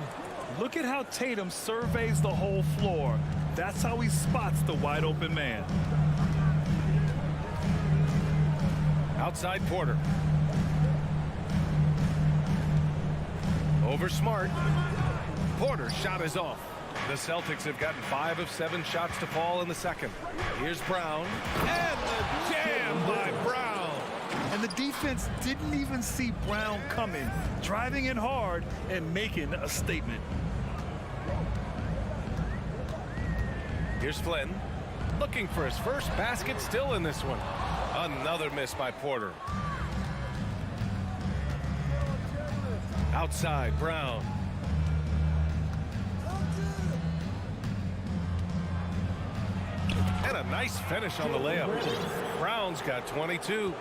Look at how Tatum surveys the whole floor. That's how he spots the wide open man. Outside Porter. Over Smart. Porter's shot is off. The Celtics have gotten 5 of 7 shots to fall in the second. Here's Brown. And the jam by Brown. And the defense didn't even see Brown coming, driving in hard and making a statement. Here's Flynn. Looking for his first basket still in this one. Another miss by Porter. Outside Brown. And a nice finish on the layup. Brown's got 22.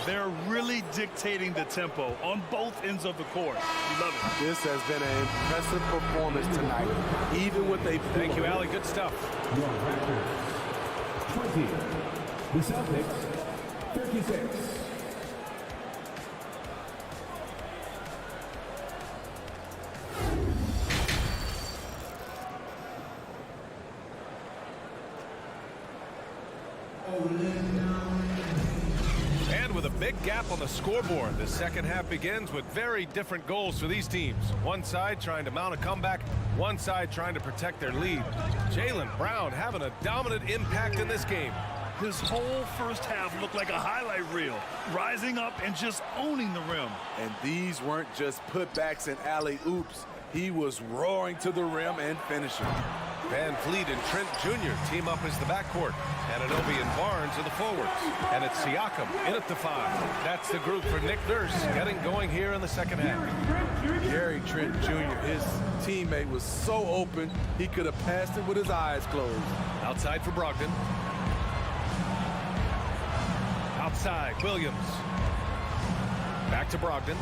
They're really dictating the tempo on both ends of the court. Love it. This has been an impressive performance tonight, even with a... Thank you, Allie. Good stuff. Your Raptors 20. The Celtics 36. And with a big gap on the scoreboard, the second half begins with very different goals for these teams. One side trying to mount a comeback, one side trying to protect their lead. Jaylen Brown having a dominant impact in this game. His whole first half looked like a highlight reel, rising up and just owning the rim. And these weren't just putbacks and alley-oops. He was roaring to the rim and finishing. Van Fleet and Trent Jr. team up as the backcourt. Anunoby and Barnes are the forwards. And it's Siakam in at the 5. That's the group for Nick Nurse getting going here in the second half. Gary Trent Jr., his teammate, was so open, he could have passed it with his eyes closed. Outside for Brogdon. Outside, Williams. Back to Brogdon.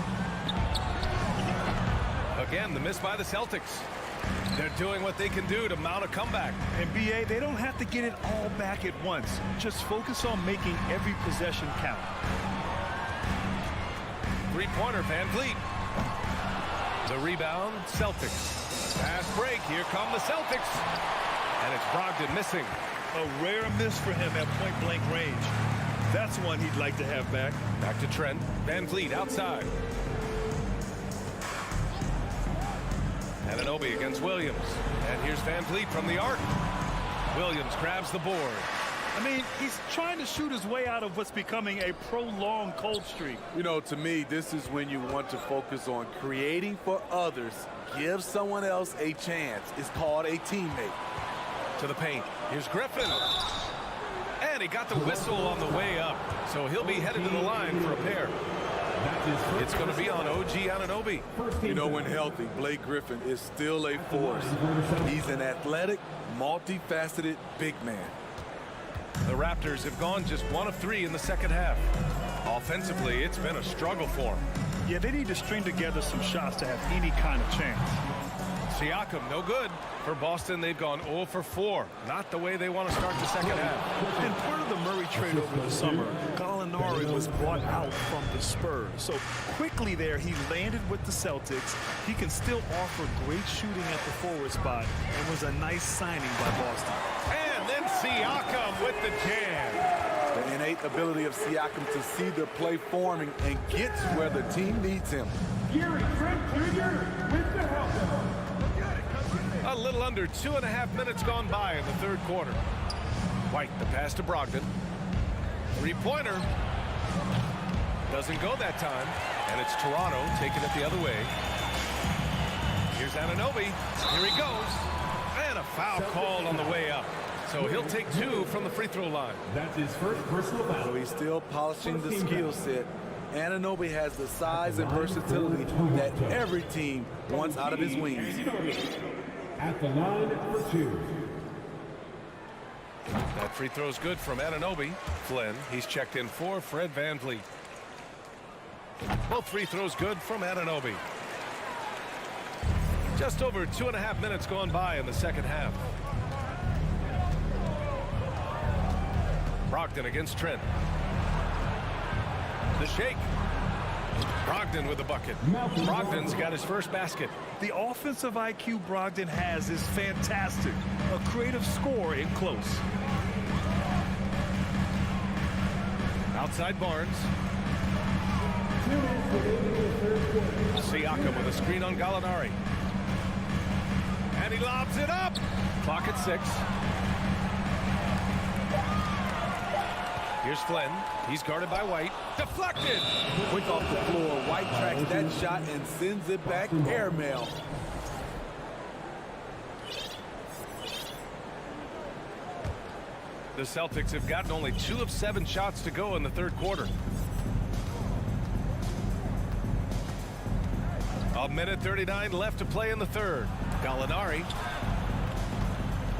Again, the miss by the Celtics. They're doing what they can do to mount a comeback. And BA, they don't have to get it all back at once. Just focus on making every possession count. Three-pointer, Van Fleet. The rebound, Celtics. Fast break, here come the Celtics. And it's Brogdon missing. A rare miss for him at point-blank range. That's one he'd like to have back. Back to Trent. Van Fleet outside. Anunoby against Williams. And here's Van Fleet from the arc. Williams grabs the board. I mean, he's trying to shoot his way out of what's becoming a prolonged cold streak. You know, to me, this is when you want to focus on creating for others. Give someone else a chance. It's called a teammate. To the paint. Here's Griffin. And he got the whistle on the way up. So he'll be headed to the line for a pair. It's going to be on OG Anunoby. You know, when healthy, Blake Griffin is still a force. He's an athletic, multifaceted big man. The Raptors have gone just 1 of 3 in the second half. Offensively, it's been a struggle for them. Yeah, they need to string together some shots to have any kind of chance. Siakam, no good. For Boston, they've gone 0 for 4. Not the way they want to start the second half. In part of the Murray trade over the summer, Gallinari was bought out from the Spurs. So quickly there, he landed with the Celtics. He can still offer great shooting at the forward spot and was a nice signing by Boston. And then Siakam with the jam. The innate ability of Siakam to see the play forming and gets where the team needs him. Gary Trent Jr. with the help. A little under 2.5 minutes gone by in the third quarter. White, the pass to Brogdon. Three-pointer. Doesn't go that time. And it's Toronto taking it the other way. Here's Anunoby. Here he goes. And a foul called on the way up. So he'll take 2 from the free throw line. That's his first personal foul. So he's still polishing the skill set. Anunoby has the size and versatility that every team wants out of his wings. At the line for 2. That free throw's good from Anunoby. Flynn, he's checked in for Fred VanVleet. Both free throws good from Anunoby. Just over 2.5 minutes gone by in the second half. Brogdon against Trent. The shake. Brogdon with the bucket. Brogdon's got his first basket. The offensive IQ Brogdon has is fantastic. A creative scorer in close. Outside Barnes. Siakam with a screen on Gallinari. And he lobs it up. Clock at 6. Here's Flynn. He's guarded by White. Deflected. Quick off the floor. White tracks that shot and sends it back airmail. The Celtics have gotten only 2 of 7 shots to go in the third quarter. A minute 39 left to play in the third. Gallinari.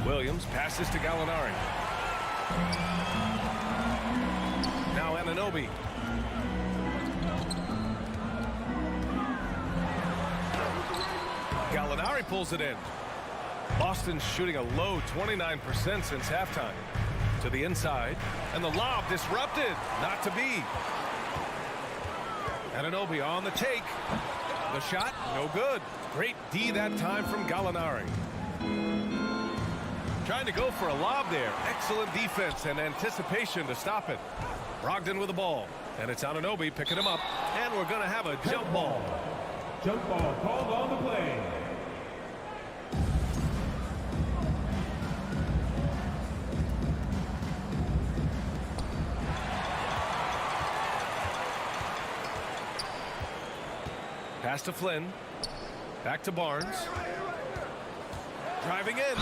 Williams passes to Gallinari. Now Anunoby. Gallinari pulls it in. Boston's shooting a low 29% since halftime. To the inside, and the lob disrupted. Not to be. Anunoby on the take. The shot, no good. Great D that time from Gallinari. Trying to go for a lob there. Excellent defense and anticipation to stop it. Brogdon with the ball, and it's Anunoby picking him up, and we're going to have a jump ball. Jump ball called on the play. Pass to Flynn. Back to Barnes. Driving in.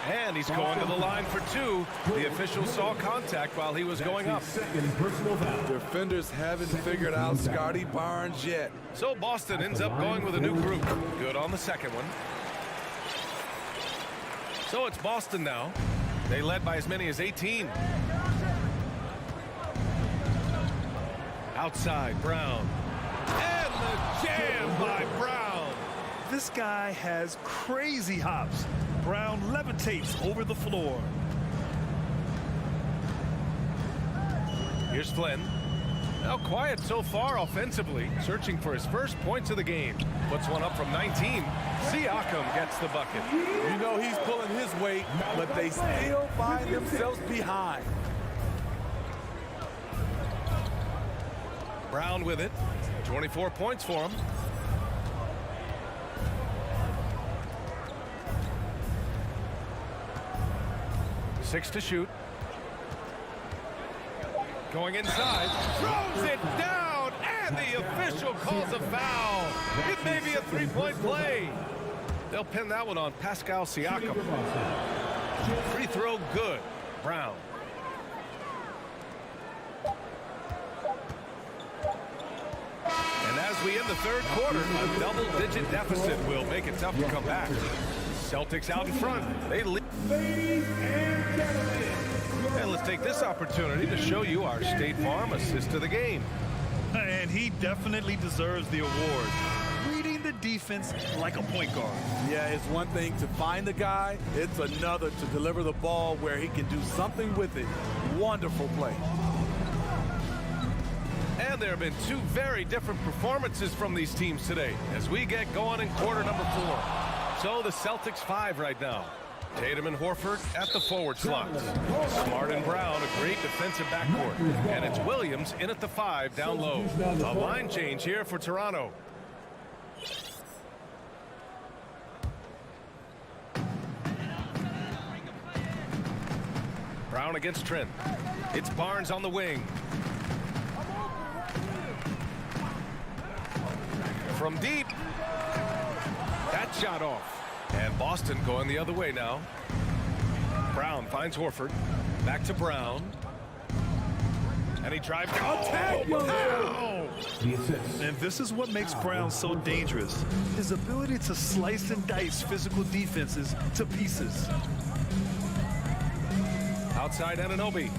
And he's going to the line for 2. The official saw contact while he was going up. Second personal foul. Defenders haven't figured out Scotty Barnes yet. So Boston ends up going with a new group. Good on the second one. So it's Boston now. They led by as many as 18. Outside, Brown. And the jam by Brown. This guy has crazy hops. Brown levitates over the floor. Here's Flynn. Now quiet so far offensively, searching for his first points of the game. Puts one up from 19. Siakam gets the bucket. You know he's pulling his weight, but they still find themselves behind. Brown with it. 24 points for him. Six to shoot. Going inside, throws it down, and the official calls a foul. It may be a three-point play. They'll pin that one on Pascal Siakam. Free throw good. Brown. And as we end the third quarter, a double-digit deficit will make it tough to come back. Celtics out in front. They lead. And let's take this opportunity to show you our State Farm assist to the game. And he definitely deserves the award. Reading the defense like a point guard. Yeah, it's one thing to find the guy. It's another to deliver the ball where he can do something with it. Wonderful play. And there have been two very different performances from these teams today as we get going in quarter number 4. So the Celtics 5 right now. Tatum and Horford at the forward slots. Smart and Brown, a great defensive backcourt. And it's Williams in at the 5 down low. A line change here for Toronto. Brown against Trent. It's Barnes on the wing. From deep. That shot off. And Boston going the other way now. Brown finds Horford. Back to Brown. And he drives. And this is what makes Brown so dangerous. His ability to slice and dice physical defenses to pieces. Outside Anunoby.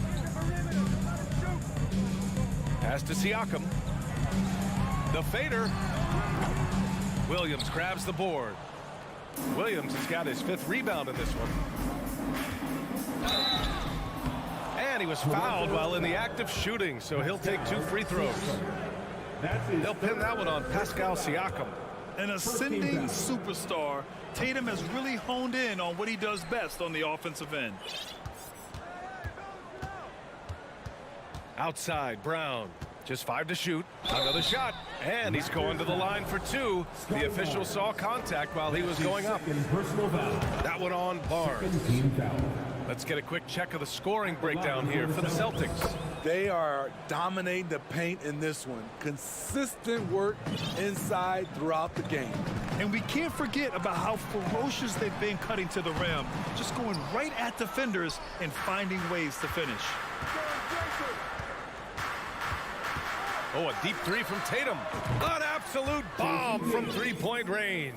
Pass to Siakam. The fader. Williams grabs the board. Williams has got his 5th rebound in this one. And he was fouled while in the act of shooting, so he'll take 2 free throws. They'll pin that one on Pascal Siakam. An ascending superstar, Tatum has really honed in on what he does best on the offensive end. Outside, Brown. Just 5 to shoot. Another shot. And he's going to the line for 2. The official saw contact while he was going up. That one on Barnes. Let's get a quick check of the scoring breakdown here for the Celtics. They are dominating the paint in this one. Consistent work inside throughout the game. And we can't forget about how ferocious they've been cutting to the rim. Just going right at defenders and finding ways to finish. Oh, a deep 3 from Tatum. An absolute bomb from three-point range.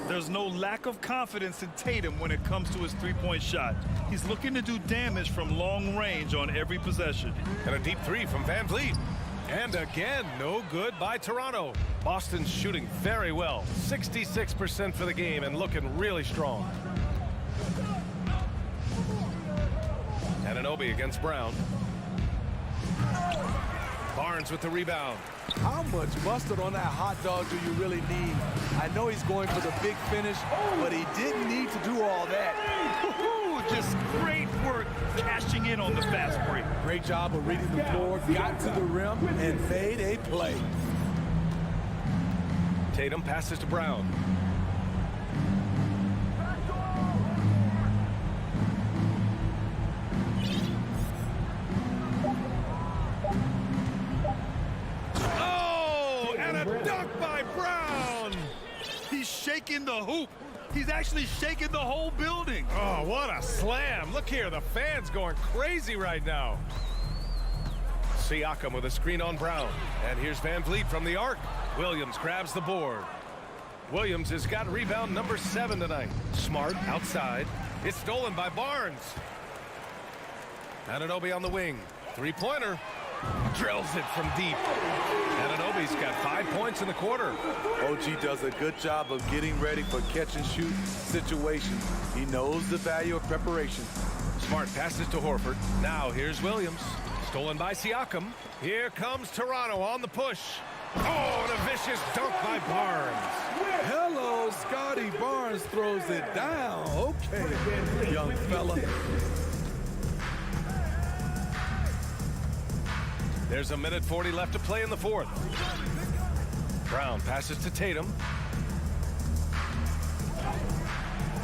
There's no lack of confidence in Tatum when it comes to his three-point shot. He's looking to do damage from long range on every possession. And a deep 3 from Van Vliet. And again, no good by Toronto. Boston's shooting very well. 66% for the game and looking really strong. Anunoby against Brown. Barnes with the rebound. How much mustard on that hot dog do you really need? I know he's going for the big finish, but he didn't need to do all that. Just great work cashing in on the fast break. Great job of reading the floor, got to the rim, and made a play. Tatum passes to Brown. Dunk by Brown. He's shaking the hoop. He's actually shaking the whole building. Oh, what a slam. Look here, the fans going crazy right now. Siakam with a screen on Brown. And here's Van Vliet from the arc. Williams grabs the board. Williams has got rebound number 7 tonight. Smart outside. It's stolen by Barnes. Anunoby on the wing. Three-pointer. Drills it from deep. Anunoby's got 5 points in the quarter. OG does a good job of getting ready for catch-and-shoot situations. He knows the value of preparation. Smart passes to Horford. Now here's Williams. Stolen by Siakam. Here comes Toronto on the push. Oh, and a vicious dunk by Barnes. Hello, Scotty Barnes throws it down. Okay, young fella. There's a minute 40 left to play in the fourth. Brown passes to Tatum.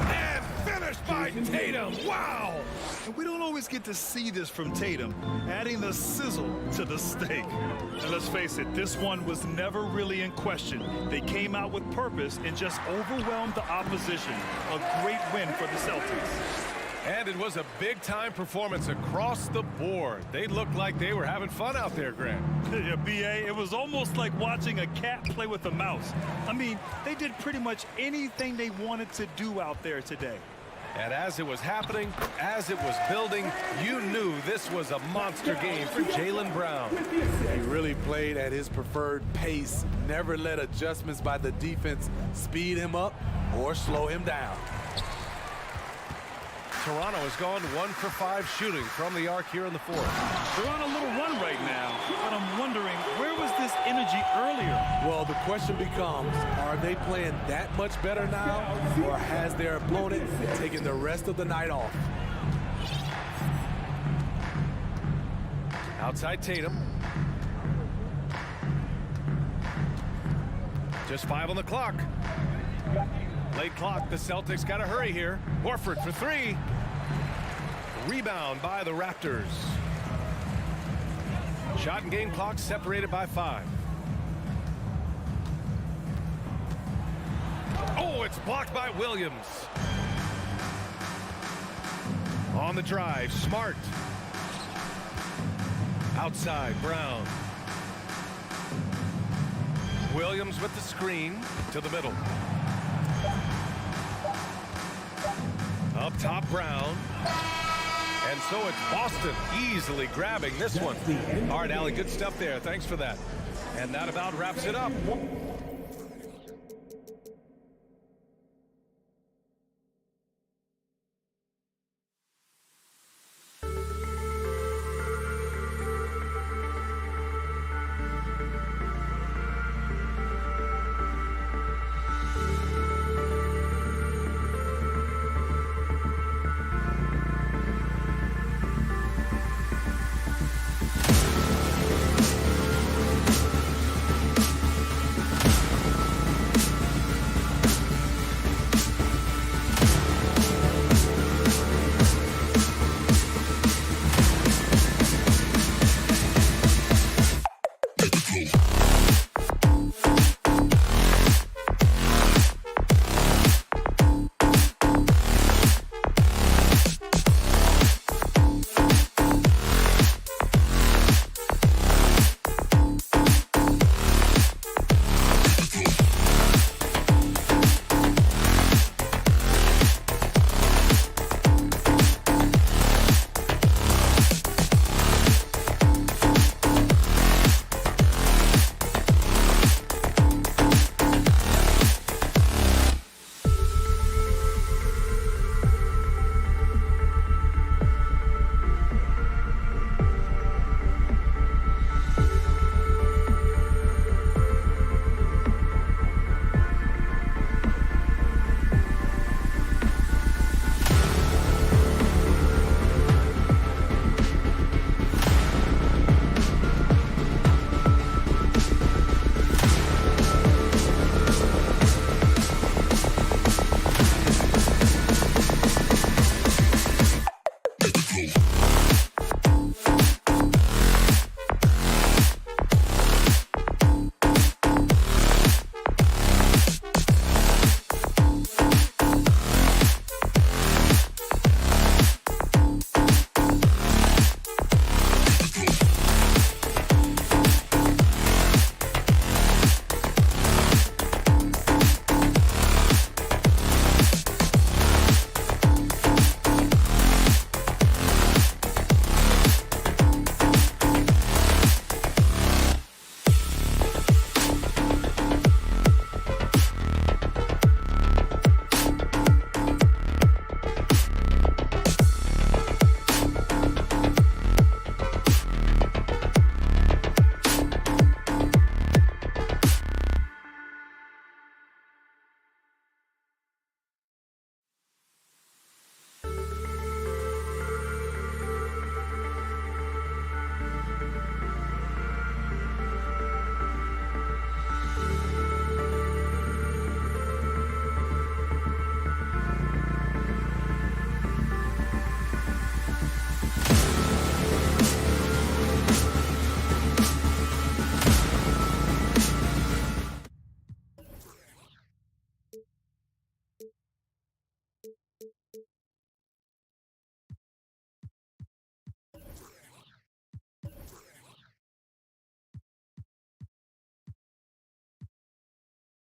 And finished by Tatum. Wow! And we don't always get to see this from Tatum, adding the sizzle to the steak. And let's face it, this one was never really in question. They came out with purpose and just overwhelmed the opposition. A great win for the Celtics. And it was a big-time performance across the board. They looked like they were having fun out there, Grant. Yeah, B.A., it was almost like watching a cat play with a mouse. I mean, they did pretty much anything they wanted to do out there today. And as it was happening, as it was building, you knew this was a monster game for Jaylen Brown. He really played at his preferred pace, never let adjustments by the defense speed him up or slow him down. Toronto has gone 1 for 5 shooting from the arc here in the fourth. They're on a little run right now, but I'm wondering, where was this energy earlier? Well, the question becomes, are they playing that much better now, or has their opponent taken the rest of the night off? Outside Tatum. Just 5 on the clock. Late clock, the Celtics got to hurry here. Horford for 3. Rebound by the Raptors. Shot and game clock separated by 5. Oh, it's blocked by Williams. On the drive, Smart. Outside, Brown. Williams with the screen to the middle. Up top, Brown. And so it's Boston easily grabbing this one. All right, Allie, good stuff there. Thanks for that. And that about wraps it up.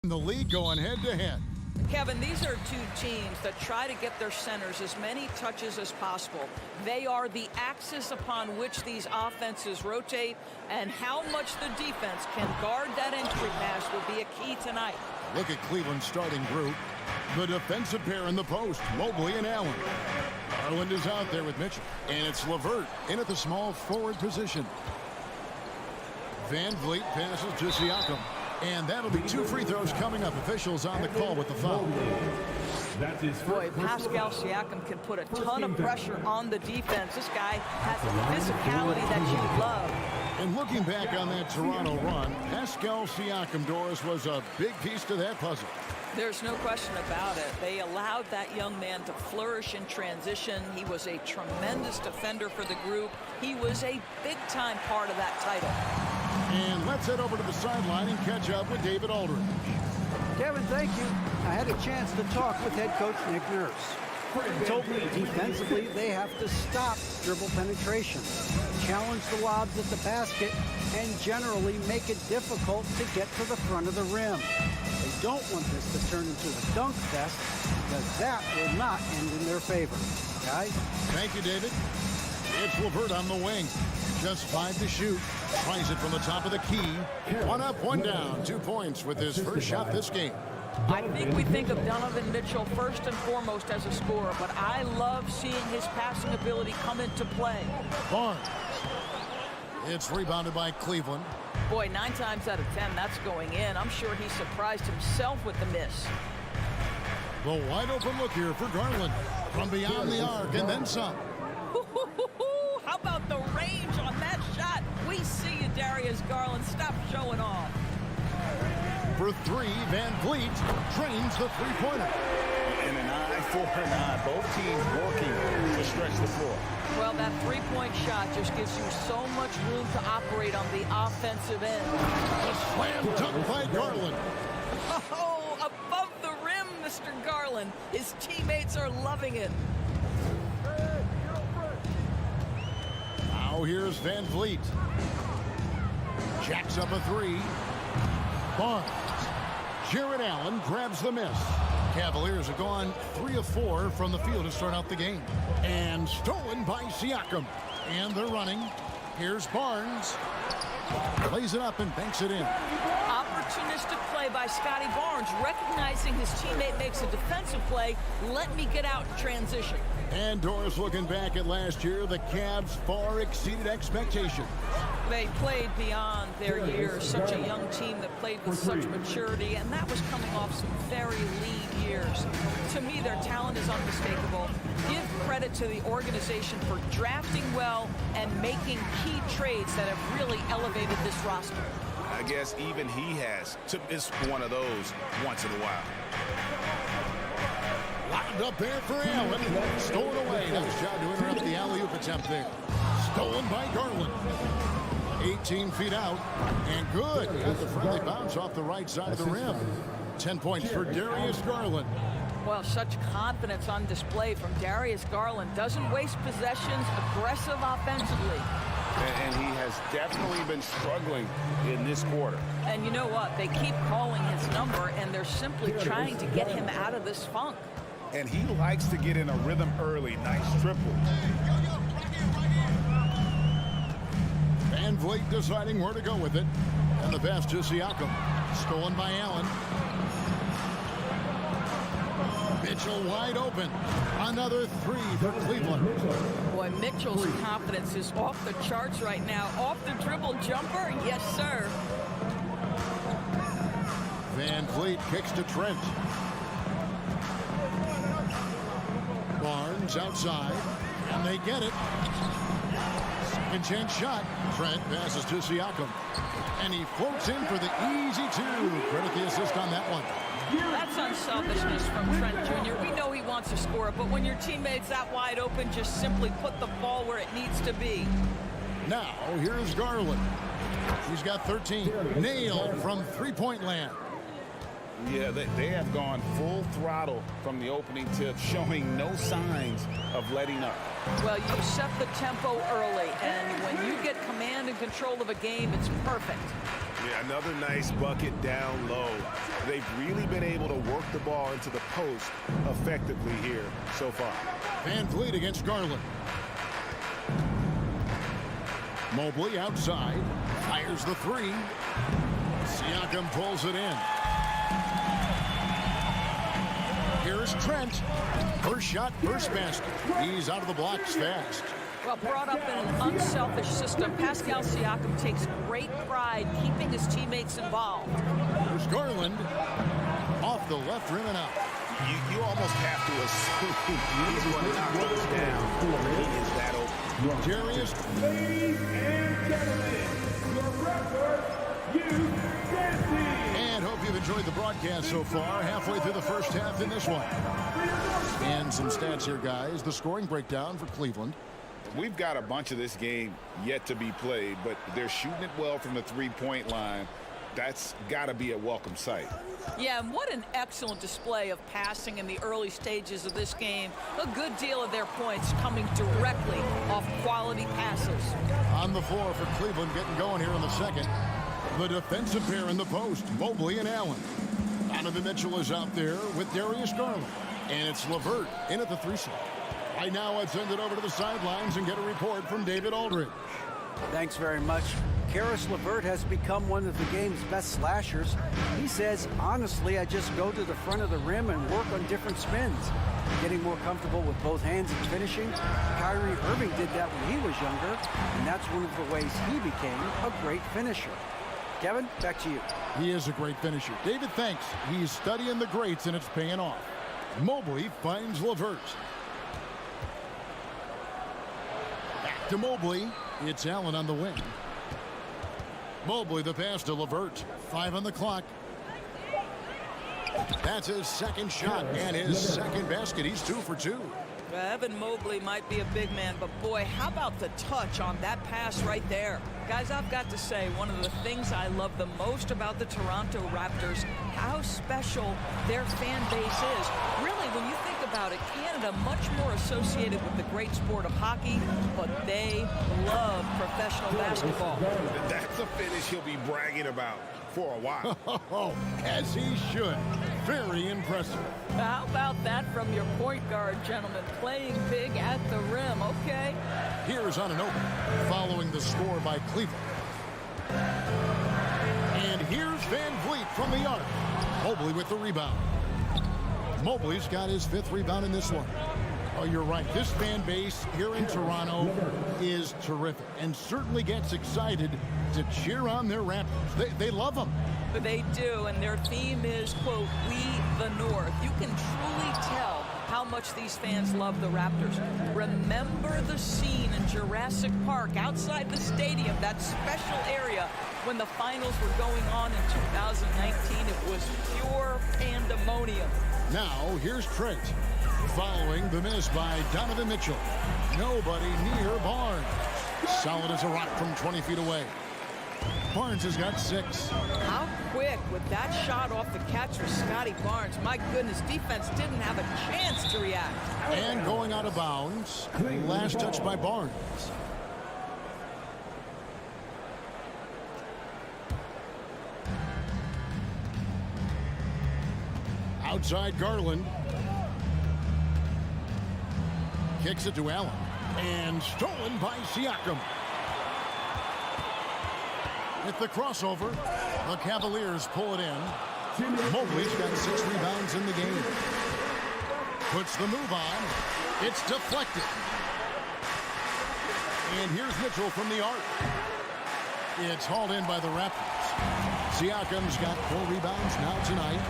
The league going head-to-head. Kevin, these are two teams that try to get their centers as many touches as possible. They are the axis upon which these offenses rotate, and how much the defense can guard that entry pass will be a key tonight. Look at Cleveland's starting group. The defensive pair in the post, Mobley and Allen. Garland is out there with Mitchell, and it's LeVert in at the small forward position. Van Vliet passes to Siakam. And that'll be 2 free throws coming up. Officials on the call with the foul. Boy, Pascal Siakam can put a ton of pressure on the defense. This guy has the physicality that you love. And looking back on that Toronto run, Pascal Siakam, Doris, was a big piece to that puzzle. There's no question about it. They allowed that young man to flourish in transition. He was a tremendous defender for the group. He was a big-time part of that title. And let's head over to the sideline and catch up with David Aldridge. Kevin, thank you. I had a chance to talk with head coach Nick Nurse. He told me defensively they have to stop dribble penetration, challenge the lobs at the basket, and generally make it difficult to get to the front of the rim. They don't want this to turn into a dunk fest, because that will not end in their favor. Guys? Thank you, David. It's LeVert on the wing. Just 5 to shoot. Tries it from the top of the key. 1 up, 1 down. 2 points with his first shot this game. I think we think of Donovan Mitchell first and foremost as a scorer, but I love seeing his passing ability come into play. Barnes. It's rebounded by Cleveland. Boy, 9 times out of 10, that's going in. I'm sure he surprised himself with the miss. The wide open look here for Garland. From beyond the arc and then some. How about the range on that shot? We see you, Darius Garland. Stop showing off. For 3, Van Vliet trains the three-pointer. And an eye for an eye. Both teams working to stretch the floor. Well, that three-point shot just gives you so much room to operate on the offensive end. A slam dunk by Garland. Oh, above the rim, Mr. Garland. His teammates are loving it. Now here's Van Vliet. Jacks up a 3. Barnes. Jared Allen grabs the miss. Cavaliers have gone 3 of 4 from the field to start out the game. And stolen by Siakam. And they're running. Here's Barnes. Plays it up and banks it in. Opportunistic play by Scotty Barnes, recognizing his teammate makes a defensive play. Let me get out in transition. And Doris, looking back at last year, the Cavs far exceeded expectations. They played beyond their years. Such a young team that played with such maturity, and that was coming off some very lean years. To me, their talent is unmistakable. Give credit to the organization for drafting well and making key trades that have really elevated this roster. I guess even he has to miss one of those once in a while. Locked up there for Allen. Stolen away. Nice job to interrupt the alley-oop attempt there. Stolen by Garland. 18 feet out. And good. Got the friendly bounce off the right side of the rim. 10 points for Darius Garland. Well, such confidence on display from Darius Garland. Doesn't waste possessions. Aggressive offensively. And he has definitely been struggling in this quarter. And you know what? They keep calling his number, and they're simply trying to get him out of this funk. And he likes to get in a rhythm early. Nice triple. Van Vliet deciding where to go with it. And the pass to Siakam. Stolen by Allen. Mitchell wide open. Another 3 for Cleveland. Boy, Mitchell's confidence is off the charts right now. Off the dribble jumper? Yes, sir. Van Vliet kicks to Trent. Barnes outside, and they get it. Second chance shot. Trent passes to Siakam, and he floats in for the easy 2. Credit the assist on that one. That's unselfishness from Trent Jr. We know he wants to score it, but when your teammate's that wide open, just simply put the ball where it needs to be. Now, here's Garland. He's got 13. Nailed from three-point land. Yeah, they have gone full throttle from the opening tip, showing no signs of letting up. Well, you set the tempo early, and when you get command and control of a game, it's perfect. Yeah, another nice bucket down low. They've really been able to work the ball into the post effectively here so far. Van Vliet against Garland. Mobley outside, fires the three. Siakam pulls it in. Here's Trent. First shot, first basket. He's out of the blocks fast. Well, brought up in an unselfish system, Pascal Siakam takes great pride keeping his teammates involved. Here's Garland. Off the left rim and out. You almost have to assume he's going to knock those down. He is that open. Darius. Ladies and gentlemen, your Raptors, you dancing. And hope you've enjoyed the broadcast so far. Halfway through the first half in this one. And some stats here, guys. The scoring breakdown for Cleveland. We've got a bunch of this game yet to be played, but they're shooting it well from the three-point line. That's got to be a welcome sight. Yeah, and what an excellent display of passing in the early stages of this game. A good deal of their points coming directly off quality passes. On the floor for Cleveland getting going here in the second. The defensive pair in the post, Mobley and Allen. Donovan Mitchell is out there with Darius Garland. And it's LeVert in at the 3 slot. Right now, I'd send it over to the sidelines and get a report from David Aldridge. Thanks very much. Karis LeVert has become one of the game's best slashers. He says, honestly, I just go to the front of the rim and work on different spins. Getting more comfortable with both hands and finishing. Kyrie Irving did that when he was younger, and that's one of the ways he became a great finisher. Kevin, back to you. He is a great finisher. David, thanks. He's studying the greats, and it's paying off. Mobley finds LeVert. Back to Mobley. It's Allen on the wing. Mobley the pass to LeVert. 5 on the clock. That's his second shot and his second basket. He's 2 for 2. Evan Mobley might be a big man, but boy, how about the touch on that pass right there? Guys, I've got to say, one of the things I love the most about the Toronto Raptors, how special their fan base is. Really, when you think about it, Canada much more associated with the great sport of hockey, but they love professional basketball. That's a finish he'll be bragging about for a while. As he should. Very impressive. How about that from your point guard, gentlemen? Playing big at the rim, okay? Here's Anunoby following the score by Cleveland. And here's Van Vliet from the arc. Mobley with the rebound. Mobley's got his 5th rebound in this one. Oh, you're right. This fan base here in Toronto is terrific and certainly gets excited to cheer on their Raptors. They love them. They do, and their theme is, quote, "We the North." You can truly tell how much these fans love the Raptors. Remember the scene in Jurassic Park outside the stadium, that special area when the finals were going on in 2019. It was pure pandemonium. Now, here's Trent. Following the miss by Donovan Mitchell. Nobody near Barnes. Solid as a rock from 20 feet away. Barnes has got 6. How quick with that shot off the catch for Scotty Barnes. My goodness, defense didn't have a chance to react. And going out of bounds. Last touch by Barnes. Outside Garland. Kicks it to Allen. And stolen by Siakam. With the crossover, the Cavaliers pull it in. Mobley's got 6 rebounds in the game. Puts the move on. It's deflected. And here's Mitchell from the arc. It's hauled in by the Raptors. Siakam's got 4 rebounds now tonight.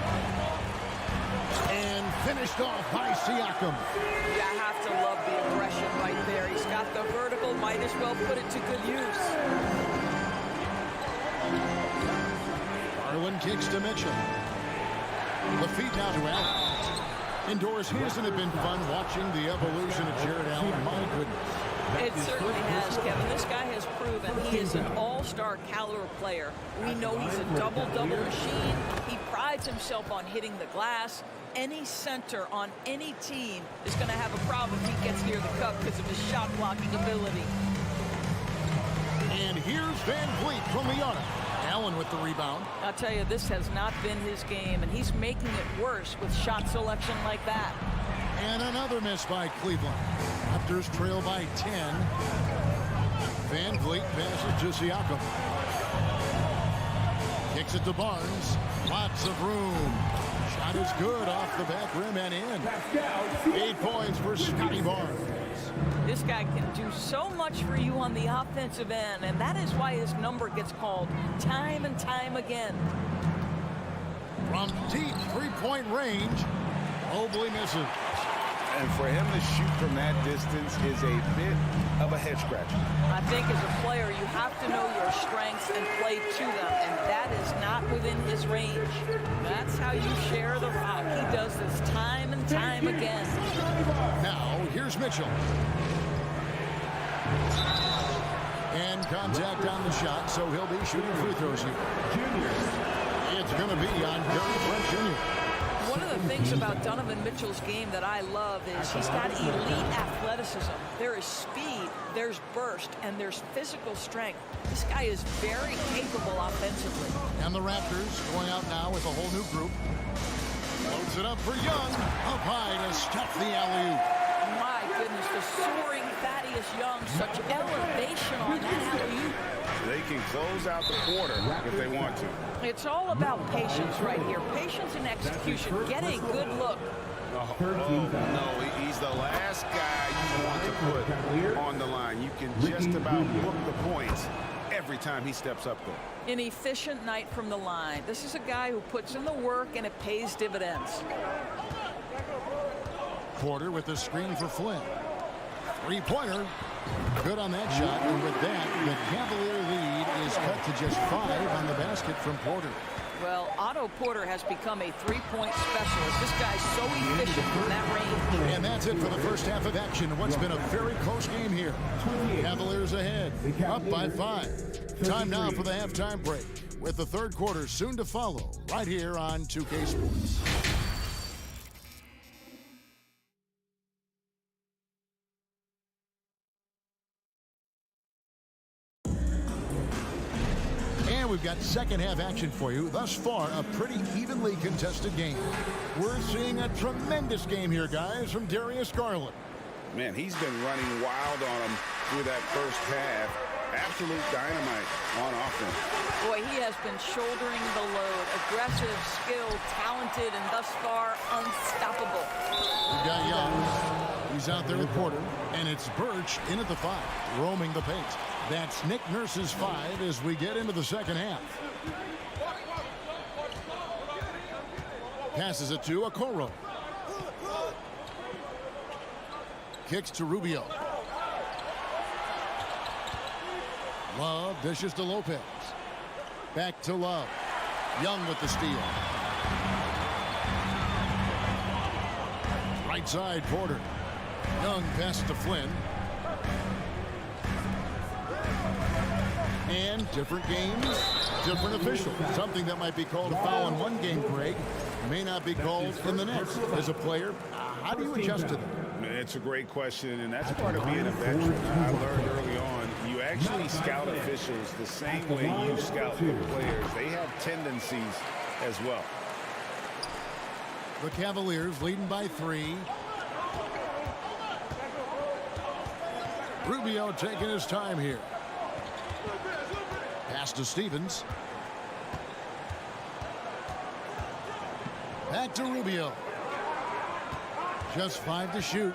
And finished off by Siakam. You have to love the aggression right there. He's got the vertical, might as well put it to good use. Garland kicks to Mitchell. The feed now to Allen. Indoors, hasn't it been fun watching the evolution of Jared Allen? My goodness. It certainly has, Kevin. This guy has proven he is an all-star caliber player. We know he's a double-double machine. He prides himself on hitting the glass. Any center on any team is going to have a problem if he gets near the cup because of his shot-blocking ability. And here's Van Vliet from the arc. Allen with the rebound. I'll tell you, this has not been his game, and he's making it worse with shot selection like that. And another miss by Cleveland. Raptors trail by 10. Van Vliet passes to Siakam. Kicks it to Barnes. Lots of room. Shot is good off the back rim and in. 8 points for Scotty Barnes. This guy can do so much for you on the offensive end, and that is why his number gets called time and time again. From deep three-point range, Mobley misses. And for him to shoot from that distance is a bit of a head scratcher. I think as a player, you have to know your strengths and play to them, and that is not within his range. That's how you share the rock. He does this time and time again. Now, here's Mitchell. And contact on the shot, so he'll be shooting free throws here. It's going to be on Gary Trent Jr. One of the things about Donovan Mitchell's game that I love is he's got elite athleticism. There is speed, there's burst, and there's physical strength. This guy is very capable offensively. And the Raptors going out now with a whole new group. Loads it up for Young. Up high to stop the alley-oop. My goodness, the soaring Thaddeus Young, such elevation on that alley-oop. They can close out the quarter if they want to. It's all about patience right here. Patience and execution. Get a good look. Oh, no, he's the last guy you want to put on the line. You can just about book the points every time he steps up there. An efficient night from the line. This is a guy who puts in the work and it pays dividends. Porter with the screen for Flynn. Three-pointer. Good on that shot. And with that, the Cavalier lead is cut to just 5 on the basket from Porter. Well, Otto Porter has become a three-point specialist. This guy's so efficient from that range. And that's it for the first half of action. What's been a very close game here. Cavaliers ahead, up by 5. Time now for the halftime break, with the third quarter soon to follow, right here on 2K Sports. We've got second half action for you. Thus far, a pretty evenly contested game. We're seeing a tremendous game here, guys, from Darius Garland. Man, he's been running wild on him through that first half. Absolute dynamite on offense. Boy, he has been shouldering the load. Aggressive, skilled, talented, and thus far unstoppable. We've got Young. He's out there with Porter. And it's Birch in at the 5, roaming the paint. That's Nick Nurse's 5 as we get into the second half. Passes it to Okoro. Kicks to Rubio. Love dishes to Lopez. Back to Love. Young with the steal. Right side, Porter. Young passes to Flynn. And different games, different officials. Something that might be called a foul in one game, Greg, may not be called in the next. As a player, how do you adjust to that? It's a great question, and that's part of being a veteran. I learned early on, you actually scout officials the same way you scout the players. They have tendencies as well. The Cavaliers leading by 3. Rubio taking his time here. Pass to Stevens. Back to Rubio. Just 5 to shoot.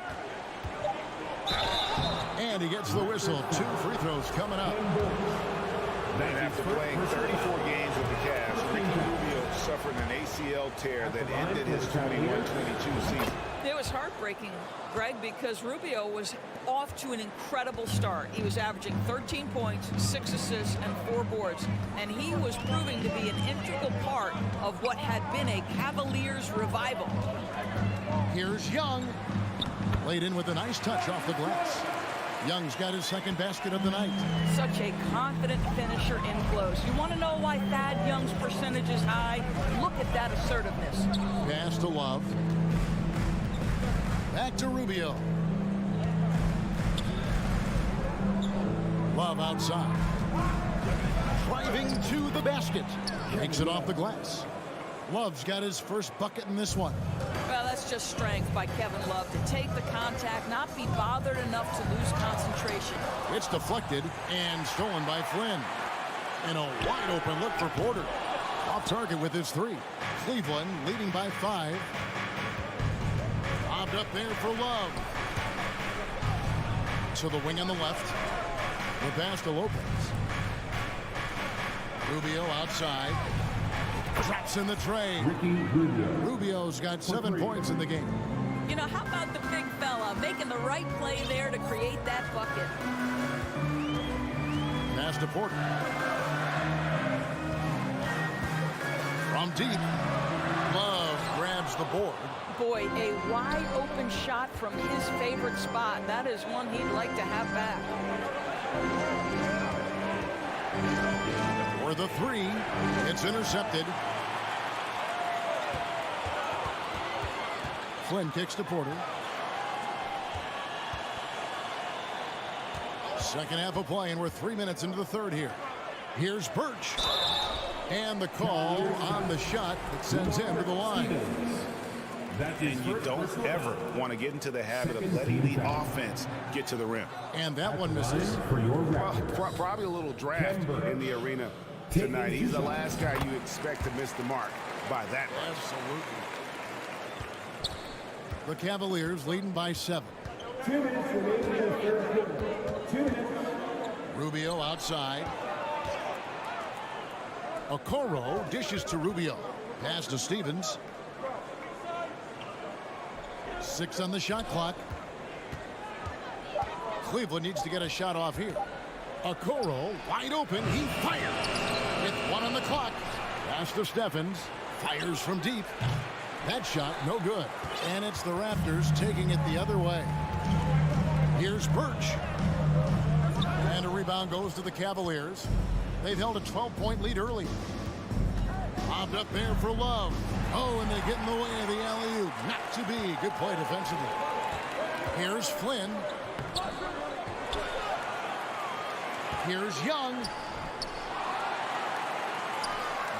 And he gets the whistle. 2 free throws coming up. And after playing 34 games with the Cavs, Ricky Rubio suffered an ACL tear that ended his 21-22 season. It was heartbreaking, Greg, because Rubio was off to an incredible start. He was averaging 13 points, 6 assists, and 4 boards. And he was proving to be an integral part of what had been a Cavaliers revival. Here's Young. Laid in with a nice touch off the glass. Young's got his second basket of the night. Such a confident finisher in close. You want to know why Thad Young's percentage is high? Look at that assertiveness. Pass to Love. Back to Rubio. Love outside. Driving to the basket. Takes it off the glass. Love's got his first bucket in this one. Well, that's just strength by Kevin Love to take the contact, not be bothered enough to lose concentration. It's deflected and stolen by Flynn. And a wide open look for Porter. Off target with his three. Cleveland leading by 5. Bobbed up there for Love. To the wing on the left. The pass to Lopez. Rubio outside. Drops in the tray. Rubio's got 7 points in the game. You know, how about the big fella making the right play there to create that bucket? Pass to Porter. From deep. Love grabs the board. Boy, a wide open shot from his favorite spot. That is one he'd like to have back. For the three, it's intercepted. Flynn kicks to Porter. Second half of play, and we're 3 minutes into the third here. Here's Birch. And the call on the shot that sends him to the line. And you don't ever want to get into the habit of letting the offense get to the rim. And that one misses. Probably a little draft in the arena tonight. He's the last guy you expect to miss the mark by that much. Absolutely. The Cavaliers leading by 7. 2 minutes remaining in the third quarter. 2 minutes. Rubio outside. Okoro dishes to Rubio. Pass to Stevens. 6 on the shot clock. Cleveland needs to get a shot off here. Okoro wide open. He fires. With 1 on the clock. Pass to Steffens. Fires from deep. That shot no good. And it's the Raptors taking it the other way. Here's Birch. And a rebound goes to the Cavaliers. They've held a 12-point lead early. Bobbed up there for Love. Oh, and they get in the way of the alley-oop. Not to be. Good play defensively. Here's Flynn. Here's Young.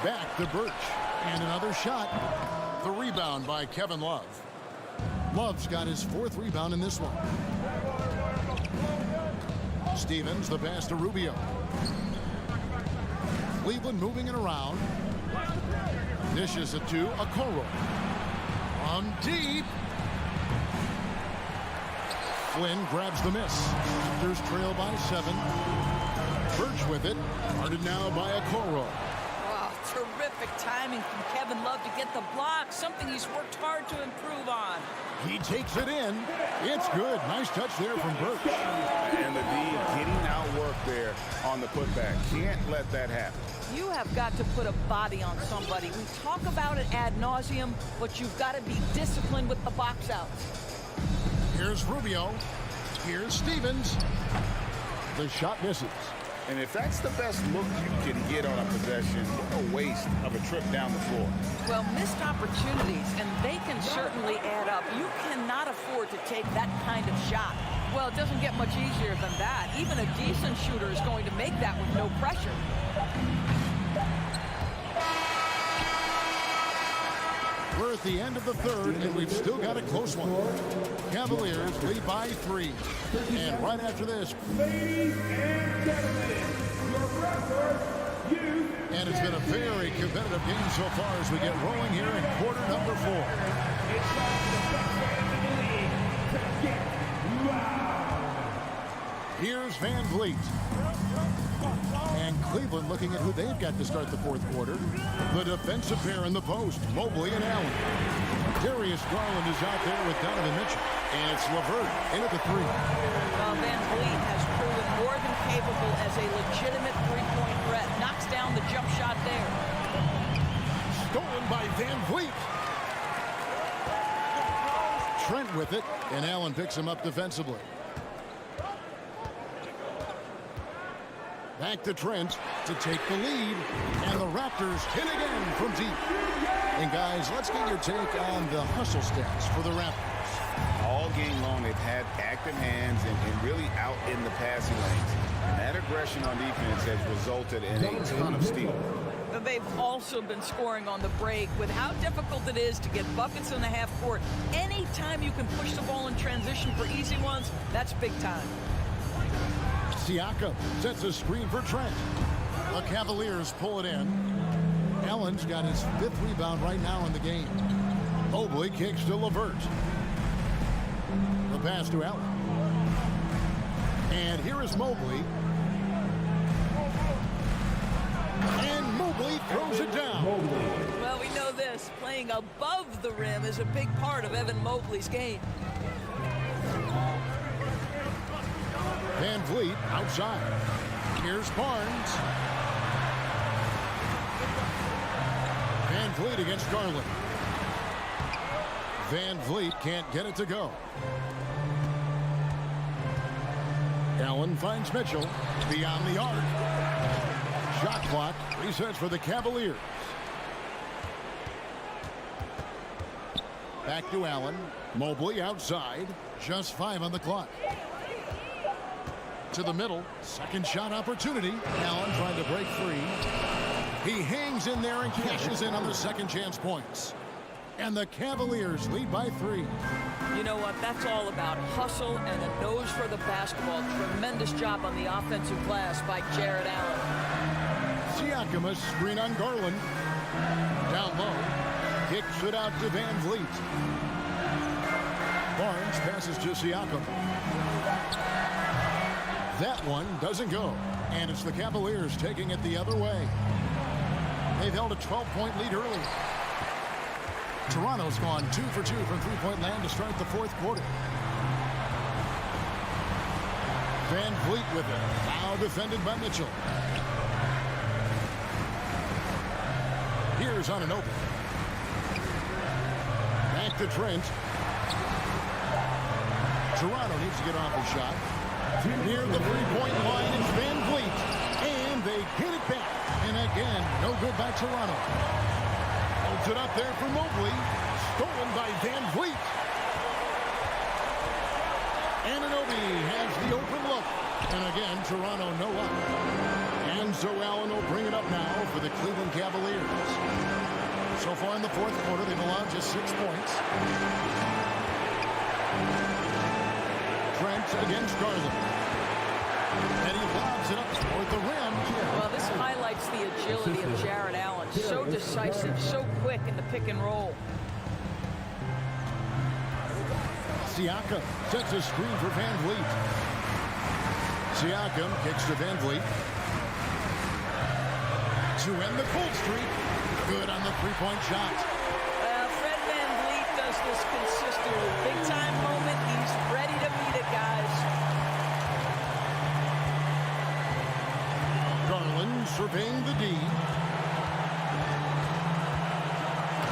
Back to Birch. And another shot. The rebound by Kevin Love. Love's got his 4th rebound in this one. Stevens, the pass to Rubio. Cleveland moving it around. Dishes it to Okoro. On deep. Flynn grabs the miss. Raptors trail by 7. Birch with it. Guarded now by Okoro. Wow, terrific timing from Kevin Love to get the block. Something he's worked hard to improve on. He takes it in. It's good. Nice touch there from Birch. And the D getting outwork there on the putback. Can't let that happen. You have got to put a body on somebody. We talk about it ad nauseum, but you've got to be disciplined with the box outs. Here's Rubio. Here's Stevens. The shot misses. And if that's the best look you can get on a possession, what a waste of a trip down the floor. Well, missed opportunities, and they can certainly add up. You cannot afford to take that kind of shot. Well, it doesn't get much easier than that. Even a decent shooter is going to make that with no pressure. We're at the end of the third, and we've still got a close one. Cavaliers lead by 3. And right after this, Ladies and gentlemen, your Raptors, and it's been a very competitive game so far as we get rolling here in quarter number 4. it's time for the best man in the league to get loud. Here's Van Vliet. And Cleveland looking at who they've got to start the 4th quarter. The defensive pair in the post, Mobley and Allen. Darius Garland is out there with Donovan Mitchell. And it's LeVert in at the 3. Well, Van Vliet has proven more than capable as a legitimate three-point threat. Knocks down the jump shot there. Stolen by Van Vliet. Trent with it, and Allen picks him up defensively. Back to Trent to take the lead. And the Raptors hit again from deep. And guys, let's get your take on the hustle stats for the Raptors. All game long, they've had active hands and really out in the passing lanes. And that aggression on defense has resulted in a ton of steals. They've also been scoring on the break. With how difficult it is to get buckets in the half court, anytime you can push the ball in transition for easy ones, that's big time. Siakam sets a screen for Trent. The Cavaliers pull it in. Allen's got his 5th rebound right now in the game. Mobley kicks to LeVert. The pass to Allen. And here is Mobley. And Mobley throws it down. Well, we know this. Playing above the rim is a big part of Evan Mobley's game. Van Vliet outside. Here's Barnes. Van Vliet against Garland. Van Vliet can't get it to go. Allen finds Mitchell beyond the arc. Shot clock resets for the Cavaliers. Back to Allen. Mobley outside. Just 5 on the clock. To the middle. Second shot opportunity. Allen trying to break free. He hangs in there and cashes in on the second chance points. And the Cavaliers lead by 3. You know what? That's all about hustle and a nose for the basketball. Tremendous job on the offensive glass by Jared Allen. Siakam, a screen on Garland. Down low. Kicks it out to Van Vliet. Barnes passes to Siakam. That one doesn't go. And it's the Cavaliers taking it the other way. They've held a 12-point lead early. Toronto's gone 2 for 2 from three-point land to start the 4th quarter. Van Vliet with it. Now defended by Mitchell. Here's on an open. Back to Trent. Toronto needs to get off a shot. Near the three-point line is Van Vliet. And they hit it back. And again, no good by Toronto. Holds it up there for Mobley. Stolen by Van Vliet. Anunoby has the open look. And again, Toronto no luck. And so Allen will bring it up now for the Cleveland Cavaliers. So far in the 4th quarter, they've allowed just 6 points. Trent against Garland. And he lobs it up toward the rim. Well, this highlights the agility of Jared Allen. So decisive, so quick in the pick and roll. Siakam sets a screen for Van Vliet. Siakam kicks to Van Vliet. To end the cold streak. Good on the three-point shot. Fred Van Vliet does this consistently. Big time moment. He's ready to meet it, guys. Garland surveying the D.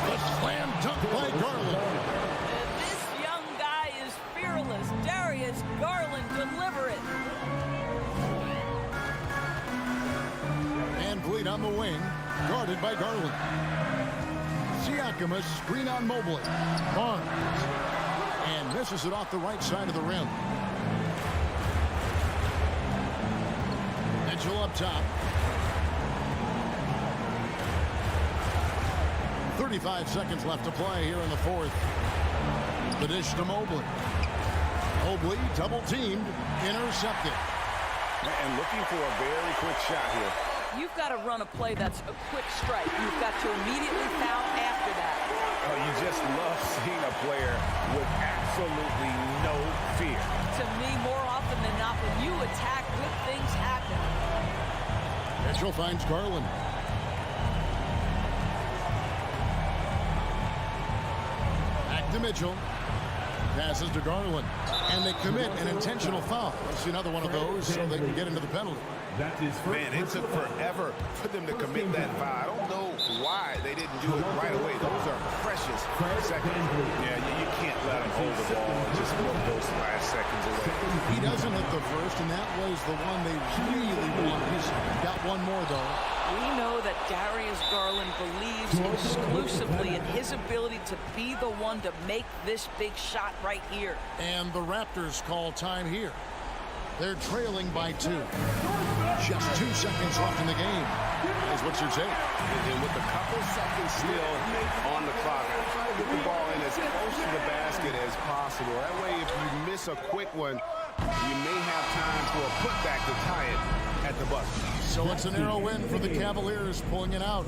The slam dunk by Garland. And this young guy is fearless. Darius Garland, deliver it. Van Vliet on the wing, guarded by Garland. Siakam, a screen on Mobley. Barnes. And misses it off the right side of the rim. Mitchell up top. 35 seconds left to play here in the 4th. The dish to Mobley. Mobley double-teamed, intercepted. And looking for a very quick shot here. You've got to run a play that's a quick strike. You've got to immediately foul after that. Oh, you just love seeing a player with absolutely no fear. To me, more often than not, when you attack, good things happen. Mitchell finds Garland. Back to Mitchell. Passes to Garland. And they commit an intentional foul. See another one of those so they can get into the penalty. Man, it took forever for them to commit that foul. I don't know why they didn't do it right away. Those are precious seconds. Yeah, you can't let them hold the ball and just blow those last seconds away. He doesn't hit the first, and that was the one they really wanted. He's got one more, though. We know that Darius Garland believes exclusively in his ability to be the one to make this big shot right here. And the Raptors call time here. They're trailing by 2. Just 2 seconds left in the game. Is what's your take? And with a couple seconds still on the clock, try to get the ball in as close to the basket as possible. That way, if you miss a quick one, you may have time for a putback to tie it at the buzzer. So it's a narrow win for the Cavaliers, pulling it out.